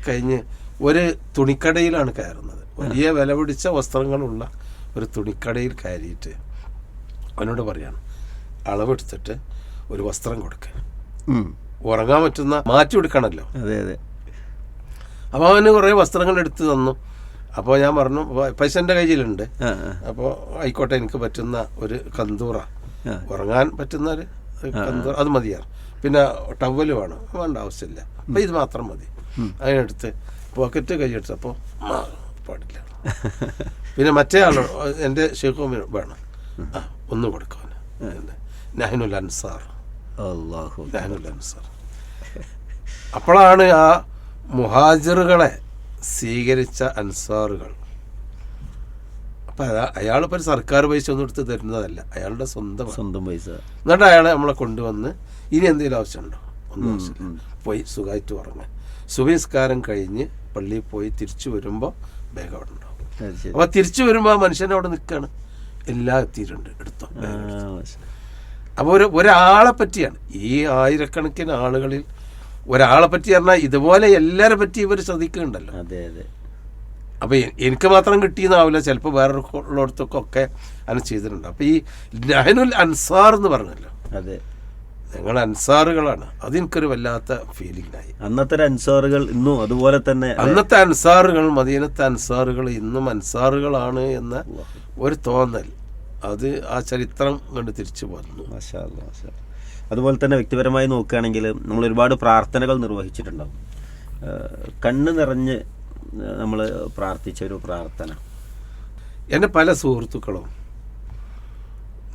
കഴിഞ്ഞ് ഒരു തുണിക്കടയിലാണ് കയറുന്നത്. വലിയ വില പിടിച്ച വസ്ത്രങ്ങളുള്ള ഒരു തുണിക്കടയിൽ കയറിയിട്ട് അവനോട് പറയാണ് അളവെടുത്തിട്ട് ഒരു വസ്ത്രം കൊടുക്കുക, ഉറങ്ങാൻ പറ്റുന്ന മാറ്റി കൊടുക്കണമല്ലോ. അതെ. അപ്പോൾ അവന് കുറേ വസ്ത്രങ്ങൾ എടുത്ത് തന്നു. അപ്പോൾ ഞാൻ പറഞ്ഞു പൈസ എൻ്റെ കയ്യിലുണ്ട്, അപ്പോൾ ആയിക്കോട്ടെ എനിക്ക് പറ്റുന്ന ഒരു കന്തൂറ, ഉറങ്ങാൻ പറ്റുന്ന ഒരു കന്തൂറ അത് മതിയാറ്. പിന്നെ ടവല് വേണ്ട ആവശ്യമില്ല, അപ്പം ഇത് മാത്രം മതി. അതിനടുത്ത് പോക്കറ്റ് കൈയെടുത്തപ്പോൾ പാടില്ല. പിന്നെ മറ്റേ ആൾ എൻ്റെ ഷെയ്ഖ് വേണം, ഒന്ന് കൊടുക്കാൻ നഹ്നുൽ അൻസാർ, നഹ്നുൽ അൻസാർ. അപ്പോഴാണ് ആ മുഹാജിറുകളെ സ്വീകരിച്ച അൻസാറുകൾ. അപ്പം അയാളിപ്പോൾ ഒരു സർക്കാർ പൈസ ഒന്നും എടുത്ത് തരുന്നതല്ല, അയാളുടെ സ്വന്തം പൈസ. എന്നിട്ട് അയാളെ നമ്മളെ കൊണ്ടുവന്ന് ഇനി എന്തെങ്കിലും ആവശ്യമുണ്ടോ, ഒന്നും ആവശ്യമില്ല, പോയി സുഖമായിട്ട് ഉറങ്ങാൻ. സുബഹിസ്കാരം കഴിഞ്ഞ് പള്ളിയിൽ പോയി തിരിച്ചു വരുമ്പോൾ ബാഗ് അവിടെ ഉണ്ടാവും. അപ്പോൾ തിരിച്ചു വരുമ്പോൾ ആ മനുഷ്യൻ അവിടെ നിൽക്കുകയാണ്, എല്ലാം എത്തിയിട്ടുണ്ട്, എടുത്തോ. അപ്പോൾ ഒരാളെ പറ്റിയാണ്, ഈ ആയിരക്കണക്കിന് ആളുകളിൽ ഒരാളെ പറ്റി പറഞ്ഞാൽ ഇതുപോലെ എല്ലാവരെ പറ്റി ഇവർ ശ്രദ്ധിക്കുന്നുണ്ടല്ലോ. അതെ അതെ. അപ്പോൾ എനിക്ക് മാത്രം കിട്ടിയെന്നാവില്ല, ചിലപ്പോൾ വേറെ ഉള്ളിടത്തൊക്കെ അങ്ങനെ ചെയ്തിട്ടുണ്ട്. അപ്പോൾ ഈ നഹ്നുൽ അൻസാർ എന്ന് പറഞ്ഞല്ലോ, അതെ, ഞങ്ങൾ അൻസാറുകളാണ്. അതെനിക്കൊരു വല്ലാത്ത ഫീലിംഗ് ആയി. അന്നത്തെ അൻസാറുകൾ ഇന്നും അതുപോലെ തന്നെ, അന്നത്തെ അൻസാറുകൾ, മദീനത്തെ അൻസാറുകൾ ഇന്നും അൻസാറുകളാണ് എന്ന ഒരു തോന്നൽ, അത് ആ ചരിത്രം കണ്ട് തിരിച്ചു വന്നു. മാഷാ അല്ലാഹ്, മാഷാ അല്ലാഹ്. അതുപോലെ തന്നെ വ്യക്തിപരമായി നോക്കുകയാണെങ്കിൽ നമ്മൾ ഒരുപാട് പ്രാർത്ഥനകൾ നിർവഹിച്ചിട്ടുണ്ടാവും. കണ്ണ് നിറഞ്ഞ് നമ്മൾ പ്രാർത്ഥിച്ച ഒരു പ്രാർത്ഥന, എൻ്റെ പല സുഹൃത്തുക്കളും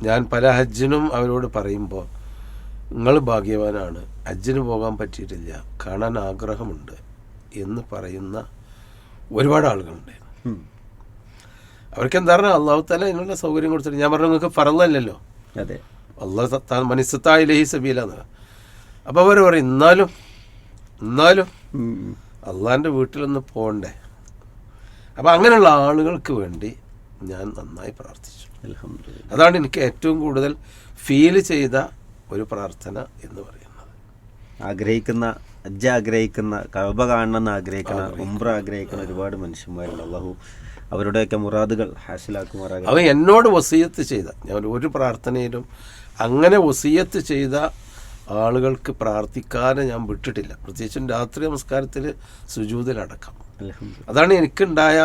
ഞാൻ പല ഹജ്ജിനും അവരോട് പറയുമ്പോൾ നിങ്ങൾ ഭാഗ്യവാനാണ്, ഹജ്ജിന് പോകാൻ പറ്റിയിട്ടില്ല, കാണാൻ ആഗ്രഹമുണ്ട് എന്ന് പറയുന്ന ഒരുപാട് ആളുകളുണ്ടായിരുന്നു. അവർക്ക് എന്താണ് അള്ളാഹു തആല അതിനുള്ള സൗകര്യം കൊടുത്തിട്ട്, ഞാൻ പറഞ്ഞു നിങ്ങൾക്ക് ഫറളല്ലല്ലോ, അതെ, അള്ളാഹ് മനിസ്സത്തായിലഹി സബീലാണ്. അപ്പോൾ അവർ പറയും എന്നാലും അള്ളാഹിൻ്റെ വീട്ടിലൊന്ന് പോകണ്ടേ. അപ്പോൾ അങ്ങനെയുള്ള ആളുകൾക്ക് വേണ്ടി ഞാൻ നന്നായി പ്രാർത്ഥിച്ചു. അൽഹംദുലില്ലാഹ്. അതാണ് എനിക്ക് ഏറ്റവും കൂടുതൽ ഫീൽ ചെയ്ത ഒരു പ്രാർത്ഥന എന്ന് പറയുന്നത്. ഹജ്ജ് ആഗ്രഹിക്കുന്ന, കഅബ കാണണമെന്ന് ആഗ്രഹിക്കുന്ന, ഉംറ ആഗ്രഹിക്കുന്ന ഒരുപാട് മനുഷ്യന്മാരുണ്ട്. അല്ലാഹു അവരുടെയൊക്കെ മുറാദുകൾ ഹാസിലാക്കുമാറാകട്ടെ. അവൻ എന്നോട് വസിയത്ത് ചെയ്ത, ഞാൻ ഒരു പ്രാർത്ഥനയിലും അങ്ങനെ വസിയത്ത് ചെയ്ത ആളുകൾക്ക് പ്രാർത്ഥിക്കാതെ ഞാൻ വിട്ടിട്ടില്ല, പ്രത്യേകിച്ചും രാത്രി നമസ്കാരത്തിൽ സുജൂദിലടക്കം. അതാണ് എനിക്കുണ്ടായ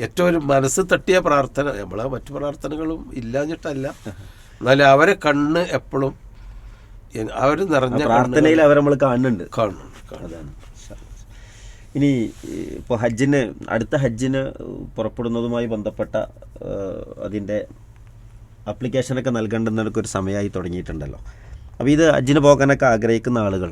ഏറ്റവും ഒരു മനസ്സ് തട്ടിയ പ്രാർത്ഥന. നമ്മളെ മറ്റു പ്രാർത്ഥനകളും ഇല്ലാഞ്ഞിട്ടല്ല, എന്നാലും അവരെ കണ്ണ് എപ്പോഴും അവർ നിറഞ്ഞ പ്രാർത്ഥനയിൽ അവർ നമ്മൾ കാണുന്നുണ്ട്. അതാണ്. ഇനി ഇപ്പോൾ അടുത്ത ഹജ്ജിന് പുറപ്പെടുന്നതുമായി ബന്ധപ്പെട്ട അതിൻ്റെ ആപ്ലിക്കേഷനൊക്കെ നൽകേണ്ടുന്നതൊക്കെ ഒരു സമയമായി തുടങ്ങിയിട്ടുണ്ടല്ലോ. അപ്പോൾ ഇത് ഹജ്ജിന് പോകാനൊക്കെ ആഗ്രഹിക്കുന്ന ആളുകൾ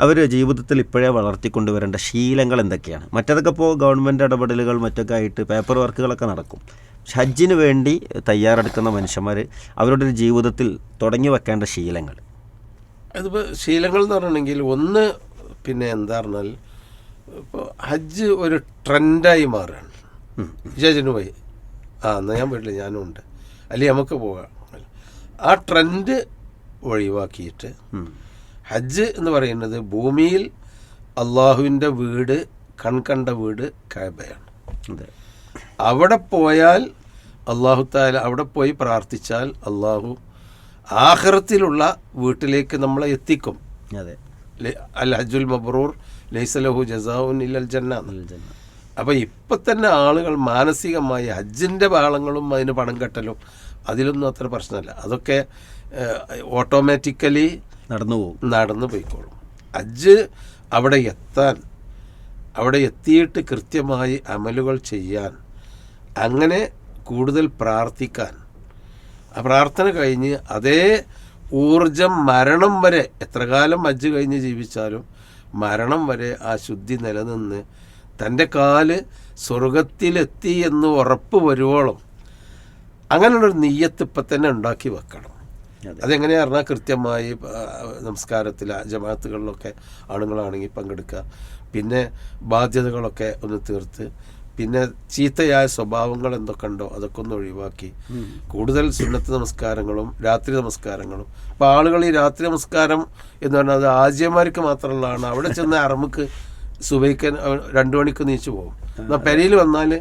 അവർ ജീവിതത്തിൽ ഇപ്പോഴേ വളർത്തിക്കൊണ്ടുവരേണ്ട ശീലങ്ങൾ എന്തൊക്കെയാണ്? മറ്റതൊക്കെ ഇപ്പോൾ ഗവൺമെൻറ് ഇടപെടലുകൾ മറ്റൊക്കെ ആയിട്ട് പേപ്പർ വർക്കുകളൊക്കെ നടക്കും. പക്ഷെ ഹജ്ജിന് വേണ്ടി തയ്യാറെടുക്കുന്ന മനുഷ്യന്മാർ അവരുടെ ഒരു ജീവിതത്തിൽ തുടങ്ങി വെക്കേണ്ട ശീലങ്ങൾ, അതിപ്പോൾ ശീലങ്ങൾ എന്ന് പറഞ്ഞിട്ടുണ്ടെങ്കിൽ ഒന്ന്, പിന്നെ എന്താ പറഞ്ഞാൽ ഇപ്പോൾ ഹജ്ജ് ഒരു ട്രെൻഡായി മാറുകയാണ്. ഹജ്ജിന് പോയി എന്നാൽ ഞാൻ വീട്ടിൽ ഞാനും ഉണ്ട്, അല്ലെങ്കിൽ നമുക്ക് പോകാം. ആ ട്രെൻഡ് ഒഴിവാക്കിയിട്ട് ഹജ്ജ് എന്ന് പറയുന്നത് ഭൂമിയിൽ അള്ളാഹുവിൻ്റെ വീട്, കൺകണ്ട വീട് കഅബയാണ്. അവിടെ പോയാൽ അള്ളാഹു തആല, അവിടെ പോയി പ്രാർത്ഥിച്ചാൽ അള്ളാഹു ആഖിറത്തിലുള്ള വീട്ടിലേക്ക് നമ്മളെ എത്തിക്കും. അൽ ഹജ്ജുൽ മബ്റൂർ ലൈസ ലഹു ജസാഉൻ ഇല്ലൽ ജന്ന. അപ്പോൾ ഇപ്പം തന്നെ ആളുകൾ മാനസികമായി ഹജ്ജിൻ്റെ ബഹളങ്ങളും അതിന് പണം കെട്ടലും അതിലൊന്നും അത്ര പ്രശ്നമല്ല, അതൊക്കെ ഓട്ടോമാറ്റിക്കലി നടന്നു പോയിക്കോളും. ഹജ്ജ് അവിടെ എത്തിയിട്ട് കൃത്യമായി അമലുകൾ ചെയ്യാൻ, അങ്ങനെ കൂടുതൽ പ്രാർത്ഥിക്കാൻ, ആ പ്രാർത്ഥന കഴിഞ്ഞ് അതേ ഊർജം മരണം വരെ, എത്ര കാലം ഹജ്ജ് കഴിഞ്ഞ് ജീവിച്ചാലും മരണം വരെ ആ ശുദ്ധി നിലനിന്ന് തൻ്റെ കാല് സ്വർഗത്തിലെത്തി എന്ന് ഉറപ്പ് വരുവോളം അങ്ങനെയുള്ളൊരു നിയ്യത്ത് ഇപ്പം തന്നെ ഉണ്ടാക്കി വെക്കണം. അതെങ്ങനെയാ പറഞ്ഞാൽ കൃത്യമായി നമസ്കാരത്തിൽ ജമാഅത്തുകളിലൊക്കെ ആണുങ്ങളാണെങ്കിൽ പങ്കെടുക്കുക, പിന്നെ ബാധ്യതകളൊക്കെ ഒന്ന് തീർത്ത്, പിന്നെ ചീത്തയായ സ്വഭാവങ്ങൾ എന്തൊക്കെ ഉണ്ടോ അതൊക്കെ ഒന്ന് ഒഴിവാക്കി കൂടുതൽ സുന്നത്ത് നമസ്കാരങ്ങളും രാത്രി നമസ്കാരങ്ങളും. അപ്പോൾ ആളുകൾ ഈ രാത്രി നമസ്കാരം എന്ന് പറഞ്ഞാൽ അത് ആജ്യന്മാർക്ക് മാത്രമുള്ളതാണ്. അവിടെ ചെന്ന് അറമുക്ക് സുബൈക്ക് 2 മണിക്ക് നീച്ചു പോകും. എന്നാൽ പെരയിൽ വന്നാൽ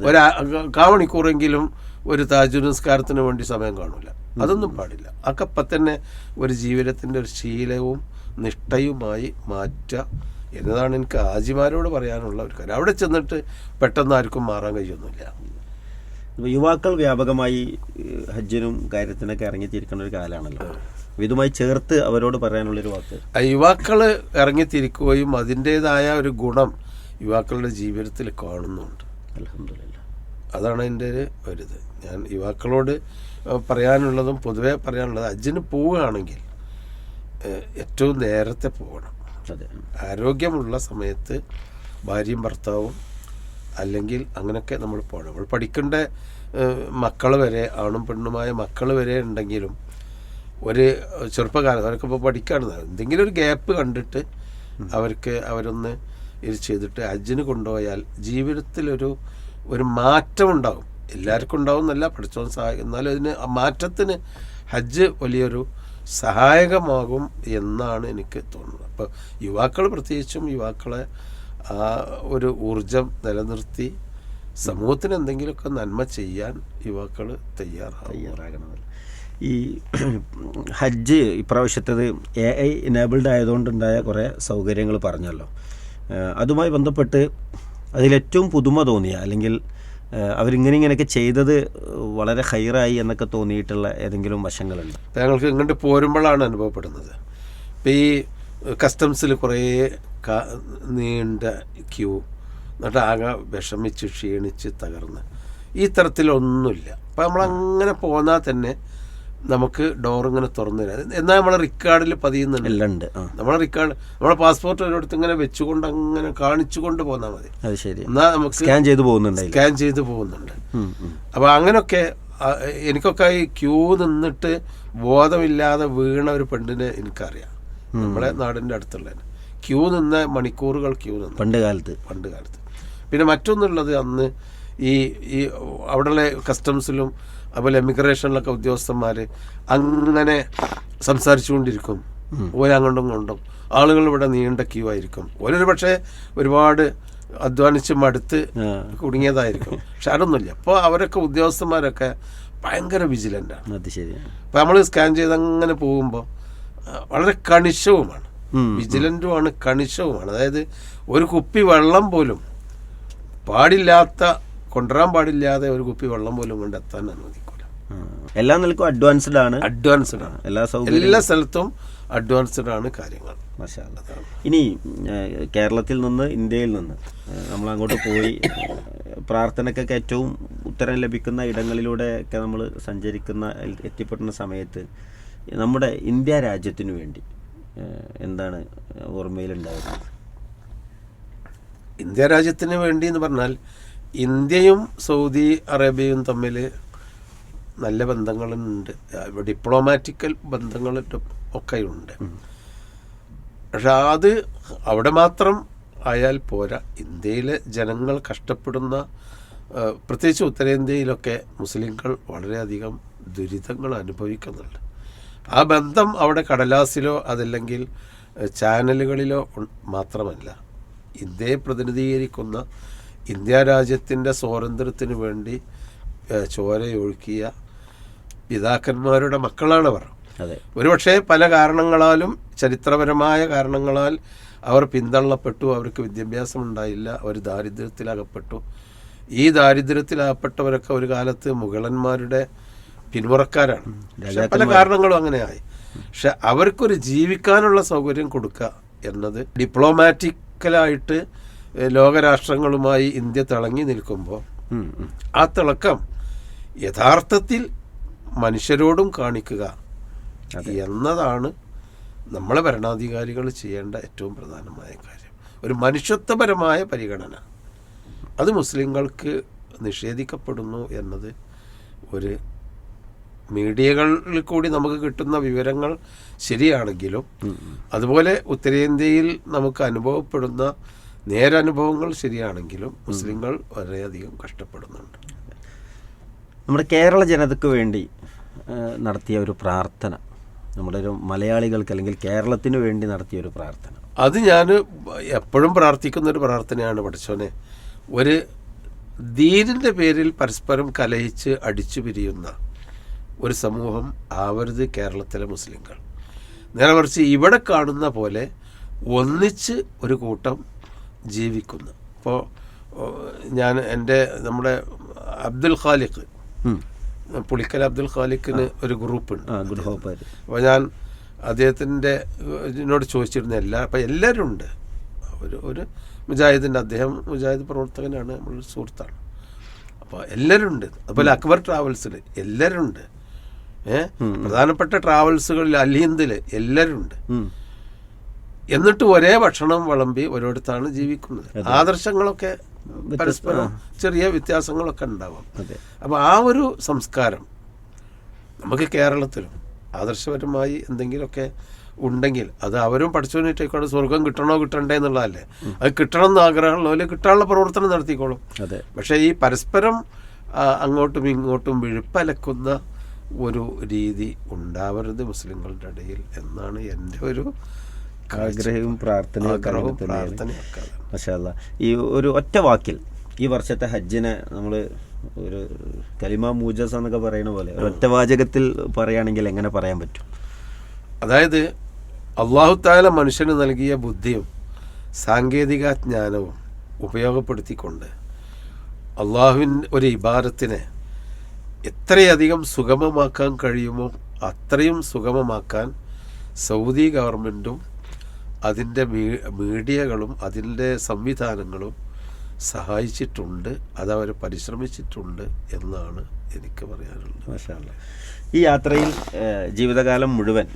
ഒരു 1/4 മണിക്കൂറെങ്കിലും ഒരു താജ്ജുദ് നിസ്കാരത്തിന് വേണ്ടി സമയം കാണില്ല. അതൊന്നും പാടില്ല. അതൊക്കെ ഇപ്പം തന്നെ ഒരു ജീവിതത്തിൻ്റെ ഒരു ശീലവും നിഷ്ഠയുമായി മാറ്റുക എന്നതാണ് എനിക്ക് ഹാജിമാരോട് പറയാനുള്ള ഒരു കാര്യം. അവിടെ ചെന്നിട്ട് പെട്ടെന്ന് ആർക്കും മാറാൻ കഴിയൊന്നുമില്ല. യുവാക്കൾ വ്യാപകമായി ഹജ്ജിനും കാര്യത്തിനൊക്കെ ഇറങ്ങിത്തിരിക്കുന്ന ഒരു കാലമാണല്ലോ. ഇതുമായി ചേർത്ത് അവരോട് പറയാനുള്ളൊരു വാക്ക്, യുവാക്കൾ ഇറങ്ങിത്തിരിക്കുകയും അതിൻ്റേതായ ഒരു ഗുണം യുവാക്കളുടെ ജീവിതത്തിൽ കാണുന്നുണ്ട്. അൽഹംദുലില്ലാ. അതാണ് എൻ്റെ ഒരിത്. ഞാൻ യുവാക്കളോട് പറയാനുള്ളതും പൊതുവേ പറയാനുള്ളത്, ഹജ്ജിന് പോവുകയാണെങ്കിൽ ഏറ്റവും നേരത്തെ പോകണം. ആരോഗ്യമുള്ള സമയത്ത് ഭാര്യയും ഭർത്താവും അല്ലെങ്കിൽ അങ്ങനെയൊക്കെ നമ്മൾ പോകണം. നമ്മൾ പഠിക്കേണ്ട മക്കൾ വരെ, ആണും പെണ്ണുമായ മക്കൾ വരെ ഉണ്ടെങ്കിലും ഒരു ചെറുപ്പക്കാലം അവരൊക്കെ ഇപ്പോൾ പഠിക്കുകയാണ്, എന്തെങ്കിലും ഒരു ഗ്യാപ്പ് കണ്ടിട്ട് അവരൊന്ന് ഇത് ചെയ്തിട്ട് ഹജ്ജിന് കൊണ്ടുപോയാൽ ജീവിതത്തിലൊരു മാറ്റം ഉണ്ടാകും. എല്ലാവർക്കും ഉണ്ടാവും എന്നല്ല, പഠിച്ചോൻ സഹായിക്കും, എന്നാലും അതിന് മാറ്റത്തിന് ഹജ്ജ് വലിയൊരു സഹായകമാകും എന്നാണ് എനിക്ക് തോന്നുന്നത്. അപ്പോൾ യുവാക്കൾ, പ്രത്യേകിച്ചും യുവാക്കളെ ആ ഒരു ഊർജം നിലനിർത്തി സമൂഹത്തിന് എന്തെങ്കിലുമൊക്കെ നന്മ ചെയ്യാൻ യുവാക്കൾ തയ്യാറാകണം. ഈ ഹജ്ജ് ഇപ്രാവശ്യത്തത് AI എനേബിൾഡ് ആയതുകൊണ്ടുണ്ടായ കുറേ സൗകര്യങ്ങൾ പറഞ്ഞല്ലോ. അതുമായി ബന്ധപ്പെട്ട് അതിലേറ്റവും പുതുമ തോന്നിയ, അല്ലെങ്കിൽ അവരിങ്ങനെയൊക്കെ ചെയ്തത് വളരെ ഹൈറായി എന്നൊക്കെ തോന്നിയിട്ടുള്ള ഏതെങ്കിലും വശങ്ങളുണ്ട്? ഞങ്ങൾക്ക് ഇങ്ങോട്ട് പോരുമ്പോഴാണ് അനുഭവപ്പെടുന്നത്. ഇപ്പം ഈ കസ്റ്റംസിൽ കുറേ നീണ്ട ക്യൂ, എന്നിട്ട് ആകെ വിഷമിച്ച് ക്ഷീണിച്ച് തകർന്ന്, ഈ തരത്തിലൊന്നുമില്ല. അപ്പം നമ്മളങ്ങനെ പോന്നാൽ തന്നെ നമുക്ക് ഡോറിങ്ങനെ തുറന്നു തരാം. എന്നാൽ നമ്മളെ റിക്കാർഡിൽ പതിയുന്നുണ്ട്, എല്ലാം ഉണ്ട്. നമ്മളെ പാസ്പോർട്ട് ഒരിടത്ത് ഇങ്ങനെ വെച്ചുകൊണ്ട് അങ്ങനെ കാണിച്ചുകൊണ്ട് പോന്നാൽ മതി. അത് ശരി. എന്നാൽ നമുക്ക് സ്കാൻ ചെയ്ത് പോകുന്നുണ്ട്. അപ്പോൾ അങ്ങനെയൊക്കെ എനിക്കൊക്കെ ഈ ക്യൂ നിന്നിട്ട് ബോധമില്ലാതെ വീണ ഒരു പെണ്ണിനെ എനിക്കറിയാം, നമ്മളെ നാടിൻ്റെ അടുത്തുള്ള ക്യൂ നിന്ന മണിക്കൂറുകൾ ക്യൂ നിന്ന് പണ്ട് കാലത്ത്. പിന്നെ മറ്റൊന്നുള്ളത്, അന്ന് ഈ അവിടെയുള്ള കസ്റ്റംസിലും അതുപോലെ എമിഗ്രേഷനിലൊക്കെ ഉദ്യോഗസ്ഥന്മാർ അങ്ങനെ സംസാരിച്ചുകൊണ്ടിരിക്കും. അങ്ങോട്ടും കൊണ്ടും ആളുകൾ ഇവിടെ നീണ്ട ക്യൂ ആയിരിക്കും. ഒരു പക്ഷേ ഒരുപാട് അധ്വാനിച്ച് മടുത്ത് കുടുങ്ങിയതായിരിക്കും. പക്ഷെ അതൊന്നുമില്ല. അപ്പോൾ അവരൊക്കെ ഉദ്യോഗസ്ഥന്മാരൊക്കെ ഭയങ്കര വിജിലൻ്റാണ്. അപ്പോൾ നമ്മൾ സ്കാൻ ചെയ്ത് അങ്ങനെ പോകുമ്പോൾ വളരെ കണിശവുമാണ്, വിജിലൻറ്റുമാണ്, കണിശവുമാണ്. അതായത് ഒരു കുപ്പി വെള്ളം പോലും കൊണ്ടുവരാൻ പാടില്ലാതെ ഒരു കുപ്പി വെള്ളം പോലും കൊണ്ടെത്താൻ അനുവദിക്കൂല. എല്ലാ നിലക്കും അഡ്വാൻസ്ഡ് ആണ്. എല്ലാ സ്ഥലത്തും അഡ്വാൻസ്ഡ് ആണ് കാര്യങ്ങൾ. ഇനി കേരളത്തിൽ നിന്ന്, ഇന്ത്യയിൽ നിന്ന് നമ്മൾ അങ്ങോട്ട് പോയി പ്രാർത്ഥനയ്ക്കൊക്കെ ഏറ്റവും ഉത്തരം ലഭിക്കുന്ന ഇടങ്ങളിലൂടെയൊക്കെ നമ്മൾ എത്തിപ്പെടുന്ന സമയത്ത് നമ്മുടെ ഇന്ത്യ രാജ്യത്തിനു വേണ്ടി എന്താണ് ഓർമ്മയിലുണ്ടായിരുന്നത്? ഇന്ത്യ രാജ്യത്തിന് വേണ്ടി എന്ന് പറഞ്ഞാൽ, ഇന്ത്യയും സൗദി അറേബ്യയും തമ്മിൽ നല്ല ബന്ധങ്ങളുണ്ട്, ഡിപ്ലോമാറ്റിക്കൽ ബന്ധങ്ങൾ ഒക്കെ ഉണ്ട്. പക്ഷെ അത് അവിടെ മാത്രം ആയാൽ പോരാ. ഇന്ത്യയിലെ ജനങ്ങൾ കഷ്ടപ്പെടുന്ന, പ്രത്യേകിച്ച് ഉത്തരേന്ത്യയിലൊക്കെ മുസ്ലിങ്ങൾ വളരെയധികം ദുരിതങ്ങൾ അനുഭവിക്കുന്നുണ്ട്. ആ ബന്ധം അവിടെ കടലാസിലോ അതല്ലെങ്കിൽ ചാനലുകളിലോ മാത്രമല്ല, ഇന്ത്യയെ പ്രതിനിധീകരിക്കുന്ന, ഇന്ത്യ രാജ്യത്തിൻ്റെ സ്വാതന്ത്ര്യത്തിന് വേണ്ടി ചോരയൊഴുക്കിയ പിതാക്കന്മാരുടെ മക്കളാണവർ. ഒരുപക്ഷെ പല കാരണങ്ങളാലും, ചരിത്രപരമായ കാരണങ്ങളാൽ അവർ പിന്തള്ളപ്പെട്ടു, അവർക്ക് വിദ്യാഭ്യാസം ഉണ്ടായില്ല, അവർ ദാരിദ്ര്യത്തിലകപ്പെട്ടു. ഈ ദാരിദ്ര്യത്തിലകപ്പെട്ടവരൊക്കെ ഒരു കാലത്ത് മുഗളന്മാരുടെ പിന്മുറക്കാരാണ്. പല കാരണങ്ങളും അങ്ങനെയായി. പക്ഷെ അവർക്കൊരു ജീവിക്കാനുള്ള സൗകര്യം കൊടുക്കുക എന്നത്, ഡിപ്ലോമാറ്റിക്കലായിട്ട് ലോകരാഷ്ട്രങ്ങളുമായി ഇന്ത്യ തിളങ്ങി നിൽക്കുമ്പോൾ ആ തിളക്കം യഥാർത്ഥത്തിൽ മനുഷ്യരോടും കാണിക്കുക എന്നതാണ് നമ്മളെ ഭരണാധികാരികൾ ചെയ്യേണ്ട ഏറ്റവും പ്രധാനമായ കാര്യം. ഒരു മനുഷ്യത്വപരമായ പരിഗണന അത് മുസ്ലിങ്ങൾക്ക് നിഷേധിക്കപ്പെടുന്നു എന്നത് ഒരു മീഡിയകളിൽ കൂടി നമുക്ക് കിട്ടുന്ന വിവരങ്ങൾ ശരിയാണെങ്കിലും, അതുപോലെ ഉത്തരേന്ത്യയിൽ നമുക്ക് അനുഭവപ്പെടുന്ന നേരനുഭവങ്ങൾ ശരിയാണെങ്കിലും മുസ്ലിങ്ങൾ വളരെയധികം കഷ്ടപ്പെടുന്നുണ്ട്. നമ്മുടെ കേരള ജനതയ്ക്ക് വേണ്ടി നടത്തിയ ഒരു പ്രാർത്ഥന, നമ്മുടെ ഒരു മലയാളികൾക്ക് അല്ലെങ്കിൽ കേരളത്തിന് വേണ്ടി നടത്തിയ ഒരു പ്രാർത്ഥന, അത് ഞാൻ എപ്പോഴും പ്രാർത്ഥിക്കുന്നൊരു പ്രാർത്ഥനയാണ്. പഠിച്ചോനെ, ഒരു ദീനിൻ്റെ പേരിൽ പരസ്പരം കലഹിച്ച് അടിച്ചു പിരിയുന്ന ഒരു സമൂഹം ആവരുത് കേരളത്തിലെ മുസ്ലിങ്ങൾ. നേരെ മറിച്ച് ഇവിടെ കാണുന്ന പോലെ ഒന്നിച്ച് ഒരു കൂട്ടം ജീവിക്കുന്നു. ഇപ്പോൾ ഞാൻ നമ്മുടെ അബ്ദുൽ ഖാലിഖ്, പുളിക്കൽ അബ്ദുൽ ഖാലിഖിന് ഒരു ഗ്രൂപ്പുണ്ട്. അപ്പോൾ ഞാൻ അദ്ദേഹത്തിനോട് ചോദിച്ചിരുന്ന അപ്പം എല്ലാവരും ഉണ്ട്. ഒരു മുജാഹിദിൻ്റെ, അദ്ദേഹം മുജാഹിദ് പ്രവർത്തകനാണ്, നമ്മളൊരു സുഹൃത്താണ്. അപ്പോൾ എല്ലാവരും ഉണ്ട്. അതുപോലെ അക്ബർ ട്രാവൽസിൽ എല്ലാവരും ഉണ്ട്. പ്രധാനപ്പെട്ട ട്രാവൽസുകളിൽ അൽഹിന്ദിൽ എല്ലാവരും ഉണ്ട്. എന്നിട്ട് ഒരേ ഭക്ഷണം വിളമ്പി ഒരിടത്താണ് ജീവിക്കുന്നത്. ആദർശങ്ങളൊക്കെ പരസ്പരം ചെറിയ വ്യത്യാസങ്ങളൊക്കെ ഉണ്ടാവാം. അപ്പോൾ ആ ഒരു സംസ്കാരം നമുക്ക് കേരളത്തിലും ആദർശപരമായി എന്തെങ്കിലുമൊക്കെ ഉണ്ടെങ്കിൽ അത് അവരും പഠിച്ചുകൊണ്ടിട്ടേക്കോടെ സ്വർഗം കിട്ടണോ കിട്ടണ്ടേ എന്നുള്ളതല്ലേ. അത് കിട്ടണം എന്ന് ആഗ്രഹമുള്ളവർ കിട്ടാനുള്ള പ്രവർത്തനം നടത്തിക്കോളും. പക്ഷേ ഈ പരസ്പരം അങ്ങോട്ടും ഇങ്ങോട്ടും വിഴുപ്പലക്കുന്ന ഒരു രീതി ഉണ്ടാവരുത് മുസ്ലിങ്ങളുടെ ഇടയിൽ എന്നാണ് എൻ്റെ ഒരു ആഗ്രഹവും പ്രാർത്ഥനയും. മാഷാ അല്ലാഹ്. ഈ ഒരു ഒറ്റ വാക്കിൽ ഈ വർഷത്തെ ഹജ്ജിനെ നമ്മൾ ഒരു കലിമ മൂജസ് എന്നൊക്കെ പറയുന്ന പോലെ ഒറ്റ വാചകത്തിൽ പറയുകയാണെങ്കിൽ എങ്ങനെ പറയാൻ പറ്റും? അതായത് അല്ലാഹു തആല മനുഷ്യന് നൽകിയ ബുദ്ധിയും സാങ്കേതിക ജ്ഞാനവും ഉപയോഗപ്പെടുത്തിക്കൊണ്ട് അള്ളാഹുവിൻ്റെ ഒരു ഇബാദത്തിനെ എത്രയധികം സുഗമമാക്കാൻ കഴിയുമോ അത്രയും സുഗമമാക്കാൻ സൗദി ഗവൺമെൻറ്റും അതിൻ്റെ മീഡിയകളും അതിൻ്റെ സംവിധാനങ്ങളും സഹായിച്ചിട്ടുണ്ട്. അതവർ പരിശ്രമിച്ചിട്ടുണ്ട് എന്നാണ് എനിക്ക് പറയാനുള്ളത്. മാഷാ അല്ലാഹ്. ഈ യാത്രയിൽ ജീവിതകാലം മുഴുവൻ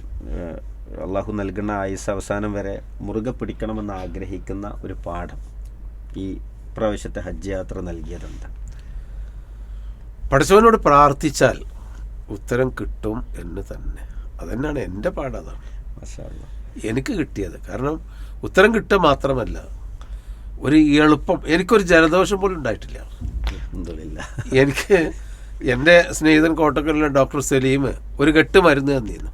അള്ളാഹു നൽകുന്ന ആയുസ് അവസാനം വരെ മുറുകെ പിടിക്കണമെന്ന് ആഗ്രഹിക്കുന്ന ഒരു പാഠം ഈ പ്രാവശ്യത്തെ ഹജ്ജ് യാത്ര നൽകിയതെന്താ? പടച്ചവനോട് പ്രാർത്ഥിച്ചാൽ ഉത്തരം കിട്ടും എന്ന് തന്നെ. അതന്നെയാണ് എൻ്റെ പാഠം. അതാണ് മാഷാ അല്ലാഹ് എനിക്ക് കിട്ടിയത്. കാരണം ഉത്തരം കിട്ടുക മാത്രമല്ല, ഒരു എളുപ്പം. എനിക്കൊരു ജലദോഷം പോലും ഉണ്ടായിട്ടില്ല. എനിക്ക് എൻ്റെ സ്നേഹിതൻ കോട്ടക്കലിലെ ഡോക്ടർ സലീം ഒരു കെട്ട് മരുന്ന് തന്നിരുന്നു.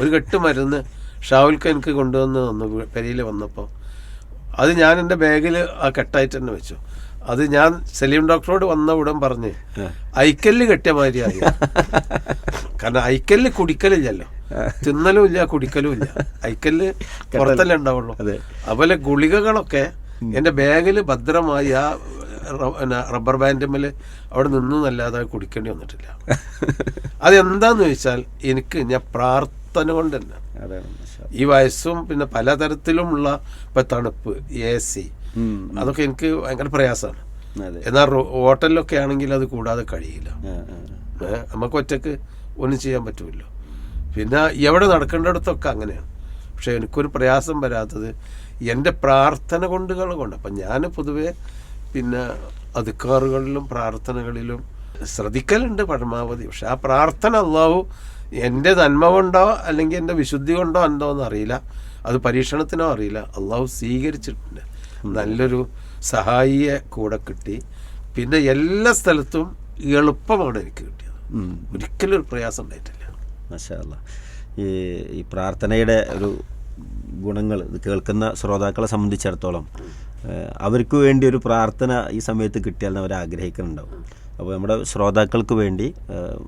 ഒരു കെട്ട് മരുന്ന് ഷാവുൽക്ക് എനിക്ക് കൊണ്ടുവന്ന് തന്നു പെരിയിൽ വന്നപ്പോൾ. അത് ഞാൻ എൻ്റെ ബാഗിൽ ആ കെട്ടായിട്ട് തന്നെ വെച്ചു. അത് ഞാൻ സലീം ഡോക്ടറോട് വന്ന ഉടൻ പറഞ്ഞ് ഐക്കല്ല് കെട്ടിയ മാതിരിയായി. കാരണം ഐക്കല്ല് കുടിക്കലില്ലല്ലോ, തിന്നലും ഇല്ല കുടിക്കലും ഇല്ല. ഐക്കല്ല് പുറത്തല്ലേ ഉണ്ടാവുള്ളൂ. അതുപോലെ ഗുളികകളൊക്കെ എൻ്റെ ബാഗിൽ ഭദ്രമായി ആ റബ്ബർ ബാൻഡുമ്മൽ അവിടെ നിന്നല്ലാതെ കുടിക്കേണ്ടി വന്നിട്ടില്ല. അതെന്താന്ന് ചോദിച്ചാൽ ഞാൻ പ്രാർത്ഥന കൊണ്ട് തന്നെ ഈ വയസ്സും പിന്നെ പലതരത്തിലുമുള്ള ഇപ്പം തണുപ്പ്, AC, അതൊക്കെ എനിക്ക് ഭയങ്കര പ്രയാസമാണ്. എന്നാൽ ഹോട്ടലിലൊക്കെ ആണെങ്കിൽ അത് കൂടാതെ കഴിയില്ല. നമുക്ക് ഒറ്റക്ക് ഒന്നും ചെയ്യാൻ പറ്റുമല്ലോ. പിന്നെ എവിടെ നടക്കേണ്ടിടത്തൊക്കെ അങ്ങനെയാണ്. പക്ഷെ എനിക്കൊരു പ്രയാസം വരാത്തത് എൻ്റെ പ്രാർത്ഥന കൊണ്ട്. അപ്പം ഞാൻ പൊതുവെ പിന്നെ അദ്കാറുകളിലും പ്രാർത്ഥനകളിലും ശ്രദ്ധിക്കലുണ്ട് പരമാവധി. പക്ഷെ ആ പ്രാർത്ഥന അല്ലാഹു എൻ്റെ നന്മ കൊണ്ടോ അല്ലെങ്കിൽ എൻ്റെ വിശുദ്ധി കൊണ്ടോ എന്തോ എന്ന് അറിയില്ല, അത് പരീക്ഷണത്തിനോ അറിയില്ല, അല്ലാഹു സ്വീകരിച്ചിട്ടുണ്ട്. നല്ലൊരു സഹായിയെ കൂടെ കിട്ടി. പിന്നെ എല്ലാ സ്ഥലത്തും എളുപ്പമാണ് എനിക്ക് കിട്ടിയത്. ഒരിക്കലും ഒരു പ്രയാസം ഉണ്ടായിട്ടില്ല. മാഷാ അല്ലാഹ്. ഈ പ്രാർത്ഥനയുടെ ഒരു ഗുണങ്ങൾ കേൾക്കുന്ന ശ്രോതാക്കളെ സംബന്ധിച്ചിടത്തോളം അവർക്ക് വേണ്ടി ഒരു പ്രാർത്ഥന ഈ സമയത്ത് കിട്ടിയാൽ അവർ ആഗ്രഹിക്കുന്നുണ്ടാവും. അപ്പോൾ നമ്മുടെ ശ്രോതാക്കൾക്ക് വേണ്ടി,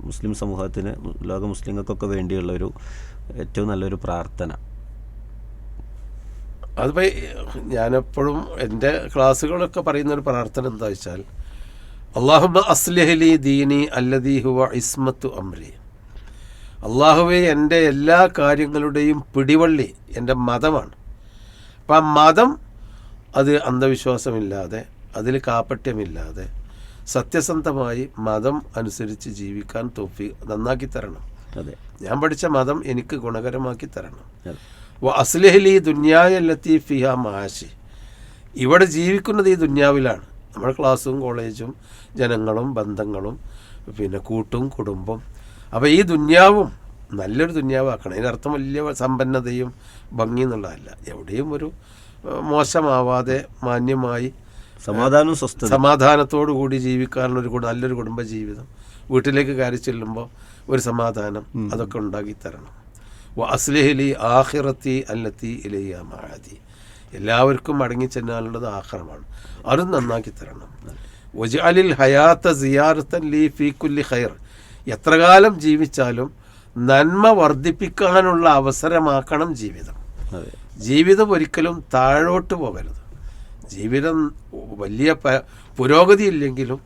മുസ്ലിം സമൂഹത്തിന്, ലോക മുസ്ലിങ്ങൾക്കൊക്കെ വേണ്ടിയുള്ളൊരു ഏറ്റവും നല്ലൊരു പ്രാർത്ഥന. അതിപ്പോൾ ഞാനെപ്പോഴും എൻ്റെ ക്ലാസ്സുകളൊക്കെ പറയുന്നൊരു പ്രാർത്ഥന എന്താ വെച്ചാൽ, അല്ലാഹുമ്മ അസ്ലിഹ് ലി ദീനി അല്ലദീ ഹുവ ഇസ്മത്തു അംരി. അള്ളാഹുവേ, എൻ്റെ എല്ലാ കാര്യങ്ങളുടെയും പിടിവള്ളി എൻ്റെ മതമാണ്. അപ്പം ആ മതം അത് അന്ധവിശ്വാസമില്ലാതെ, അതിൽ കാപ്പട്യമില്ലാതെ സത്യസന്ധമായി മതം അനുസരിച്ച് ജീവിക്കാൻ നന്നാക്കി തരണം. ഞാൻ പഠിച്ച മതം എനിക്ക് ഗുണകരമാക്കി തരണം. അസ്ലിഹ് ലി ദുനിയായ ലത്തി ഫിഹ മാഷി. ഇവിടെ ജീവിക്കുന്നത് ഈ ദുനിയാവിലാണ്. നമ്മുടെ ക്ലാസ്സും കോളേജും ജനങ്ങളും ബന്ധങ്ങളും പിന്നെ കൂട്ടും കുടുംബം. അപ്പോൾ ഈ ദുന്യാവും നല്ലൊരു ദുന്യാവാക്കണം. അതിനർത്ഥം വലിയ സമ്പന്നതയും ഭംഗി എന്നുള്ളതല്ല. എവിടെയും ഒരു മോശമാവാതെ മാന്യമായി സമാധാനവും സ്വസ്ഥത സമാധാനത്തോടു കൂടി ജീവിക്കാനുള്ളൊരു നല്ലൊരു കുടുംബജീവിതം, വീട്ടിലേക്ക് കയറി ചെല്ലുമ്പോൾ ഒരു സമാധാനം, അതൊക്കെ ഉണ്ടാക്കി തരണം. അസ്ലിഹ് ലി ആഖിറത്തി അല്ലത്തി ഇലയ്യ മഅദി. എല്ലാവർക്കും മടങ്ങിച്ചെല്ലാനുള്ളത് ആഖിറമാണ്, അതും നന്നാക്കി തരണം. വജ്അലിൽ ഹയാത്ത സിയാറത്തൻ ലി ഫീ കുല്ലി ഖൈർ. എത്ര കാലം ജീവിച്ചാലും നന്മ വർദ്ധിപ്പിക്കാനുള്ള അവസരമാക്കണം ജീവിതം. ജീവിതം ഒരിക്കലും താഴോട്ട് പോകരുത്. ജീവിതം വലിയ പുരോഗതി ഇല്ലെങ്കിലും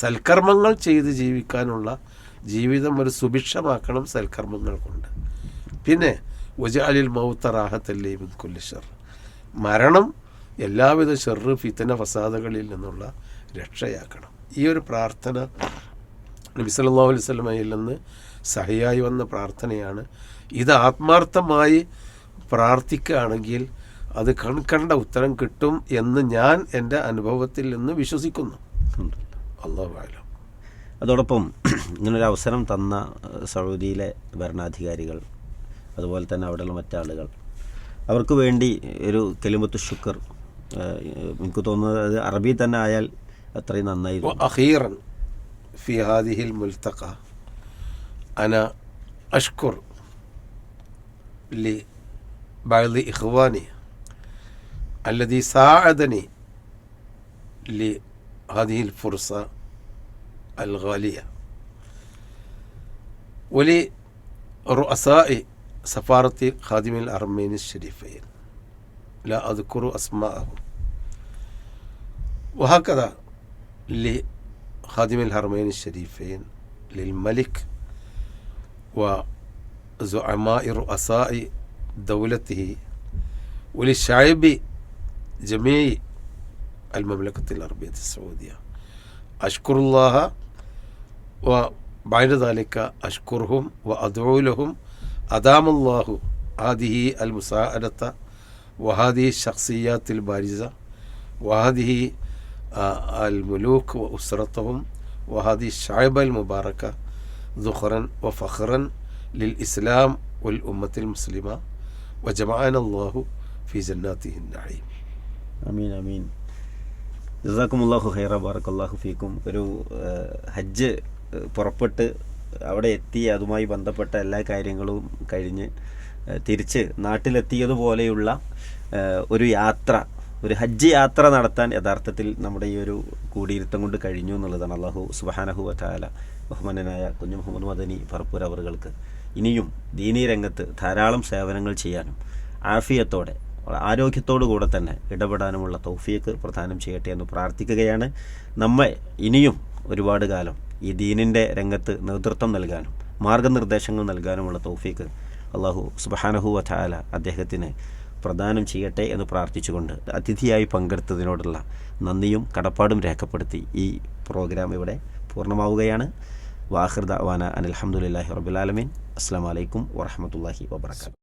സൽക്കർമ്മങ്ങൾ ചെയ്ത് ജീവിക്കാനുള്ള ജീവിതം ഒരു സുഭിക്ഷമാക്കണം സൽക്കർമ്മങ്ങൾ കൊണ്ട്. പിന്നെ വജഅലിൽ മൗത റാഹത്തല്ലി മിൻ കുല്ലി ശർ, മരണം എല്ലാവിധ ഷർറ് ഫിത്ന ഫസാദകളിൽ നിന്നുള്ള രക്ഷയാക്കണം. ഈ ഒരു പ്രാർത്ഥന നബി സല്ലല്ലാഹു അലൈഹി വസല്ലമയിൽ നിന്ന് സഹിയായി വന്ന പ്രാർത്ഥനയാണ്. ഇത് ആത്മാർത്ഥമായി പ്രാർത്ഥിക്കുകയാണെങ്കിൽ അത് കൺകണ്ട ഉത്തരം കിട്ടും എന്ന് ഞാൻ എൻ്റെ അനുഭവത്തിൽ നിന്ന് വിശ്വസിക്കുന്നു. അല്ലാഹു അഅലം. അതോടൊപ്പം ഇങ്ങനൊരു അവസരം തന്ന സൗദിയിലെ ഭരണാധികാരികൾ, അതുപോലെ തന്നെ അവിടെയുള്ള മറ്റാളുകൾ, അവർക്ക് വേണ്ടി ഒരു കലിമത്തു ശുക്ർ, എനിക്ക് തോന്നുന്നത് അത് അറബി തന്നെ ആയാൽ അത്രയും നന്നായിരുന്നു. അഖീറൻ ഫി ഹാദിഹിൽ മുൽതഖ അന അഷ്കുർ ലി ബഅദി ഇഖ്വാനി الذي ساعدني لهذه الفرصة الغالية ولرؤساء سفارة خادم الحرمين الشريفين لا أذكر أسماءهم، وهكذا لخادم الحرمين الشريفين للملك وزعماء رؤساء دولته وللشعب جميع المملكة العربية السعودية. أشكر الله وبعد ذلك أشكرهم وأدعو لهم أدام الله هذه المساعدة وهذه الشخصيات البارزة وهذه الملوك وأسرتهم وهذه الشعب المباركة ذخرا وفخرا للإسلام والأمة المسلمة وجمعنا الله في جناته النعيم. അമീൻ അമീൻ. ജസാക്കുമുല്ലാഹു ഖൈറ, ബാറക്കല്ലാഹു ഫീക്കും. ഒരു ഹജ്ജ് പുറപ്പെട്ട് അവിടെ എത്തി അതുമായി ബന്ധപ്പെട്ട എല്ലാ കാര്യങ്ങളും കഴിഞ്ഞ് തിരിച്ച് നാട്ടിലെത്തിയതുപോലെയുള്ള ഒരു യാത്ര, ഒരു ഹജ്ജ് യാത്ര നടത്താൻ യഥാർത്ഥത്തിൽ നമ്മുടെ ഈ ഒരു കൂടിയിരുത്തം കൊണ്ട് കഴിഞ്ഞു എന്നുള്ളതാണ്. അല്ലാഹു സുബ്ഹാനഹു വ തആല ബഹുമാനനായ കുഞ്ഞു മുഹമ്മദ് മദനി പറപ്പൂർ അവറുകൾക്ക് ഇനിയും ദീനീ രംഗത്ത് ധാരാളം സേവനങ്ങൾ ചെയ്യാനും ആഫിയത്തോടെ ആരോഗ്യത്തോടു കൂടെ തന്നെ ഇടപെടാനുമുള്ള തൗഫീക്ക് പ്രദാനം ചെയ്യട്ടെ എന്ന് പ്രാർത്ഥിക്കുകയാണ്. നമ്മെ ഇനിയും ഒരുപാട് കാലം ഈ ദീനിൻ്റെ രംഗത്ത് നേതൃത്വം നൽകാനും മാർഗനിർദ്ദേശങ്ങൾ നൽകാനുമുള്ള തൗഫീക്ക് അല്ലാഹു സുബ്ഹാനഹു വ തആല അദ്ദേഹത്തിന് പ്രദാനം ചെയ്യട്ടെ എന്ന് പ്രാർത്ഥിച്ചുകൊണ്ട് അതിഥിയായി പങ്കെടുത്തതിനോടുള്ള നന്ദിയും കടപ്പാടും രേഖപ്പെടുത്തി ഈ പ്രോഗ്രാം ഇവിടെ പൂർണ്ണമാവുകയാണ്. വാഖിർ ദഅവാന അനിൽ ഹംദുലില്ലാഹി റബ്ബിൽ ആലമീൻ. അസ്സലാമു അലൈക്കും വറഹ്മത്തുള്ളാഹി വബറകാതുഹു.